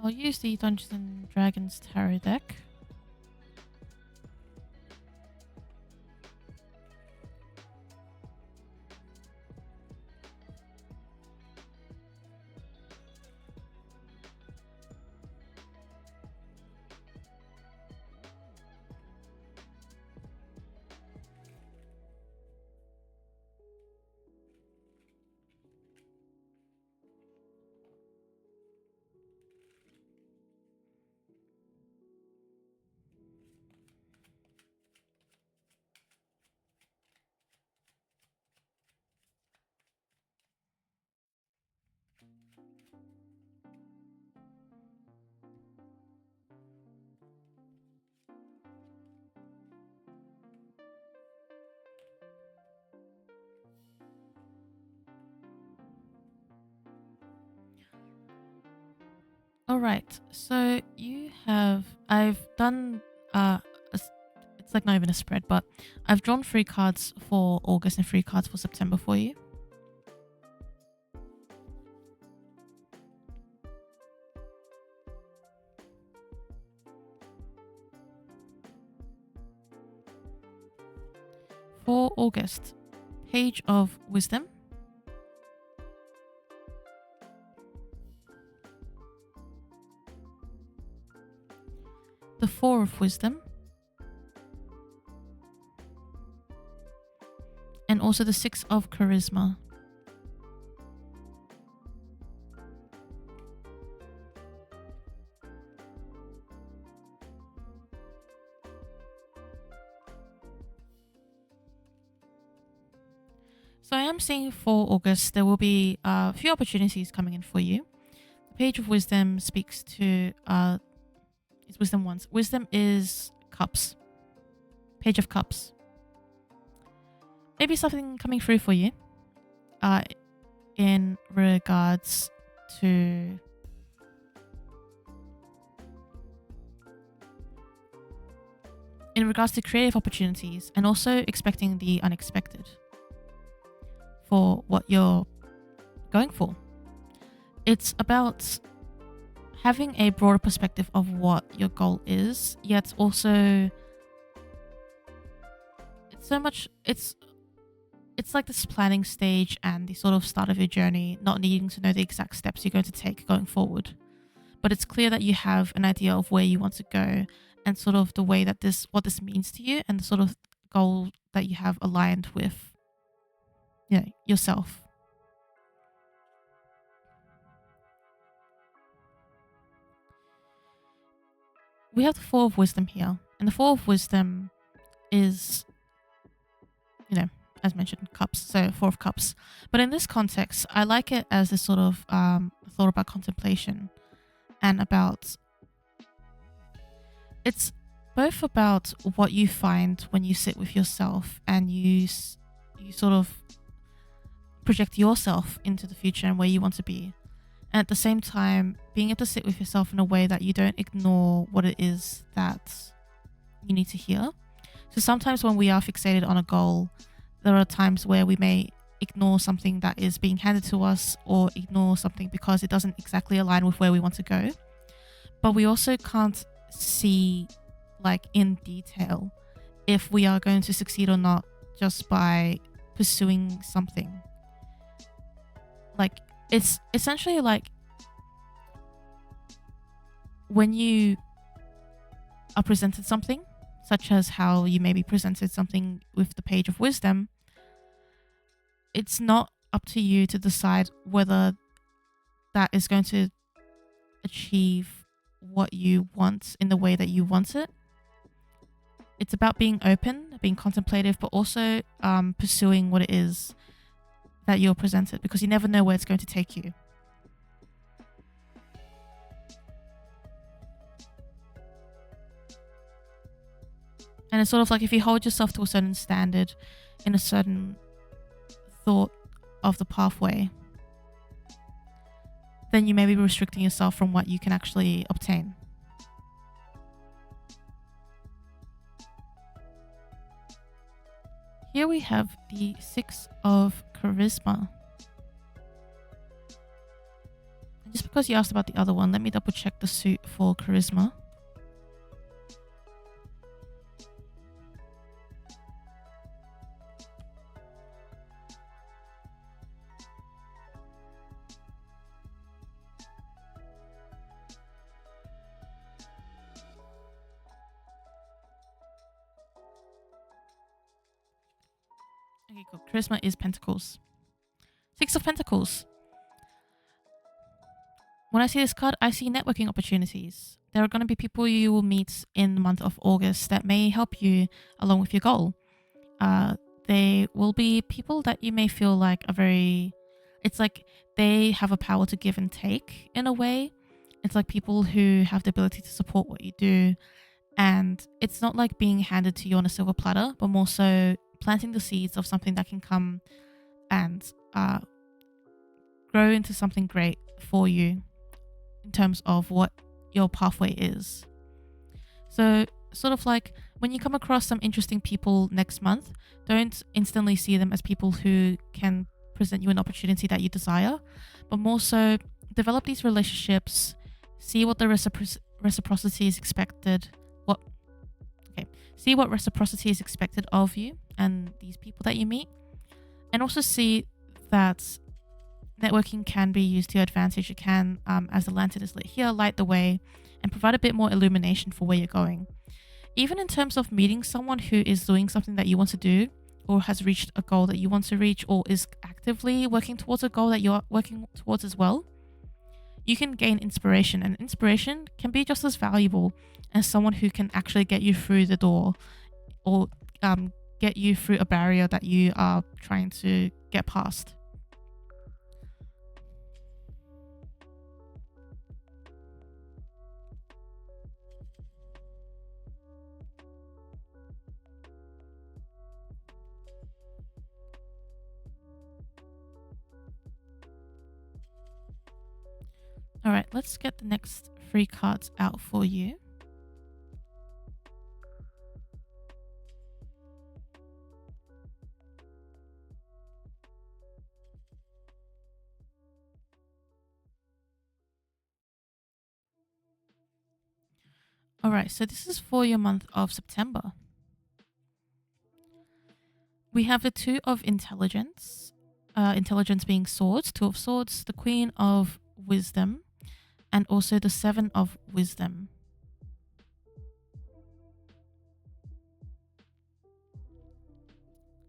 I'll use the Dungeons and Dragons tarot deck. All right. So I've done, it's like not even a spread, but I've drawn 3 cards for August and 3 cards for September for you. For August, Page of Wisdom, the Four of Wisdom, and also the 6 of Charisma. So I am seeing for August, there will be a few opportunities coming in for you. The Page of Wisdom speaks to, it's Wisdom once. Wisdom is Cups. Page of Cups. Maybe something coming through for you in regards to creative opportunities, and also expecting the unexpected for what you're going for. It's about having a broader perspective of what your goal is, yet also it's like this planning stage and the sort of start of your journey, not needing to know the exact steps you're going to take going forward. But it's clear that you have an idea of where you want to go, and sort of the way that what this means to you, and the sort of goal that you have aligned with, yourself. We have the Four of Wisdom here, and the Four of Wisdom is, as mentioned, cups, so 4 of Cups. But in this context, I like it as this sort of thought about contemplation, and about, it's both about what you find when you sit with yourself and you sort of project yourself into the future and where you want to be. And at the same time, being able to sit with yourself in a way that you don't ignore what it is that you need to hear. So sometimes when we are fixated on a goal, there are times where we may ignore something that is being handed to us, or ignore something because it doesn't exactly align with where we want to go. But we also can't see, like, in detail if we are going to succeed or not just by pursuing something. Like, it's essentially like when you are presented something, such as how you may be presented something with the Page of Wisdom, it's not up to you to decide whether that is going to achieve what you want in the way that you want it. It's about being open, being contemplative, but also pursuing what it is that you're presented, because you never know where it's going to take you. And it's sort of like, if you hold yourself to a certain standard in a certain thought of the pathway, then you may be restricting yourself from what you can actually obtain. Here we have the 6 of Charisma. And just because you asked about the other one, let me double check the suit for Charisma. Okay, cool. Charisma is Pentacles. 6 of Pentacles. When I see this card, I see networking opportunities. There are going to be people you will meet in the month of August that may help you along with your goal. They will be people that you may feel like are very... It's like they have a power to give and take in a way. It's like people who have the ability to support what you do. And it's not like being handed to you on a silver platter, but more so planting the seeds of something that can come and grow into something great for you in terms of what your pathway is. So sort of like when you come across some interesting people next month, don't instantly see them as people who can present you an opportunity that you desire, but more so develop these relationships, see what the reciprocity is expected, what okay, see what reciprocity is expected of you and these people that you meet, and also see that networking can be used to your advantage. It can, as the lantern is lit here, light the way and provide a bit more illumination for where you're going. Even in terms of meeting someone who is doing something that you want to do, or has reached a goal that you want to reach, or is actively working towards a goal that you're working towards as well, you can gain inspiration, and inspiration can be just as valuable as someone who can actually get you through the door, or get you through a barrier that you are trying to get past. All right, let's get the next 3 cards out for you. All right, so this is for your month of September. We have the 2 of intelligence, intelligence being swords, 2 of swords, the Queen of wisdom, and also the 7 of wisdom.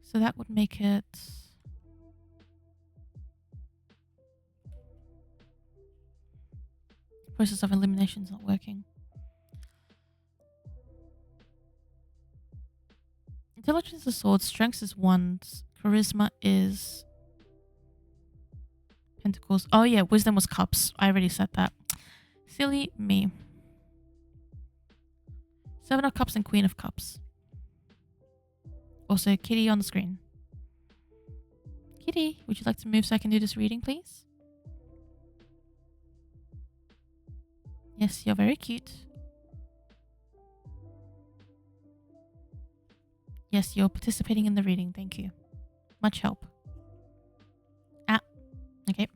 So that would make it process of elimination is not working. Intelligence is swords, strength is wands, charisma is pentacles. Oh yeah, wisdom was cups. I already said that. Silly me. 7 of cups and Queen of cups. Also, Kitty on the screen. Kitty, would you like to move so I can do this reading, please? Yes, you're very cute. Yes, you're participating in the reading. Thank you. Much help. Okay.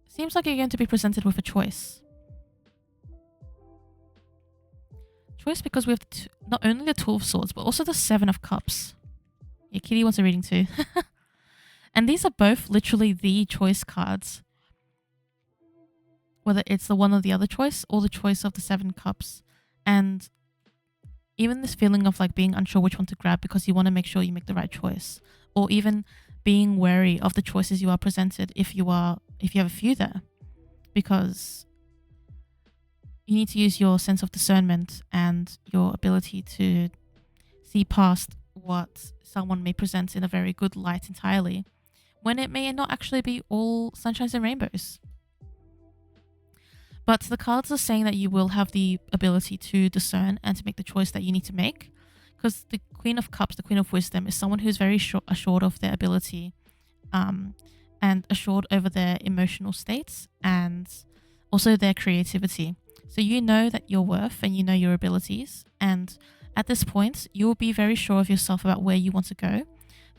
Seems like you're going to be presented with a choice. Choice because we have not only the 2 of swords, but also the 7 of cups. Yeah, Kitty wants a reading too. And these are both literally the choice cards. Whether it's the one or the other choice, or the choice of the 7 cups. And even this feeling of like being unsure which one to grab because you want to make sure you make the right choice. Or even being wary of the choices you are presented if you have a few there. Because you need to use your sense of discernment and your ability to see past what someone may present in a very good light entirely, when it may not actually be all sunshines and rainbows. But the cards are saying that you will have the ability to discern and to make the choice that you need to make. Because the Queen of Cups, the Queen of Wisdom, is someone who's very assured of their ability, and assured over their emotional states and also their creativity. So you know that your worth and you know your abilities. And at this point, you'll be very sure of yourself about where you want to go.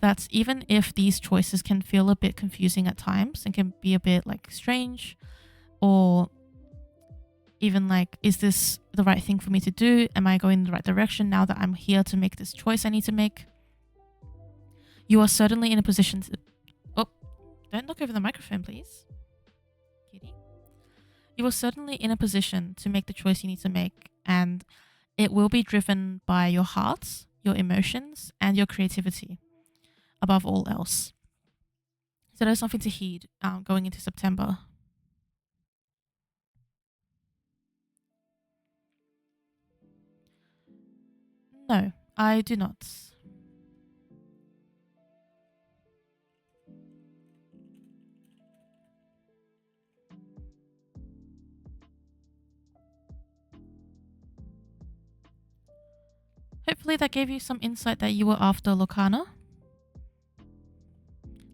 That even if these choices can feel a bit confusing at times and can be a bit like strange, or even like, is this the right thing for me to do? Am I going in the right direction now that I'm here to make this choice I need to make? You are certainly in a position to... Oh, don't knock over the microphone, please. Kitty. You are certainly in a position to make the choice you need to make, and it will be driven by your heart, your emotions, and your creativity above all else. So there's something to heed going into September. No, I do not. Hopefully that gave you some insight that you were after, Locana.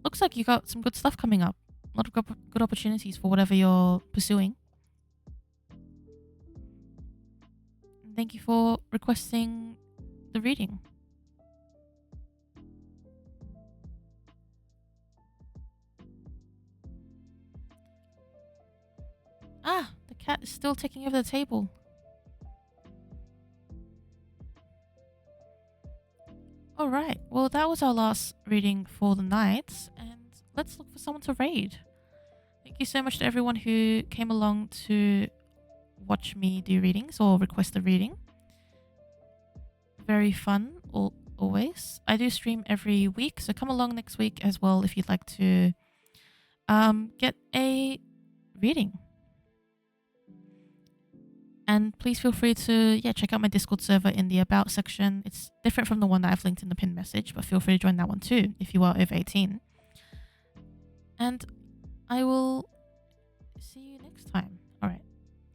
Looks like you got some good stuff coming up. lot of good opportunities for whatever you're pursuing. Thank you for requesting the reading. Ah, the cat is still taking over the table. Alright, well, that was our last reading for the night, and let's look for someone to raid. Thank you so much to everyone who came along to watch me do readings or request a reading. Very fun, always. I do stream every week, so come along next week as well if you'd like to get a reading. And please feel free to check out my Discord server in the About section. It's different from the one that I've linked in the pinned message, but feel free to join that one too if you are over 18. And I will see you next time. Alright.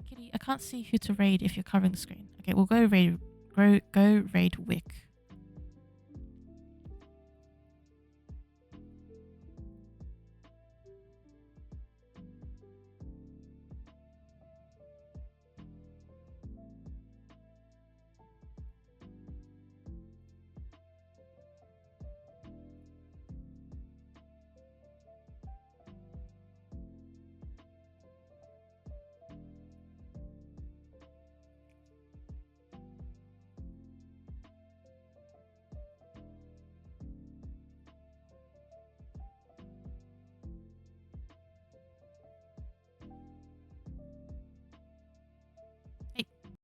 Kitty, I can't see who to raid if you're covering the screen. Okay, we'll go raid Wick.